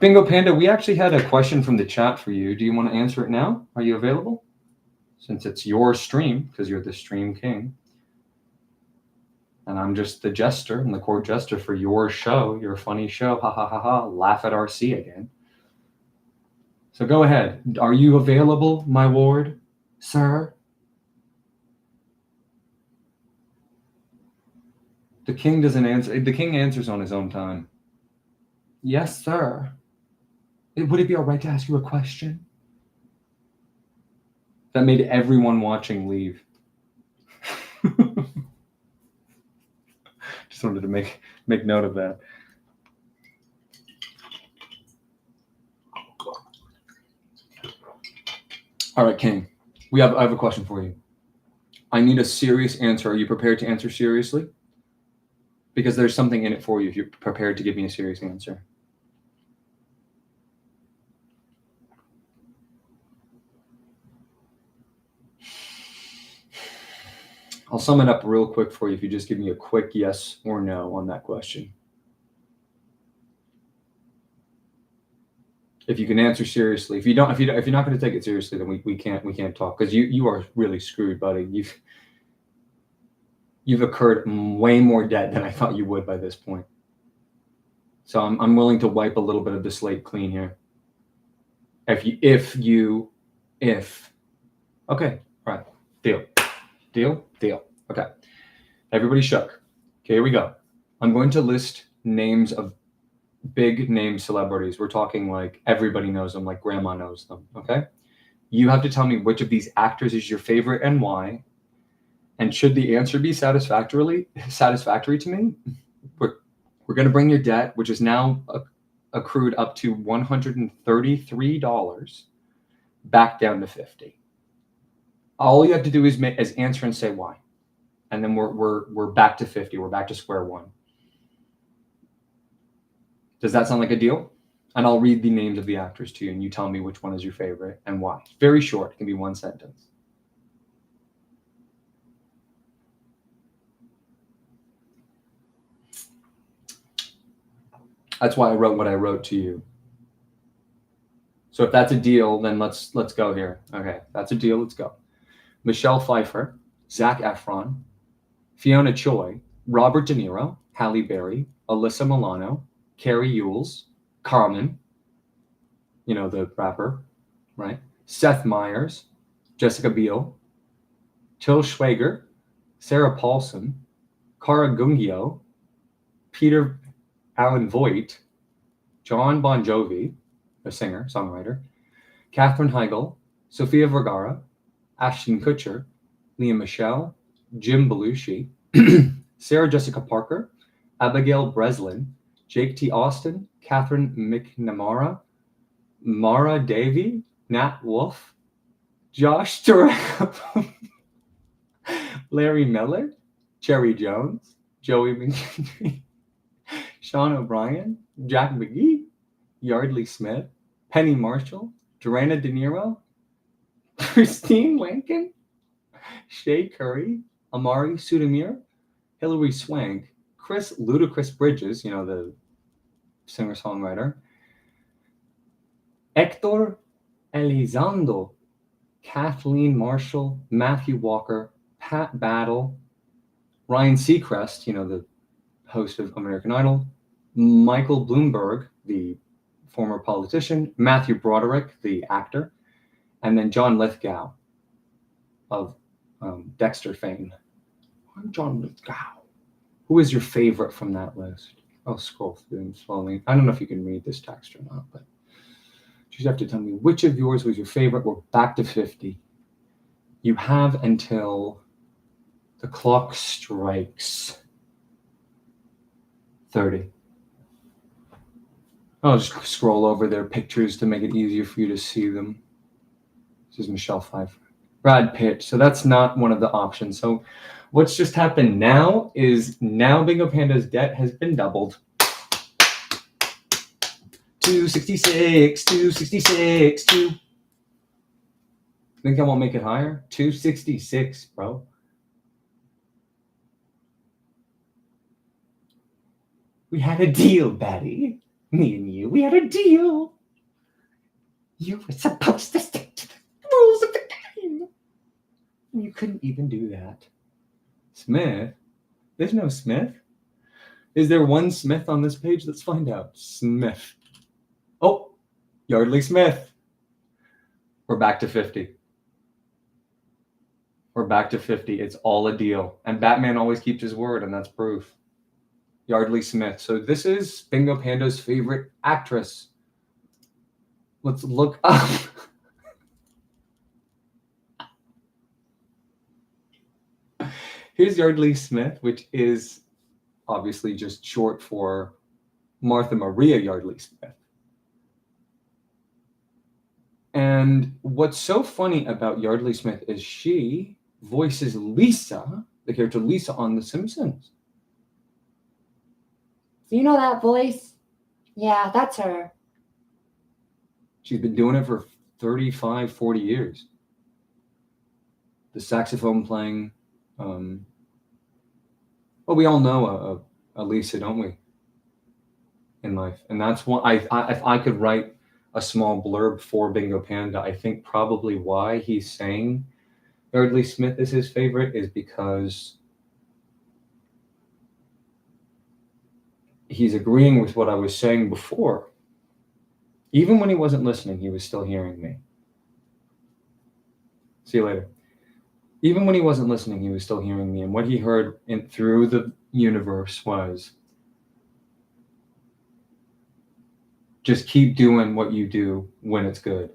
Bingo Panda, we actually had a question from the chat for you. Do you want to answer it now? Are you available? Since it's your stream, because you're the stream king. And I'm just the jester and the court jester for your show, your funny show. Ha ha ha ha. Laugh at RC again. So go ahead. Are you available, my ward, sir? The king doesn't answer. The king answers on his own time. Yes, sir. Would it be all right to ask you a question? That made everyone watching leave. Just wanted to make note of that. All right, King. I have a question for you. I need a serious answer. Are you prepared to answer seriously? Because there's something in it for you if you're prepared to give me a serious answer. I'll sum it up real quick for you if you just give me a quick yes or no on that question. If you can answer seriously, if you're not going to take it seriously, then we can't talk, because you are really screwed, buddy. You've incurred way more debt than I thought you would by this point. So I'm willing to wipe a little bit of the slate clean here. Okay, all right, deal. Okay, everybody shook. Okay, here we go. I'm going to list names of big name celebrities. We're talking like everybody knows them, like grandma knows them. Okay, you have to tell me which of these actors is your favorite and why. And should the answer be satisfactory to me, we're going to bring your debt, which is now accrued up to $133, back down to $50. All you have to do is answer and say why, and then we're back to 50. We're back to square one. Does that sound like a deal? And I'll read the names of the actors to you, and you tell me which one is your favorite and why. Very short. It can be one sentence. That's why I wrote what I wrote to you. So if that's a deal, then let's go here. Okay, that's a deal. Let's go. Michelle Pfeiffer, Zac Efron, Fiona Choi, Robert De Niro, Halle Berry, Alyssa Milano, Carrie Ewells, Carmen, the rapper, right? Seth Meyers, Jessica Biel, Til Schweiger, Sarah Paulson, Cara Gungio, Peter Allen Voigt, John Bon Jovi, a singer, songwriter, Katherine Heigl, Sofia Vergara, Ashton Kutcher, Lea Michele, Jim Belushi, Sarah Jessica Parker, Abigail Breslin, Jake T. Austin, Catherine McNamara, Mara Davey, Nat Wolff, Josh Duhamel, Larry Miller, Cherry Jones, Joey McKinley, Sean O'Brien, Jack McGee, Yardley Smith, Penny Marshall, Joanna De Niro, Christine Lincoln, Shay Curry, Amari Sudamir, Hilary Swank, Chris Ludacris Bridges, the singer-songwriter, Hector Elizondo, Kathleen Marshall, Matthew Walker, Pat Battle, Ryan Seacrest, the host of American Idol, Michael Bloomberg, the former politician, Matthew Broderick, the actor, and then John Lithgow of Dexter fame. I'm John Lithgow. Who is your favorite from that list? I'll scroll through them slowly. I don't know if you can read this text or not, but you just have to tell me which of yours was your favorite. We're back to 50. You have until the clock strikes 30. I'll just scroll over their pictures to make it easier for you to see them. This is Michelle Pfeiffer. Brad Pitt. So that's not one of the options. So what's just happened now is Bingo Panda's debt has been doubled. 266, 266, 2. Think I won't make it higher? 266, bro. We had a deal, Betty. Me and you, we had a deal. You were supposed to stick to the rules of the game. You couldn't even do that. Smith? There's no Smith. Is there one Smith on this page? Let's find out. Smith. Oh, Yardley Smith. We're back to 50. We're back to 50. It's all a deal. And Batman always keeps his word, and that's proof. Yardley Smith. So this is Bingo Panda's favorite actress. Let's look up. Here's Yardley Smith, which is obviously just short for Martha Maria Yardley Smith. And what's so funny about Yardley Smith is she voices Lisa, the character Lisa, on The Simpsons. Do you know that voice? Yeah, that's her. She's been doing it for 35, 40 years. The saxophone playing, Well, we all know Lisa, don't we? In life, and that's one. If I could write a small blurb for Bingo Panda, I think probably why he's saying Yardley Smith is his favorite is because he's agreeing with what I was saying before. Even when he wasn't listening, he was still hearing me. See you later. Even when he wasn't listening, he was still hearing me, and what he heard through the universe was, just keep doing what you do when it's good.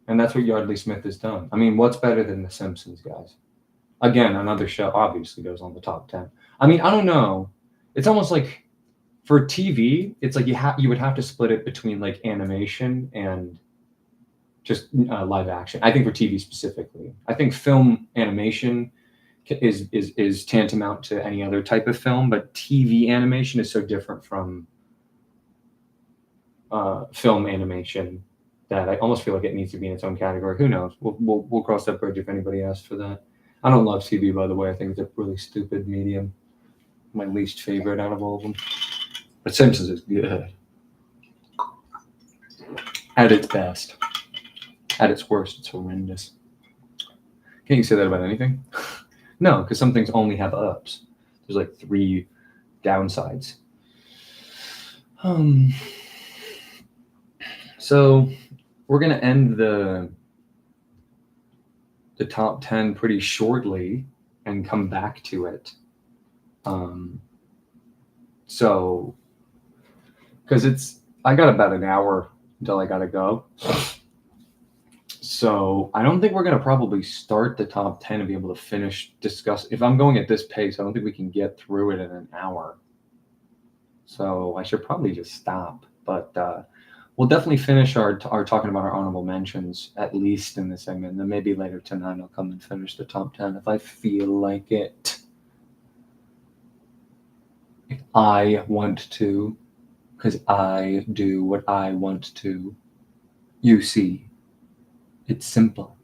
And that's what Yardley Smith has done. I mean, what's better than The Simpsons, guys? Again, another show obviously goes on the top 10. I mean, I don't know. It's almost like for TV, it's like you would have to split it between like animation and just live action. I think for TV specifically, I think film animation is tantamount to any other type of film, but TV animation is so different from film animation that I almost feel like it needs to be in its own category. Who knows? We'll cross that bridge if anybody asks for that. I don't love TV, by the way. I think it's a really stupid medium. My least favorite out of all of them. But Simpsons is good. At its best. At its worst, it's horrendous. Can't you say that about anything? No, because some things only have ups. There's like 3 downsides. So we're gonna end the top 10 pretty shortly and come back to it. So because I got about an hour until I gotta go. So I don't think we're gonna probably start the top 10 and be able to discuss. If I'm going at this pace, I don't think we can get through it in an hour. So I should probably just stop. But we'll definitely finish our talking about our honorable mentions at least in this segment. And then maybe later tonight I'll come and finish the top 10 if I feel like it. If I want to, because I do what I want to. You see, it's simple.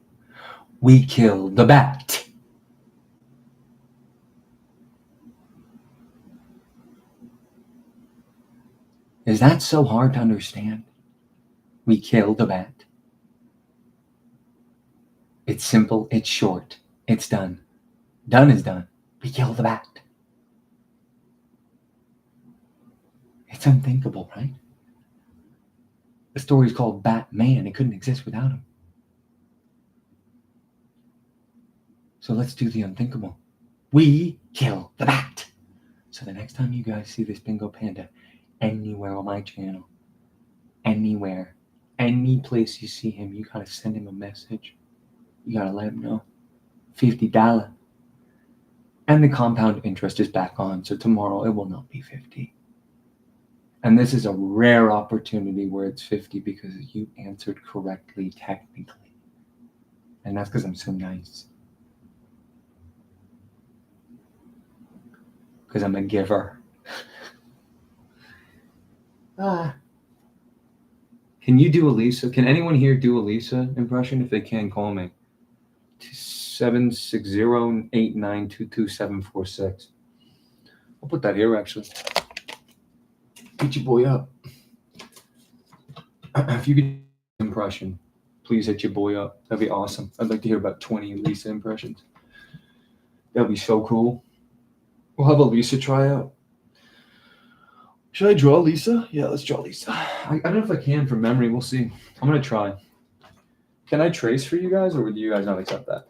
We kill the bat. Is that so hard to understand? We kill the bat. It's simple, it's short, it's done. Done is done. We kill the bat. It's unthinkable, right? The story's called Batman. It couldn't exist without him. So let's do the unthinkable. We kill the bat. So the next time you guys see this Bingo Panda anywhere on my channel, anywhere, any place you see him, you gotta send him a message. You gotta let him know. $50. And the compound interest is back on, so tomorrow it will not be 50. And this is a rare opportunity where it's 50 because you answered correctly technically. And that's because I'm so nice. Because I'm a giver. Can you do a Lisa? Can anyone here do a Lisa impression? If they can, call me. 760-8922-746. I'll put that here, actually. Hit your boy up. If you could do an impression, please hit your boy up. That'd be awesome. I'd like to hear about 20 Lisa impressions. That'd be so cool. We'll have a Lisa tryout. Should I draw Lisa? Yeah, let's draw Lisa. I don't know if I can from memory. We'll see. I'm going to try. Can I trace for you guys, or would you guys not accept that?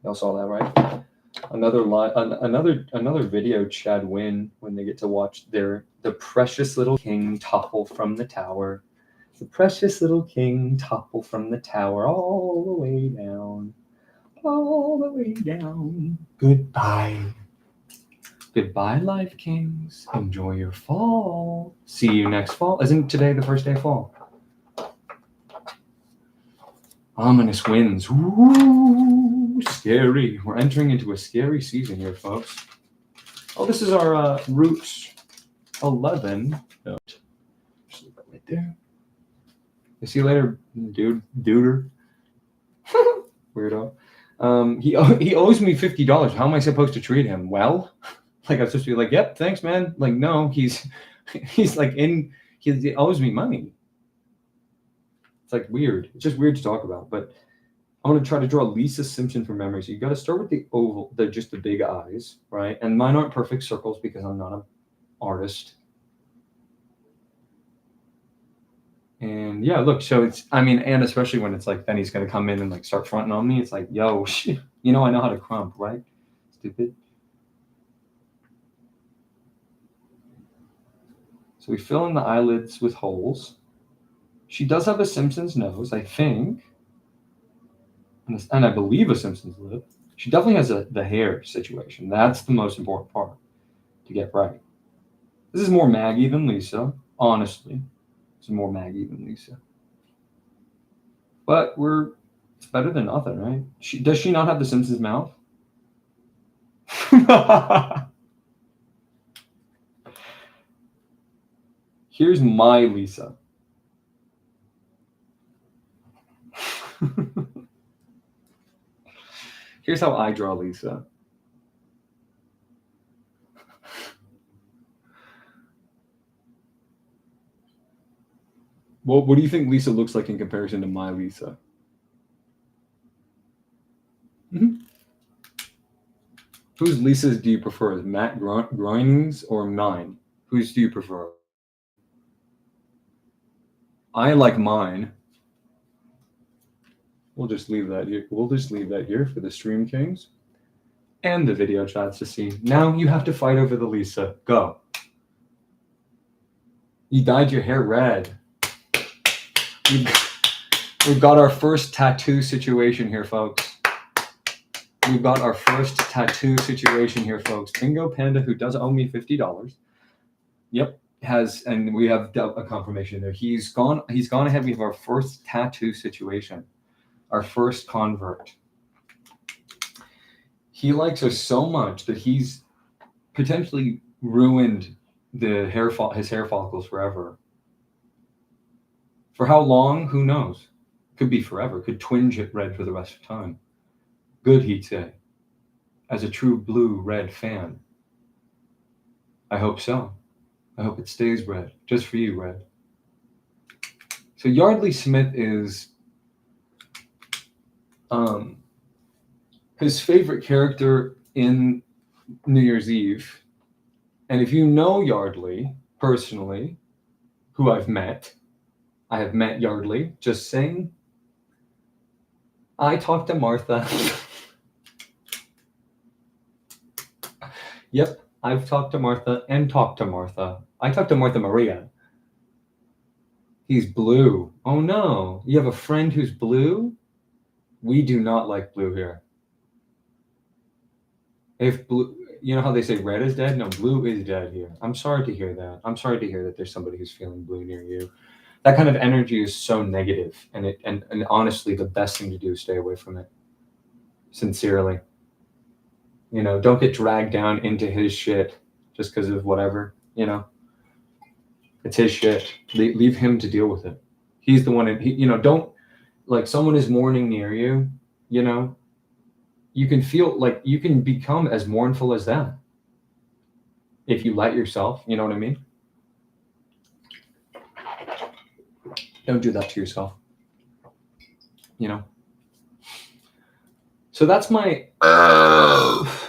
Y'all saw that, right? Another video Chad win when they get to watch the precious little king topple from the tower. The precious little king topple from the tower all the way down. All the way down. Goodbye. Goodbye, Life Kings. Enjoy your fall. See you next fall. Isn't today the first day of fall? Ominous winds. Ooh, scary. We're entering into a scary season here, folks. Oh, this is our Route 11 note. Just leave that right there. See you later, duder. Weirdo. He owes me $50. How am I supposed to treat him? Well, like I'm supposed to be like, yep, thanks, man. Like, no, he's like he owes me money. It's like weird. It's just weird to talk about. But I'm gonna try to draw Lisa Simpson from memory. So you got to start with the oval, just the big eyes, right? And mine aren't perfect circles because I'm not an artist. And yeah, look, so it's, I mean, and especially when it's like, then he's going to come in and like start fronting on me. It's like, yo, you know, I know how to crump, right? Stupid. So we fill in the eyelids with holes. She does have a Simpsons nose, I think. And I believe a Simpsons lip. She definitely has the hair situation. That's the most important part to get right. This is more Maggie than Lisa, honestly. It's more Maggie than Lisa. But it's better than nothing, right? Does she not have the Simpsons mouth? Here's my Lisa. Here's how I draw Lisa. Well, what do you think Lisa looks like in comparison to my Lisa? Mm-hmm. Whose Lisas do you prefer? Is Matt Groening's or mine? Whose do you prefer? I like mine. We'll just leave that here. We'll just leave that here for the Stream Kings and the video chats to see. Now you have to fight over the Lisa. Go. You dyed your hair red. We've got our first tattoo situation here, folks. We've got our first tattoo situation here, folks. Bingo Panda, who does owe me $50. Yep, and we have a confirmation there. He's gone ahead. We have our first tattoo situation. Our first convert. He likes us so much that he's potentially ruined his hair follicles forever. For how long? Who knows? Could be forever. Could twinge it red for the rest of time. Good, he'd say. As a true blue-red fan. I hope so. I hope it stays red. Just for you, Red. So Yardley Smith is his favorite character in New Year's Eve. And if you know Yardley personally, who I have met Yardley, just saying. I talked to Martha. Yep, I've talked to Martha and talked to Martha. I talked to Martha Maria. He's blue. Oh no, you have a friend who's blue? We do not like blue here. If blue, you know how they say red is dead? No, blue is dead here. I'm sorry to hear that. I'm sorry to hear that there's somebody who's feeling blue near you. That kind of energy is so negative, and honestly, the best thing to do is stay away from it. Sincerely. You know, don't get dragged down into his shit just because of whatever, you know. It's his shit. Leave him to deal with it. He's the one, don't, like, someone is mourning near you, you know, you can feel like you can become as mournful as them if you let yourself, you know what I mean? Don't do that to yourself, you know? So that's my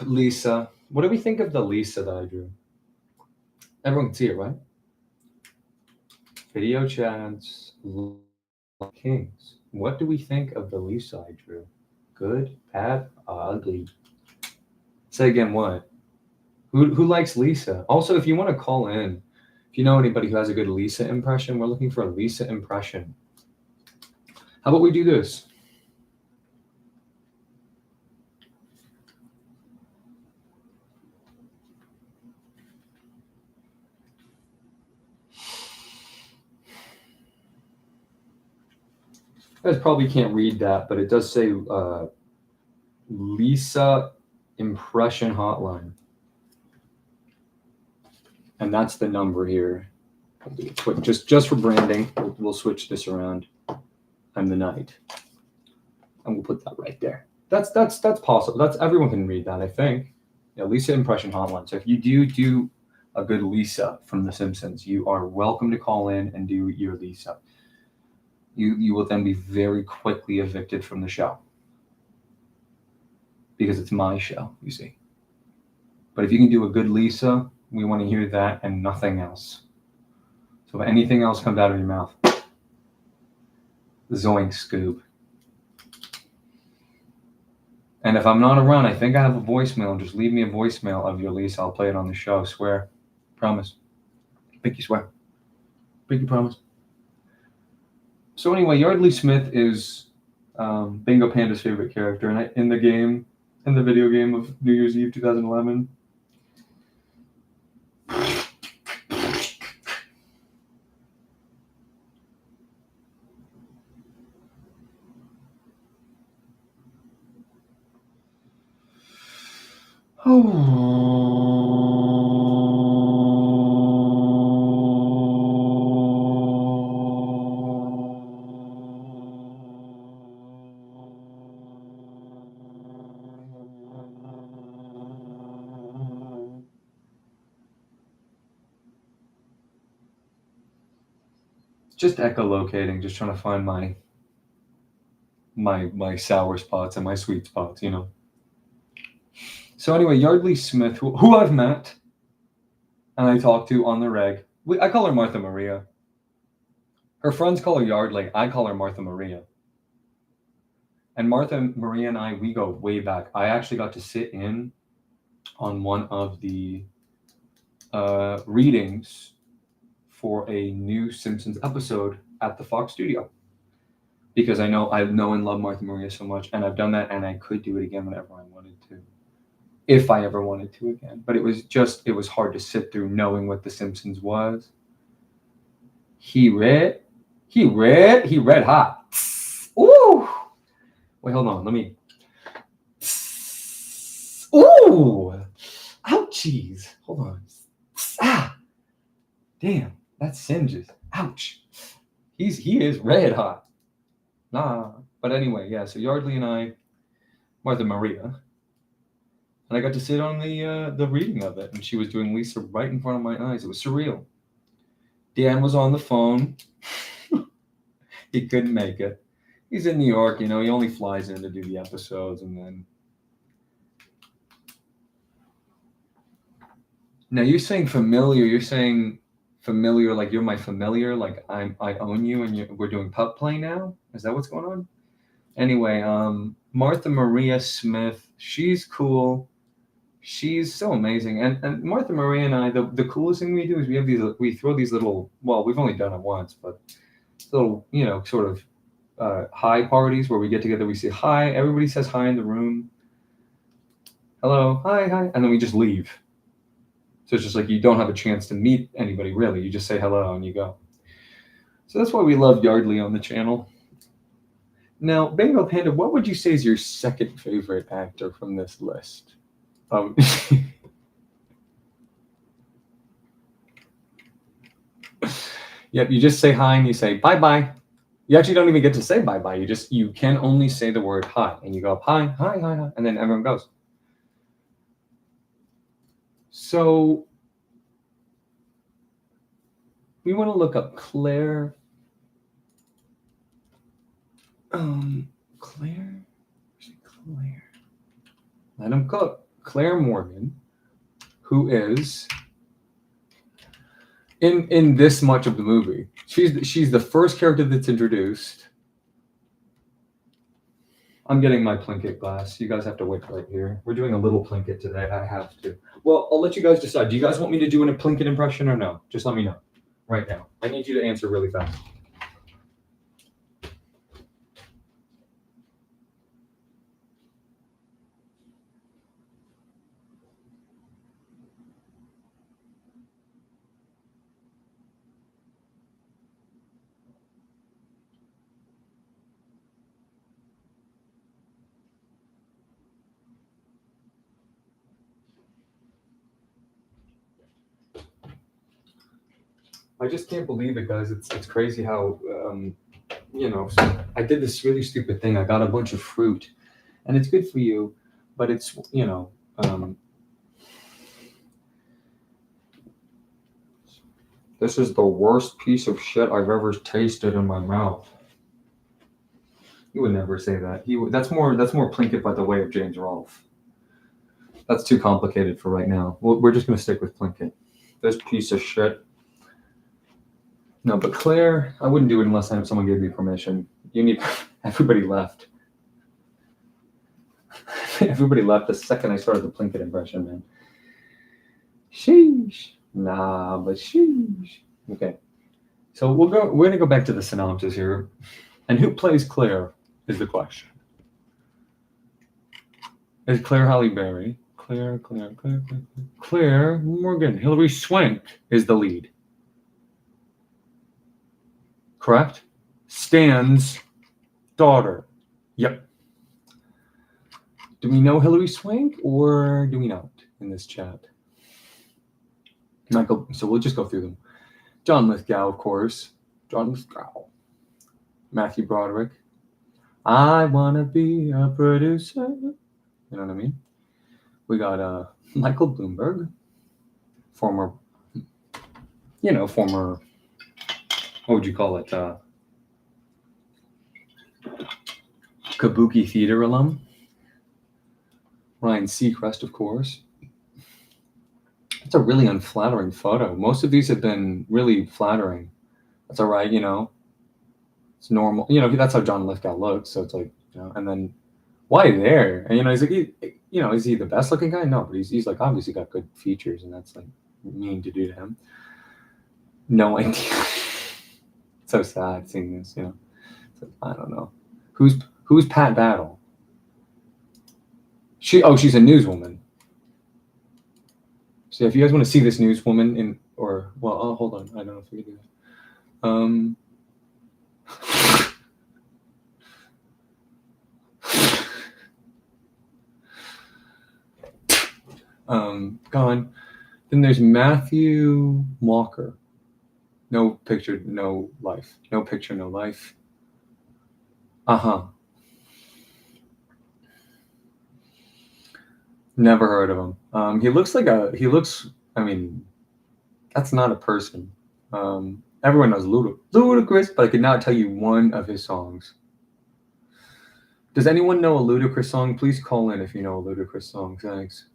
Lisa. What do we think of the Lisa that I drew? Everyone can see it, right? Video chats, Kings. What do we think of the Lisa I drew? Good, bad, ugly? Say again, what? Who likes Lisa? Also, if you want to call in, if you know anybody who has a good Lisa impression, we're looking for a Lisa impression. How about we do this? You guys probably can't read that, but it does say Lisa Impression Hotline. And that's the number here. Just for branding, we'll switch this around. I'm the night. And we'll put that right there. That's possible. That's everyone can read that, I think. Yeah, Lisa Impression Hotline. So if you do a good Lisa from The Simpsons, you are welcome to call in and do your Lisa. You will then be very quickly evicted from the show because it's my show, you see. But if you can do a good Lisa, we want to hear that and nothing else. So if anything else comes out of your mouth, zoink, Scoob. And if I'm not around, I think I have a voicemail. Just leave me a voicemail of your Lisa. I'll play it on the show. Swear. Promise. Pinky swear. Pinky promise. So anyway, Yardley Smith is Bingo Panda's favorite character. And in the video game of New Year's Eve 2011, just echolocating, just trying to find my sour spots and my sweet spots, you know. So anyway, Yardley Smith, who I've met and I talk to on the reg. I call her Martha Maria. Her friends call her Yardley. I call her Martha Maria. And Martha Maria and I, we go way back. I actually got to sit in on one of the readings for a new Simpsons episode at the Fox studio. Because I know and love Martha Maria so much, and I've done that, and I could do it again whenever I wanted to. If I ever wanted to again. But it was hard to sit through knowing what The Simpsons was. He read hot. Ooh. Wait, hold on. Let me. Ooh. Ouchies. Hold on. Ah. Damn. That singes. Ouch. He is red hot. Nah. But anyway, yeah. So Yardley and I, Martha Maria, and I got to sit on the reading of it, and she was doing Lisa right in front of my eyes. It was surreal. Dan was on the phone. He couldn't make it. He's in New York, you know. He only flies in to do the episodes, and then. Now you're saying familiar. You're saying familiar, like you're my familiar, like I own you, and we're doing pup play now. Is that what's going on? Anyway, Martha Maria Smith. She's cool. She's so amazing. And Martha Maria and I, the coolest thing we do is we throw these little, well, we've only done it once, but little, you know, sort of hi parties where we get together, we say hi, everybody says hi in the room. Hello, hi, and then we just leave. So it's just like you don't have a chance to meet anybody really. You just say hello and you go. So that's why we love Yardley on the channel. Now, Bingo Panda, what would you say is your second favorite actor from this list? Yep, you just say hi and you say bye-bye. You actually don't even get to say bye-bye. You can only say the word hi. And you go hi, and then everyone goes. So we want to look up Claire. Claire? Let him cook. Claire Morgan, who is in this much of the movie. She's the first character that's introduced. I'm getting my Plinkett glass. You guys have to wait right here. We're doing a little Plinkett today. I have to. Well, I'll let you guys decide. Do you guys want me to do a Plinkett impression or no? Just let me know right now. I need you to answer really fast. I just can't believe it, guys. It's crazy how, you know, I did this really stupid thing. I got a bunch of fruit, and it's good for you, but it's this is the worst piece of shit I've ever tasted in my mouth. He would never say that. That's more Plinkett by the way of James Rolfe. That's too complicated for right now. We're just gonna stick with Plinkett. This piece of shit. No, but Claire, I wouldn't do it unless someone gave me permission. You need everybody left. Everybody left the second I started the Plinkett impression, man. Sheesh. Nah, but sheesh. Okay. So we're gonna go back to the synopsis here. And who plays Claire is the question. Is Claire Halle Berry? Claire Morgan. Hilary Swank is the lead. Correct? Stan's daughter. Yep. Do we know Hilary Swank or do we not in this chat? Michael, so we'll just go through them. John Lithgow, of course. John Lithgow. Matthew Broderick. I want to be a producer. You know what I mean? We got Michael Bloomberg, former, what would you call it? Kabuki theater alum. Ryan Seacrest, of course. It's a really unflattering photo. Most of these have been really flattering. That's all right, It's normal. That's how John Lithgow looks. So it's like, and then why there? And, he's like, is he the best looking guy? No, but he's like obviously got good features, and that's like mean to do to him. No idea. So sad seeing this, like, I don't know. Who's Pat Battle? She's a newswoman. So if you guys want to see this newswoman hold on. I don't know if we can do that. Gone. Then there's Matthew Walker. No picture, no life. No picture, no life. Never heard of him. He looks, that's not a person. Everyone knows Ludacris, but I could not tell you one of his songs. Does anyone know a Ludacris song? Please call in if you know a Ludacris song. Thanks.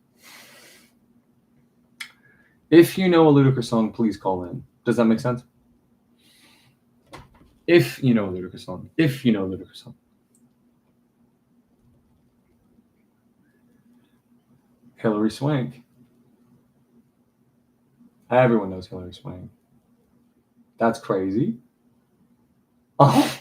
If you know a Ludacris song, please call in. Does that make sense? If you know a Ludacris song. Hilary Swank. Everyone knows Hilary Swank. That's crazy. Oh.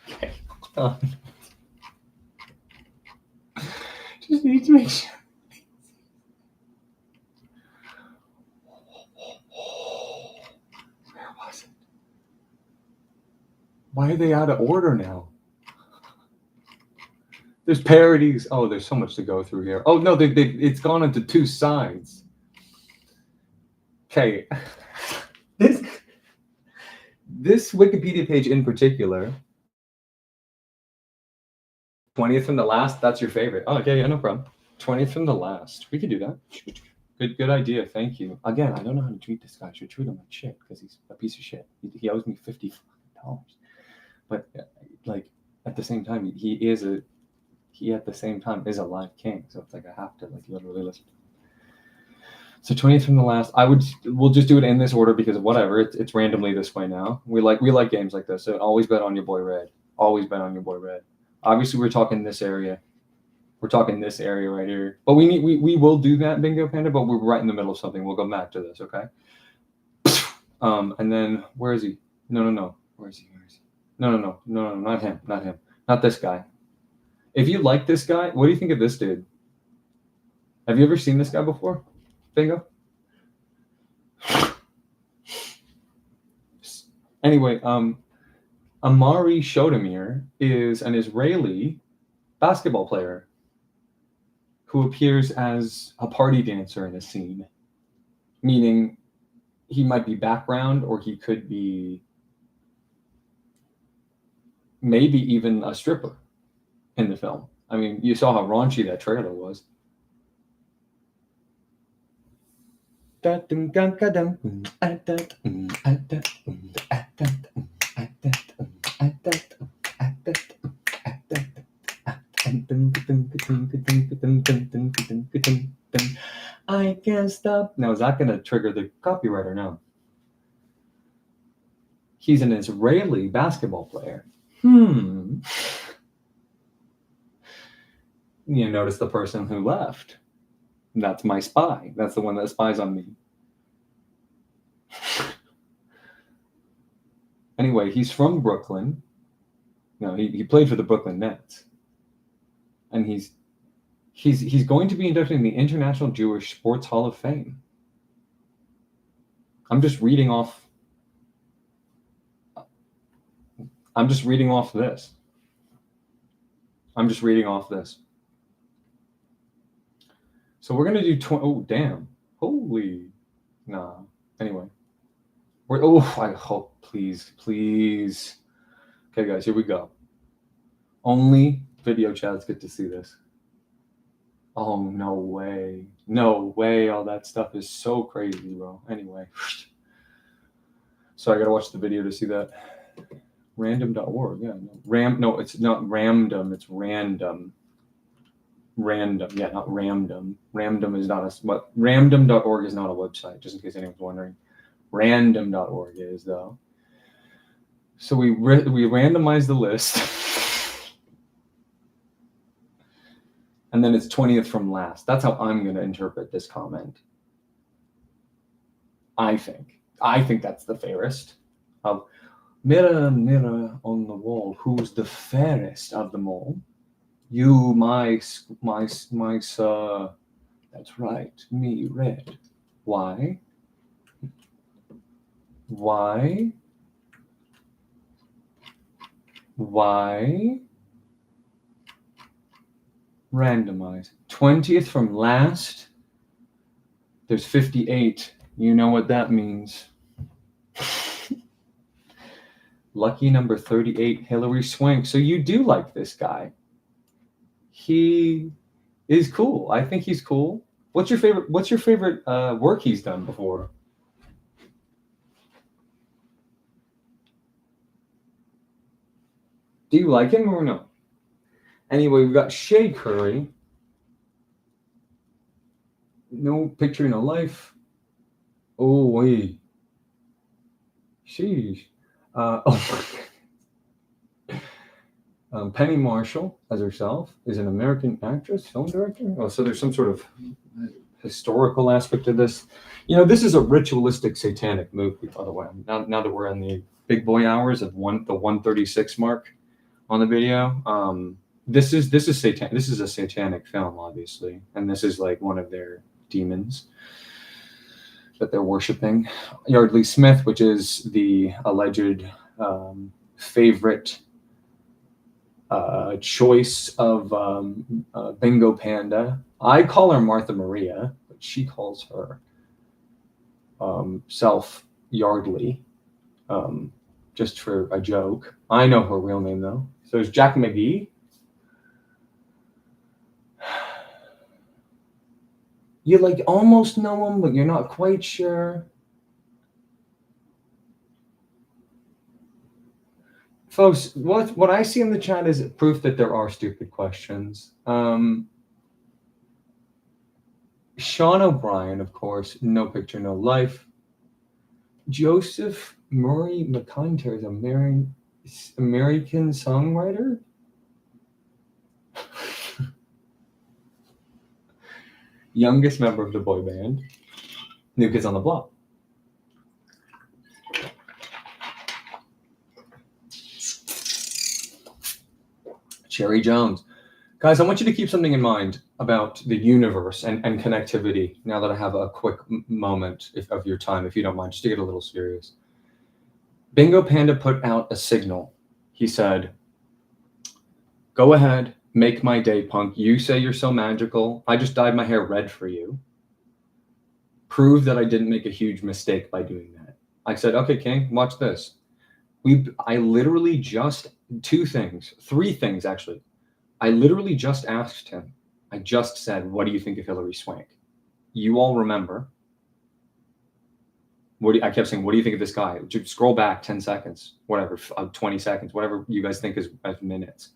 Okay. Just need to make sure. Why are they out of order now? There's parodies. Oh, there's so much to go through here. Oh, no, it's gone into two sides. Okay. This Wikipedia page in particular, 20th from the last, that's your favorite. Oh, okay, yeah, no problem. 20th from the last. We could do that. Good idea. Thank you. Again, I don't know how to treat this guy. I should treat him like shit because he's a piece of shit. He owes me $50. But like at the same time, he at the same time is a live king. So it's like I have to like literally listen. So 20th from the last. We'll just do it in this order because whatever. It's randomly this way now. We like games like this. So always bet on your boy Red. Always bet on your boy Red. Obviously, we're talking this area. We're talking this area right here. But we will do that, Bingo Panda. But we're right in the middle of something. We'll go back to this, okay? And then where is he? No. Where is he? No, not him. Not this guy. If you like this guy, what do you think of this dude? Have you ever seen this guy before? Bingo? Anyway, Amari Shodomir is an Israeli basketball player who appears as a party dancer in a scene, meaning he might be background or he could be maybe even a stripper in the film. I mean, you saw how raunchy that trailer was. I can't stop. Now, is that going to trigger the copyright or no? He's an Israeli basketball player. You notice the person who left. That's my spy. That's the one that spies on me. Anyway, he's from Brooklyn. No, he played for the Brooklyn Nets. And he's going to be inducted in the International Jewish Sports Hall of Fame. I'm just reading off this. So we're going to do oh, damn. Holy. Nah. Anyway. I hope, please. Okay, guys, here we go. Only video chats get to see this. Oh, no way. All that stuff is so crazy, bro. Anyway. So I got to watch the video to see that. Random.org. Yeah. No, it's not random. It's random. Random. Yeah, not random. Random is not random.org is not a website, just in case anyone's wondering. Random.org is, though. So we randomize the list. And then it's 20th from last. That's how I'm going to interpret this comment. I think that's the fairest. Mirror, mirror on the wall, who's the fairest of them all? You, my sir. That's right, me, red. Why? Randomize. 20th from last. There's 58. You know what that means. Lucky number 38, Hillary Swank. So you do like this guy. He is cool. I think he's cool. What's your favorite work he's done before? Do you like him or no? Anyway, we've got Shay Curry. No picture, no life. Oh, wait. Sheesh. Penny Marshall, as herself, is an American actress, film director. Oh, so there's some sort of historical aspect to this. This is a ritualistic satanic movie, by the way. Now that we're in the big boy hours of the 136 mark on the video, this is satan. This is a satanic film, obviously, and this is like one of their demons that they're worshiping. Yardley Smith, which is the alleged favorite choice of Bingo Panda. I call her Martha Maria, but she calls her self Yardley, just for a joke. I know her real name, though. So there's Jack McGee. You almost know him, but you're not quite sure. Folks, what I see in the chat is proof that there are stupid questions. Sean O'Brien, of course, no picture, no life. Joseph Murray McIntyre is an American songwriter. Youngest member of the boy band. New Kids on the Block. Cherry Jones. Guys, I want you to keep something in mind about the universe and connectivity now that I have a quick moment of your time, if you don't mind, just to get a little serious. Bingo Panda put out a signal. He said, go ahead, Make my day, punk. You say you're so magical. I just dyed my hair red for you. Prove that I didn't make a huge mistake by doing that. I said, okay, King, watch this. I literally just three things actually. I literally just asked him. I just said, what do you think of Hillary Swank? You all remember. I kept saying, what do you think of this guy? Just scroll back 10 seconds, whatever, 20 seconds, whatever you guys think is minutes,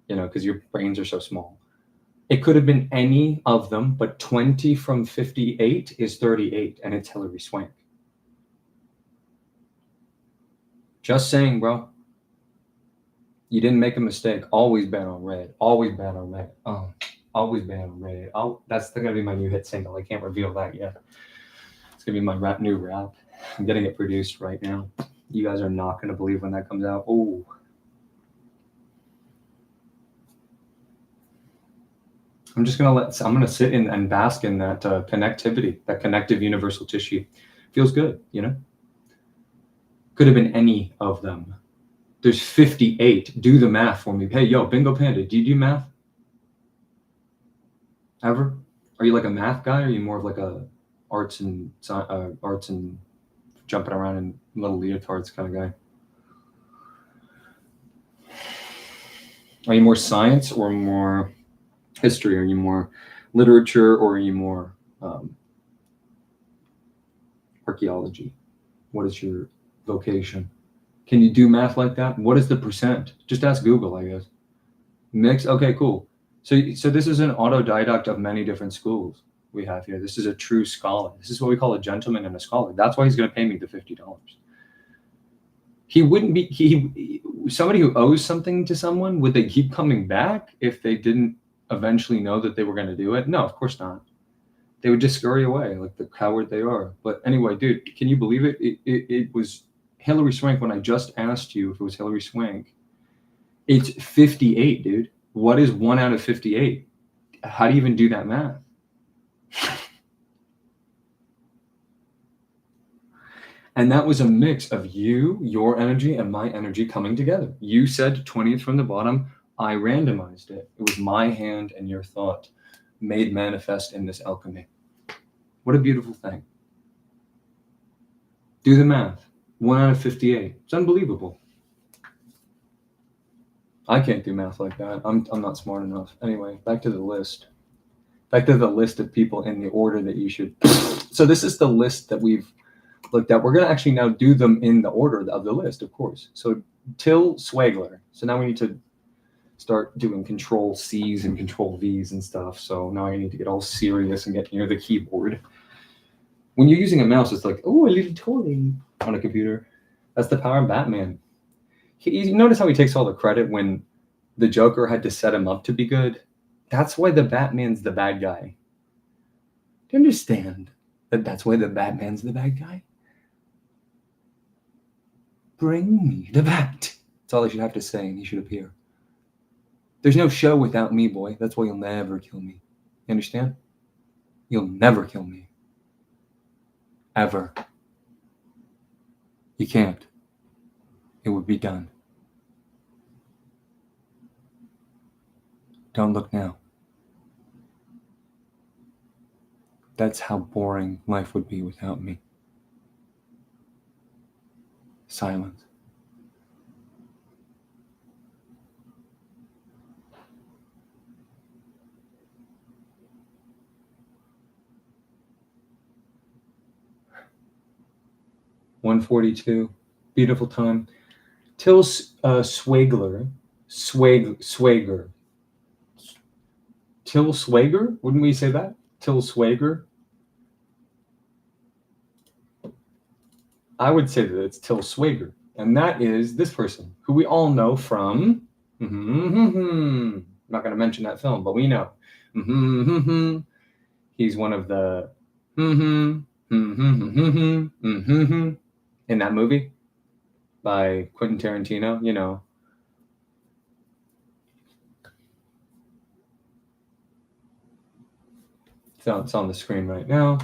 because your brains are so small. It could have been any of them, but 20 from 58 is 38, and it's Hillary Swank. Just saying, bro. You didn't make a mistake. Always ban on red. Always ban on red. Always ban on red. That's going to be my new hit single. I can't reveal that yet. It's going to be my new rap. I'm getting it produced right now. You guys are not going to believe when that comes out. Oh. I'm going to sit in and bask in that connectivity, that connective universal tissue. Feels good, Could have been any of them. There's 58. Do the math for me. Hey, yo, Bingo Panda, do you do math? Ever? Are you like a math guy, or are you more of like a arts and jumping around in little leotards kind of guy? Are you more science or more history? Are you more literature, or are you more archaeology? What is your vocation? Can you do math like that? What is the percent? Just ask Google, I guess. Mix? Okay, cool. So this is an autodidact of many different schools we have here. This is a true scholar. This is what we call a gentleman and a scholar. That's why he's going to pay me the $50. He wouldn't be somebody who owes something to someone. Would they keep coming back if they didn't eventually know that they were going to do it? No, of course not. They would just scurry away like the coward they are. But anyway, dude, can you believe it? It was Hillary Swank. When I just asked you if it was Hillary Swank, it's 58, dude. What is 1 out of 58? How do you even do that math? And that was a mix of your energy, and my energy coming together. You said 20th from the bottom. I randomized it. It was my hand and your thought made manifest in this alchemy. What a beautiful thing. Do the math. 1 out of 58. It's unbelievable. I can't do math like that. I'm not smart enough. Anyway, back to the list. Back to the list of people in the order that you should. So this is the list that we've looked at. We're going to actually now do them in the order of the list, of course. So Till Swagler. So now we need to start doing Control C's and Control V's and stuff. So now I need to get all serious and get near the keyboard. When you're using a mouse, it's like, oh, a little toy on a computer. That's the power of Batman. You notice how he takes all the credit when the Joker had to set him up to be good? That's why the Batman's the bad guy. Do you understand that that's why the Batman's the bad guy? Bring me the bat. That's all I should have to say, and he should appear. There's no show without me, boy. That's why you'll never kill me. You understand? You'll never kill me. Ever. You can't. It would be done. Don't look now. That's how boring life would be without me. Silence. $1:42. Beautiful time. Till Swagler. Swager. Till Swager? Wouldn't we say that? Till Swager? I would say that it's Till Swager. And that is this person, who we all know from... I'm not going to mention that film, but we know. He's one of the... in that movie by Quentin Tarantino, So it's on the screen right now.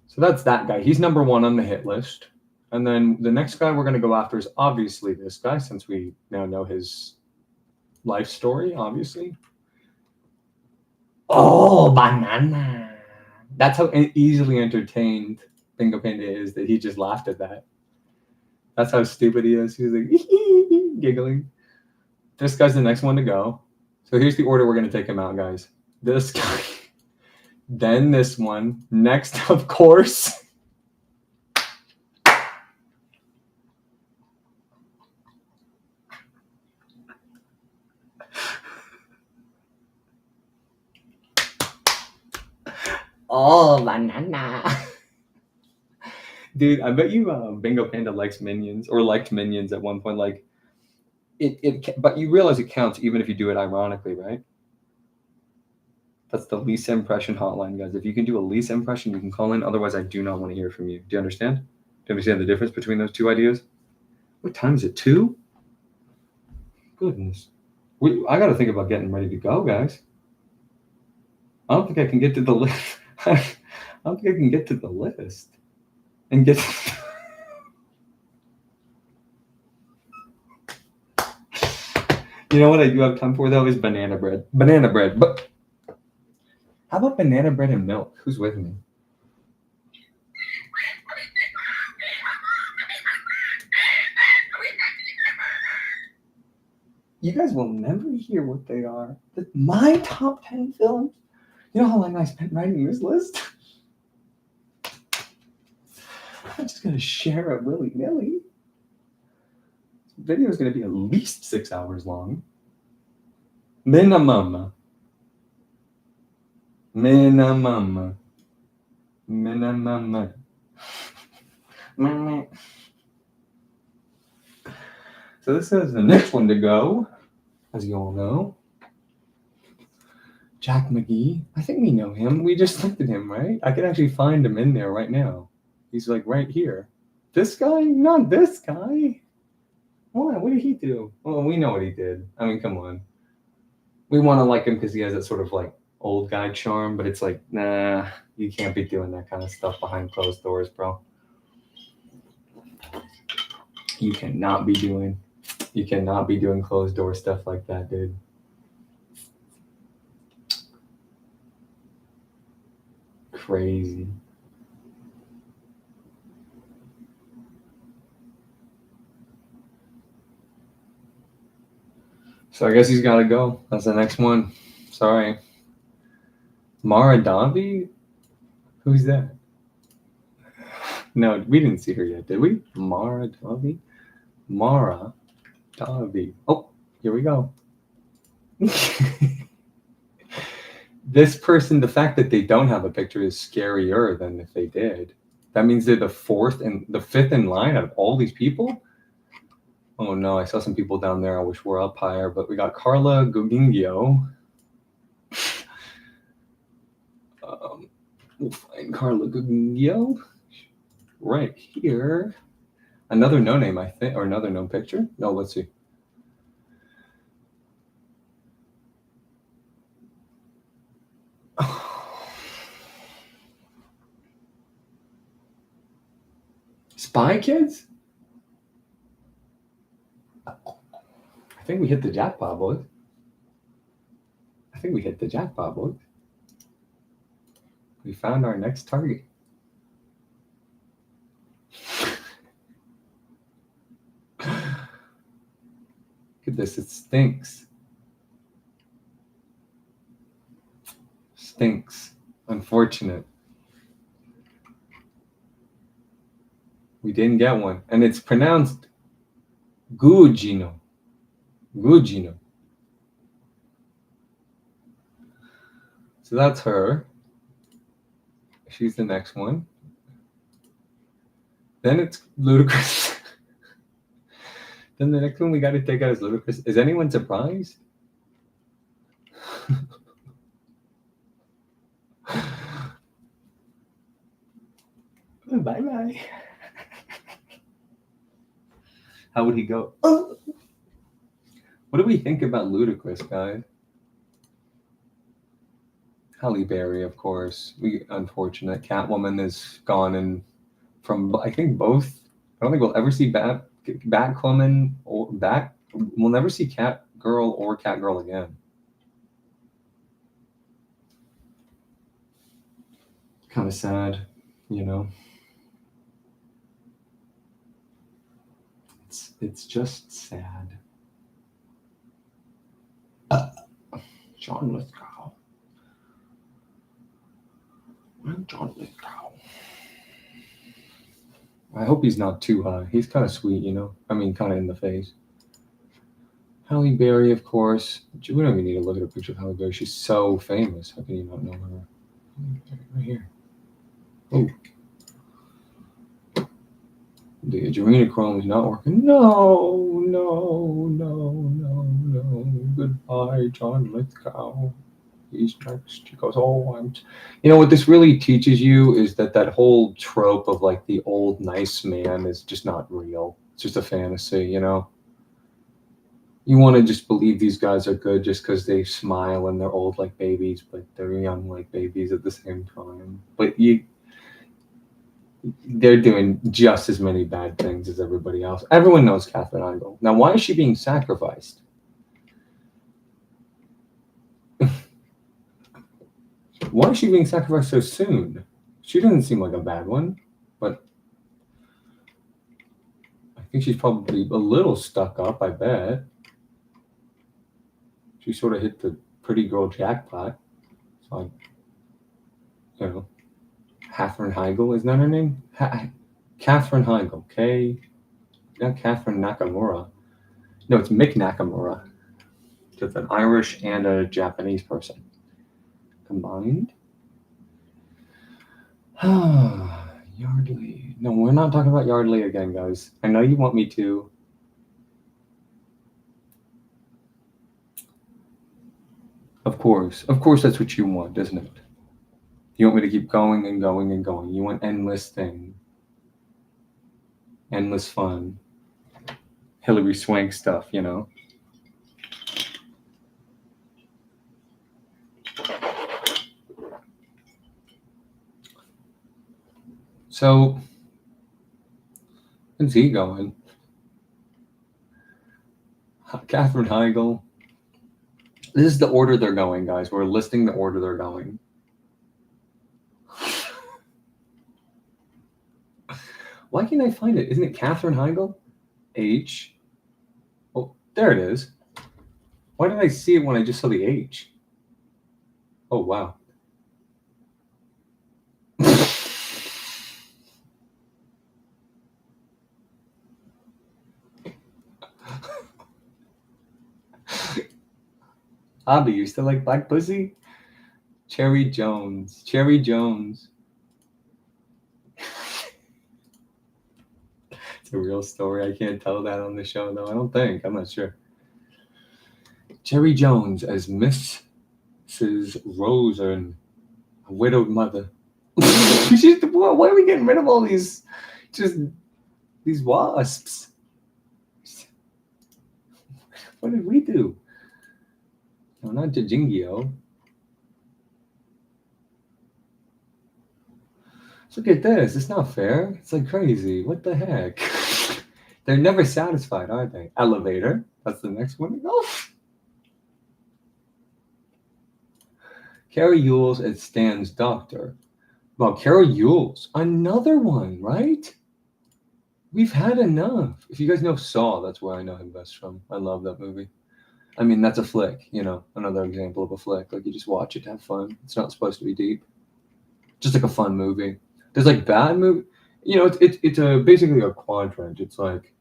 So that's that guy. He's number 1 on the hit list. And then the next guy we're going to go after is obviously this guy, since we now know his life story, obviously. Oh, banana. That's how easily entertained Bingo Panda is that he just laughed at that. That's how stupid he is. He was like, giggling. This guy's the next one to go. So here's the order we're going to take him out, guys. This guy, then this one. Next, of course. Oh, banana. Dude, I bet you Bingo Panda likes Minions or liked Minions at one point. Like, but you realize it counts even if you do it ironically, right? That's the Lisa impression hotline, guys. If you can do a Lisa impression, you can call in. Otherwise, I do not want to hear from you. Do you understand? Do you understand the difference between those two ideas? What time is it? 2? Goodness. I got to think about getting ready to go, guys. I don't think I can get to the list. I don't think I can get to the list and get. You know what I do have time for though is banana bread. Banana bread, but how about banana bread and milk? Who's with me? You guys will never hear what they are. My top 10 films. You know how long I spent writing this list? I'm just gonna share it willy-nilly. This video is gonna be at least 6 hours long. Minimum. So this is the next one to go, as you all know. Jack McGee. I think we know him. We just looked at him, right? I could actually find him in there right now. He's like right here. This guy? Not this guy. Why? What did he do? Well, we know what he did. I mean, come on. We want to like him because he has that sort of like old guy charm, but it's like, nah, you can't be doing that kind of stuff behind closed doors, bro. You cannot be doing closed door stuff like that, dude. Crazy. So I guess he's got to go. That's the next one. Sorry. Mara Davi? Who's that? No, we didn't see her yet, did we? Mara Davi? Mara Davi. Oh, here we go. This person, the fact that they don't have a picture is scarier than if they did. That means they're the fifth in line out of all these people? Oh no, I saw some people down there I wish were up higher, but we got Carla Gugingio. We'll find Carla Gugingio right here. Another no name, I think, or another no picture. No, let's see. Spy Kids? I think we hit the jackpot, boys. We found our next target. Look at this, it stinks. Unfortunate. We didn't get one. And it's pronounced Gugino. So that's her. She's the next one. Then it's Ludacris. Then the next one we got to take out is Ludacris. Is anyone surprised? Bye-bye. How would he go? Oh. What do we think about Ludacris, guys? Halle Berry, of course. Unfortunate. Catwoman is gone, and from I think both. I don't think we'll ever see Batwoman or We'll never see girl or cat girl again. Kind of sad, you know. It's just sad. John Lithgow. John Lithgow. I hope he's not too high. He's kind of sweet, you know. I mean, kind of in the face. Halle Berry, of course. We don't even need to look at a picture of Halle Berry. She's so famous. How can you not know her? Right here. Oh. The adrenochrome is not working. No. Goodbye, John Lithgow. He's next. He goes, oh, you know what this really teaches you is that whole trope of like the old nice man is just not real. It's just a fantasy, you know. You want to just believe these guys are good just because they smile and they're old like babies, but they're young like babies at the same time. But they're doing just as many bad things as everybody else. Everyone knows Catherine Heigl. Now, why is she being sacrificed? Why is she being sacrificed so soon? She doesn't seem like a bad one, but I think she's probably a little stuck up, I bet. She sort of hit the pretty girl jackpot. So, you know, Catherine Heigl, isn't that her name? Catherine Heigl, okay? Not Catherine Nakamura. No, it's Mick Nakamura. It's an Irish and a Japanese person combined. Yardley. No, we're not talking about Yardley again, guys. I know you want me to. Of course that's what you want, isn't it? You want me to keep going and going and going. You want endless thing. Endless fun. Hillary Swank stuff, you know. So, where's he going? Catherine Heigl. This is the order they're going, guys. We're listing the order they're going. Why can't I find it? Isn't it Catherine Heigl? H. Oh, there it is. Why did I see it when I just saw the H? Oh, wow. Abby, you still like black pussy? Cherry Jones. It's a real story. I can't tell that on the show, though. I don't think. I'm not sure. Cherry Jones as Mrs. Rosen, a widowed mother. Why are we getting rid of all these wasps? What did we do? No, not Jajingio. Look at this. It's not fair. It's like crazy. What the heck? They're never satisfied, are they? Elevator. That's the next one. Oh. Carrie Yules as Stan's doctor. Well, Carrie Yules. Another one, right? We've had enough. If you guys know Saw, that's where I know him best from. I love that movie. I mean, that's a flick, you know, another example of a flick. Like, you just watch it to have fun. It's not supposed to be deep. Just like a fun movie. There's like bad movie. You know, it's basically a quadrant. It's like,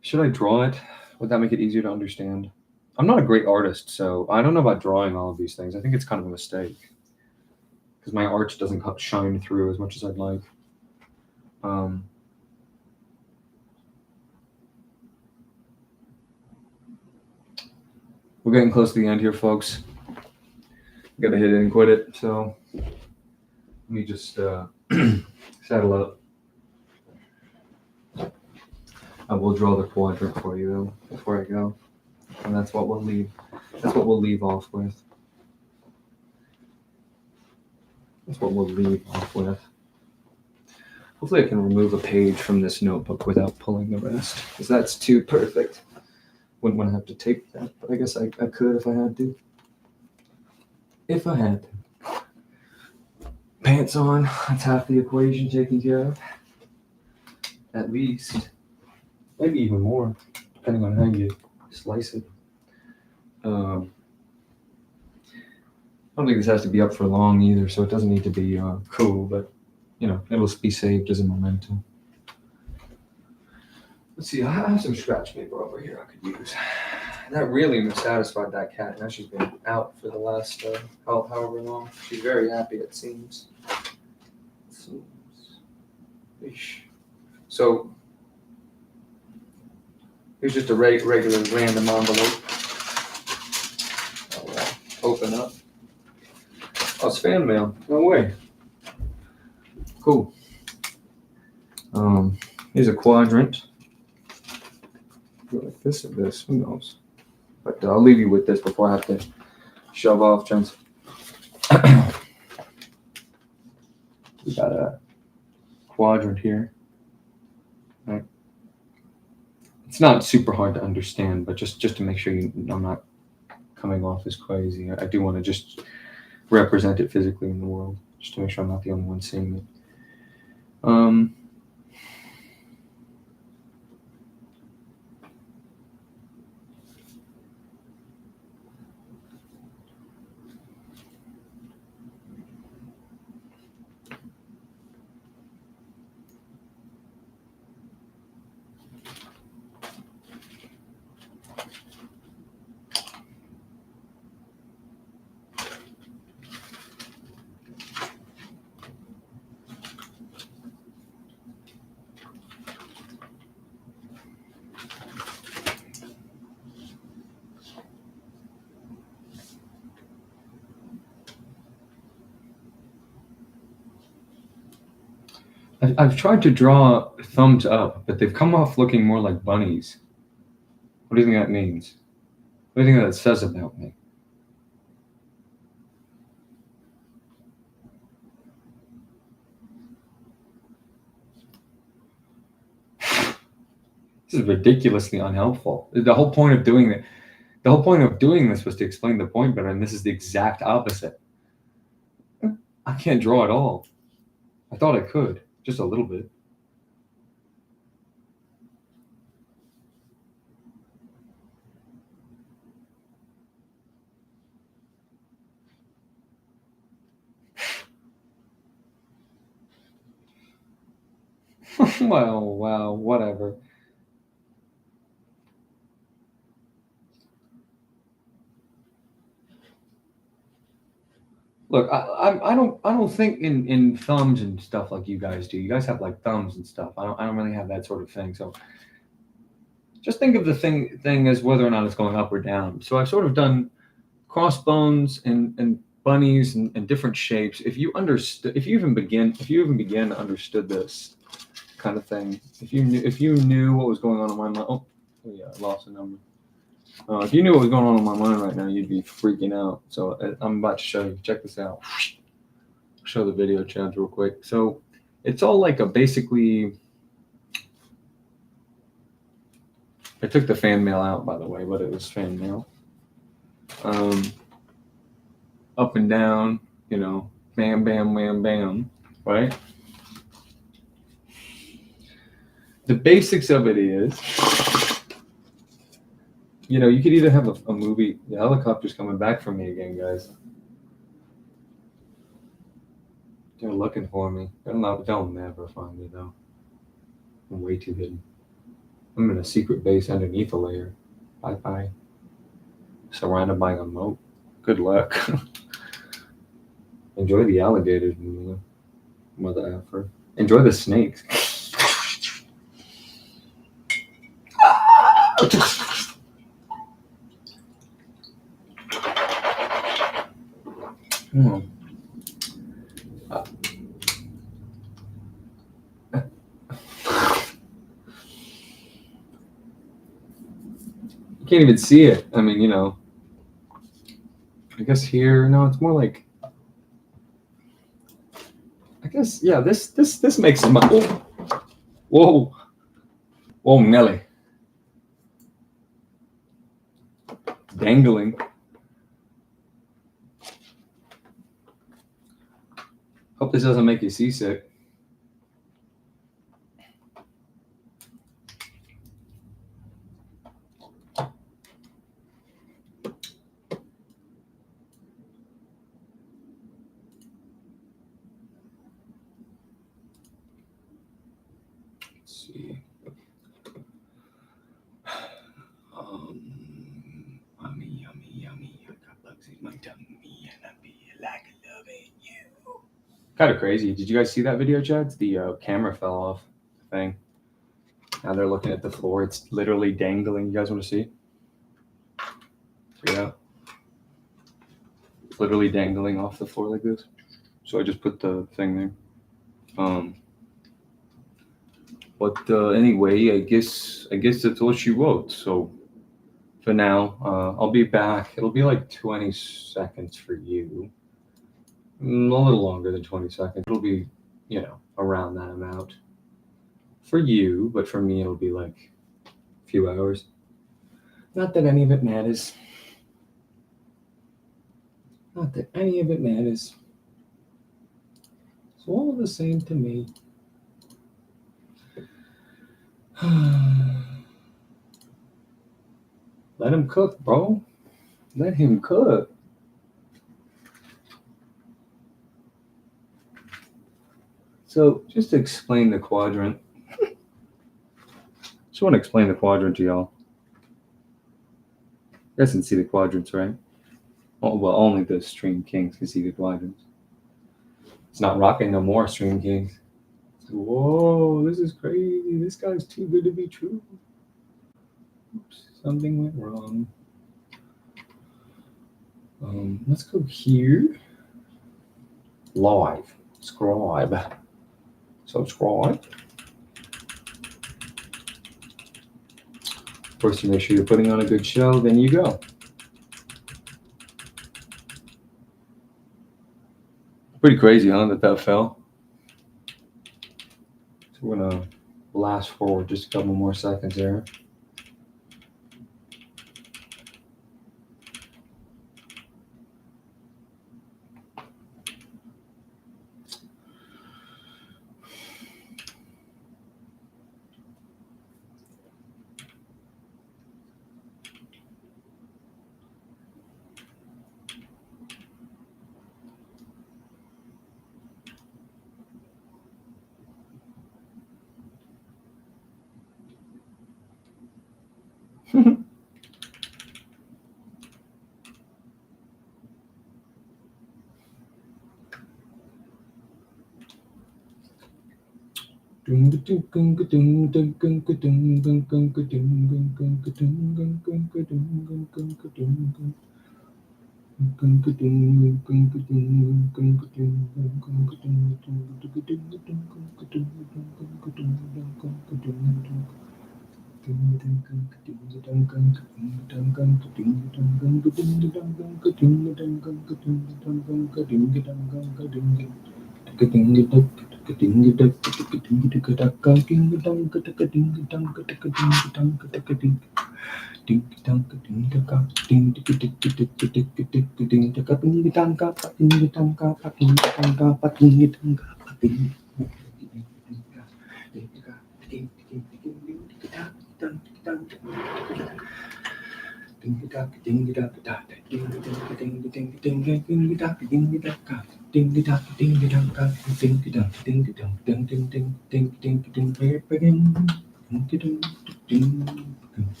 should I draw it? Would that make it easier to understand? I'm not a great artist, so I don't know about drawing all of these things. I think it's kind of a mistake because my art doesn't shine through as much as I'd like. We're getting close to the end here, folks. Gotta hit it and quit it. So let me just settle up. I will draw the quadrant for you though before I go, and that's what we'll leave. That's what we'll leave off with. Hopefully I can remove a page from this notebook without pulling the rest, because that's too perfect. Wouldn't want to have to tape that, but I guess I could if I had to. If I had to. Pants on, that's half the equation taken care of. At least. Maybe even more, depending on how you slice it. I don't think this has to be up for long either, so it doesn't need to be cool, but it'll be saved as a memento. Let's see, I have some scratch paper over here I could use. That really satisfied that cat. Now she's been out for the last however long. She's very happy, it seems. So here's just a regular random envelope. I'll open up. Oh, it's fan mail. No way. Cool. Here's a quadrant. Like this or this, who knows? But I'll leave you with this before I have to shove off, gents. We got a quadrant here. Right. It's not super hard to understand, but just to make sure I'm not coming off as crazy, I do want to just represent it physically in the world, just to make sure I'm not the only one seeing it. I've tried to draw thumbs up, but they've come off looking more like bunnies. What do you think that means? What do you think that says about me? This is ridiculously unhelpful. The whole point of doing this was to explain the point better, and this is the exact opposite. I can't draw at all. I thought I could, just a little bit. Well, wow, whatever. Look, I don't think in thumbs and stuff like you guys do. You guys have like thumbs and stuff. I don't really have that sort of thing. So just think of the thing as whether or not it's going up or down. So I've sort of done crossbones and bunnies and different shapes. If you even began to understood this kind of thing, if you knew what was going on in my mind. Oh yeah, I lost a number. If you knew what was going on in my mind right now, you'd be freaking out. So I'm about to show you. Check this out. I'll show the video chat real quick. So it's all like basically. I took the fan mail out, by the way, but it was fan mail. Up and down, bam, bam, wham, bam, right? The basics of it is. You could either have a movie. The helicopter's coming back for me again, guys. They're looking for me. They'll never find me, though. I'm way too hidden. I'm in a secret base underneath a layer. Bye-bye. Surrounded by a moat. Good luck. Enjoy the alligators, mother effer. Enjoy the snakes. You can't even see it. I mean, I guess here, no, it's more like, I guess, yeah, this makes my, whoa, Nelly. dangling. Hope this doesn't make you seasick. Let's see. Yummy, yummy, yummy. I got bugs in my tummy, and I feel like loving you. Kind of crazy. Did you guys see that video, Chad? The camera fell off the thing. Now they're looking at the floor. It's literally dangling. You guys want to see? Check it out. It's literally dangling off the floor like this. So I just put the thing there. But anyway, I guess that's all she wrote. So for now, I'll be back. It'll be like 20 seconds for you. A little longer than 20 seconds. It'll be, around that amount for you, but for me, it'll be like a few hours. Not that any of it matters. Not that any of it matters. It's all the same to me. Let him cook, bro. Let him cook. So, just to explain the quadrant. Just want to explain the quadrant to y'all. You guys can see the quadrants, right? Oh, well, only the Stream Kings can see the quadrants. It's not rocking no more, Stream Kings. Whoa, this is crazy. This guy's too good to be true. Oops, something went wrong. Let's go here. Live. Subscribe. First, you make sure you're putting on a good show, then you go. Pretty crazy, huh, that fell? So we're gonna blast forward just a couple more seconds there.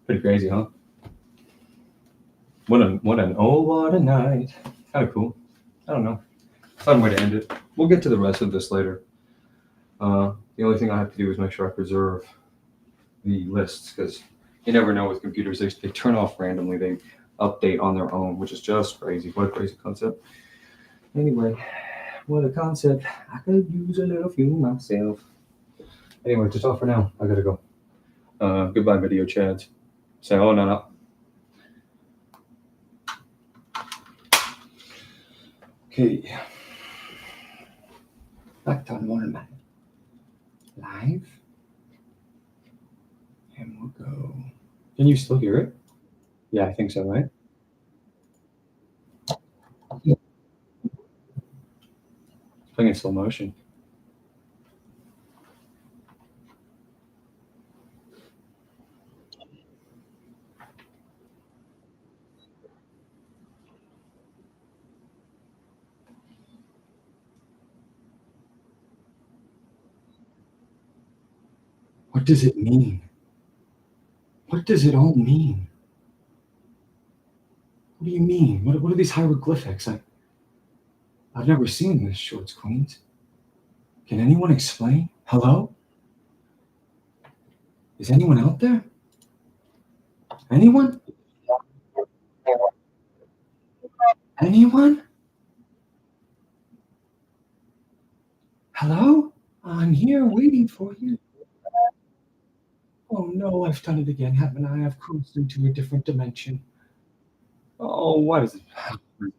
Pretty crazy, huh? What a night. Kind of cool. I don't know. Fun way to end it. We'll get to the rest of this later. The only thing I have to do is make sure I preserve the lists because you never know with computers. They turn off randomly. They update on their own, which is just crazy. What a crazy concept. Anyway, what a concept. I could use a little fuel myself. Anyway, that's all for now. I gotta go. Goodbye, video chads. Say, oh, no, no. Okay. Back to normal. Live. And we'll go. Can you still hear it? Yeah, I think so, right? It's playing in slow motion. What does it mean? What does it all mean? What do you mean? What are these hieroglyphics? I've never seen this, Shorts Queens. Can anyone explain? Hello? Is anyone out there? Anyone? Anyone? Hello? I'm here waiting for you. Oh no, I've done it again, haven't I? I've crossed into a different dimension. Oh, why does it happen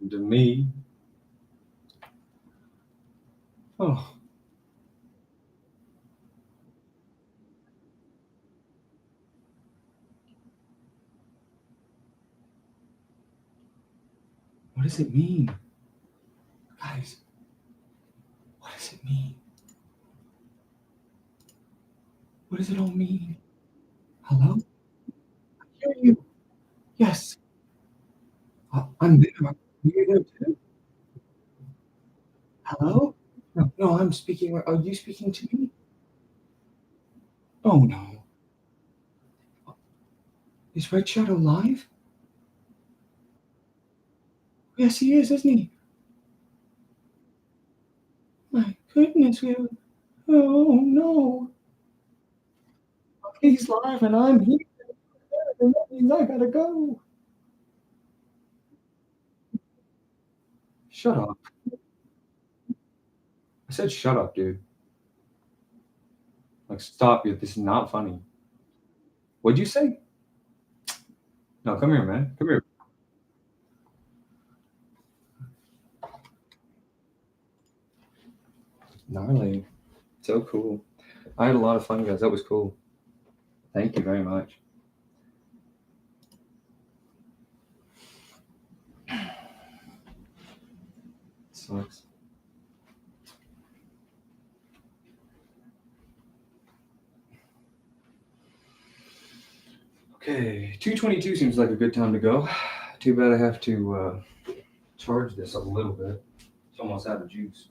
to me? Oh, what does it mean? Guys, what does it mean? What does it all mean? Hello? I hear you. Yes, I'm there. You're there too? Hello? No, no, I'm speaking. Are you speaking to me? Oh no. Is Red Shadow live? Yes, he is, isn't he? My goodness, oh no. He's live and I'm here. I gotta go. Shut up. I said shut up, dude. Like, stop it. This is not funny. What'd you say? No, come here, man. Come here. Gnarly. So cool. I had a lot of fun, guys. That was cool. Thank you very much. Sucks. Okay, 2:22 seems like a good time to go. Too bad I have to charge this a little bit. It's almost out of juice.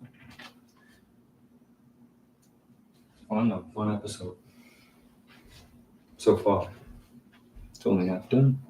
Fun though, fun episode. So far. It's only half done.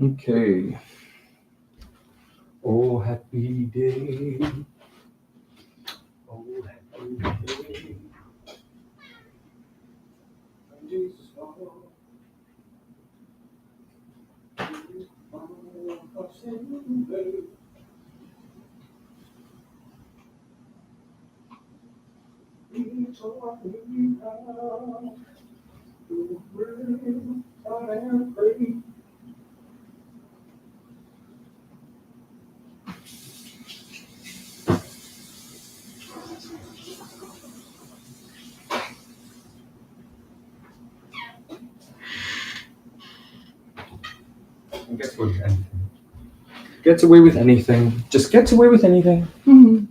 Okay. Oh, happy day. Oh, happy day. When Jesus walked. Gets away with anything. Gets away with anything. Just gets away with anything. Mm-hmm.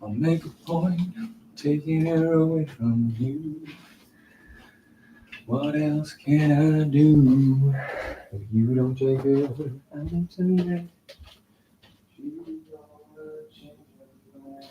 I'll make a point taking her away from you. What else can I do if you don't take her away from tonight? She's gonna change her mind.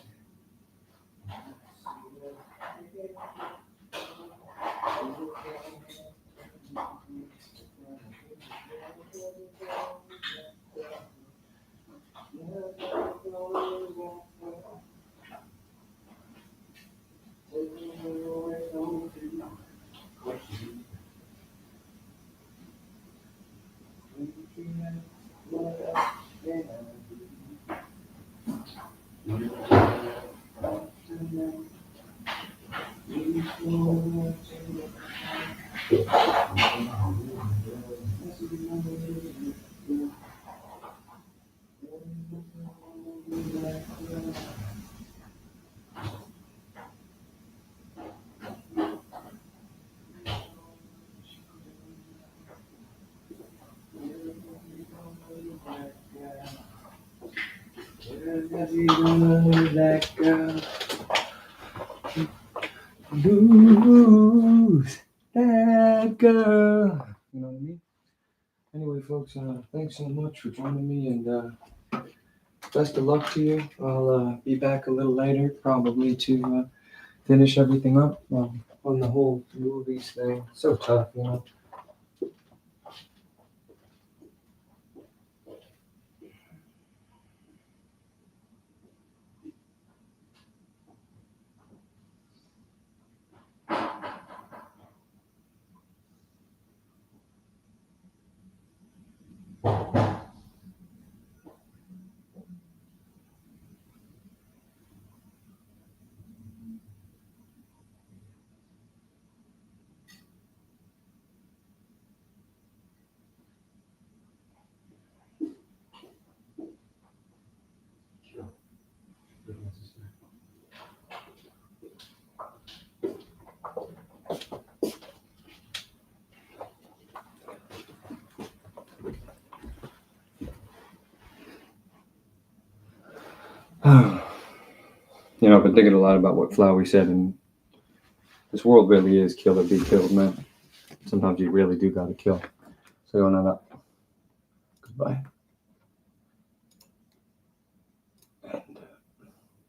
That girl, lose that girl. You know what I mean? Anyway, folks, thanks so much for joining me, and best of luck to you. I'll be back a little later, probably to finish everything up on the whole movies thing. So tough, you know. You know, I've been thinking a lot about what Flowey said, and this world really is kill or be killed, man. Sometimes you really do gotta kill. So on that, goodbye.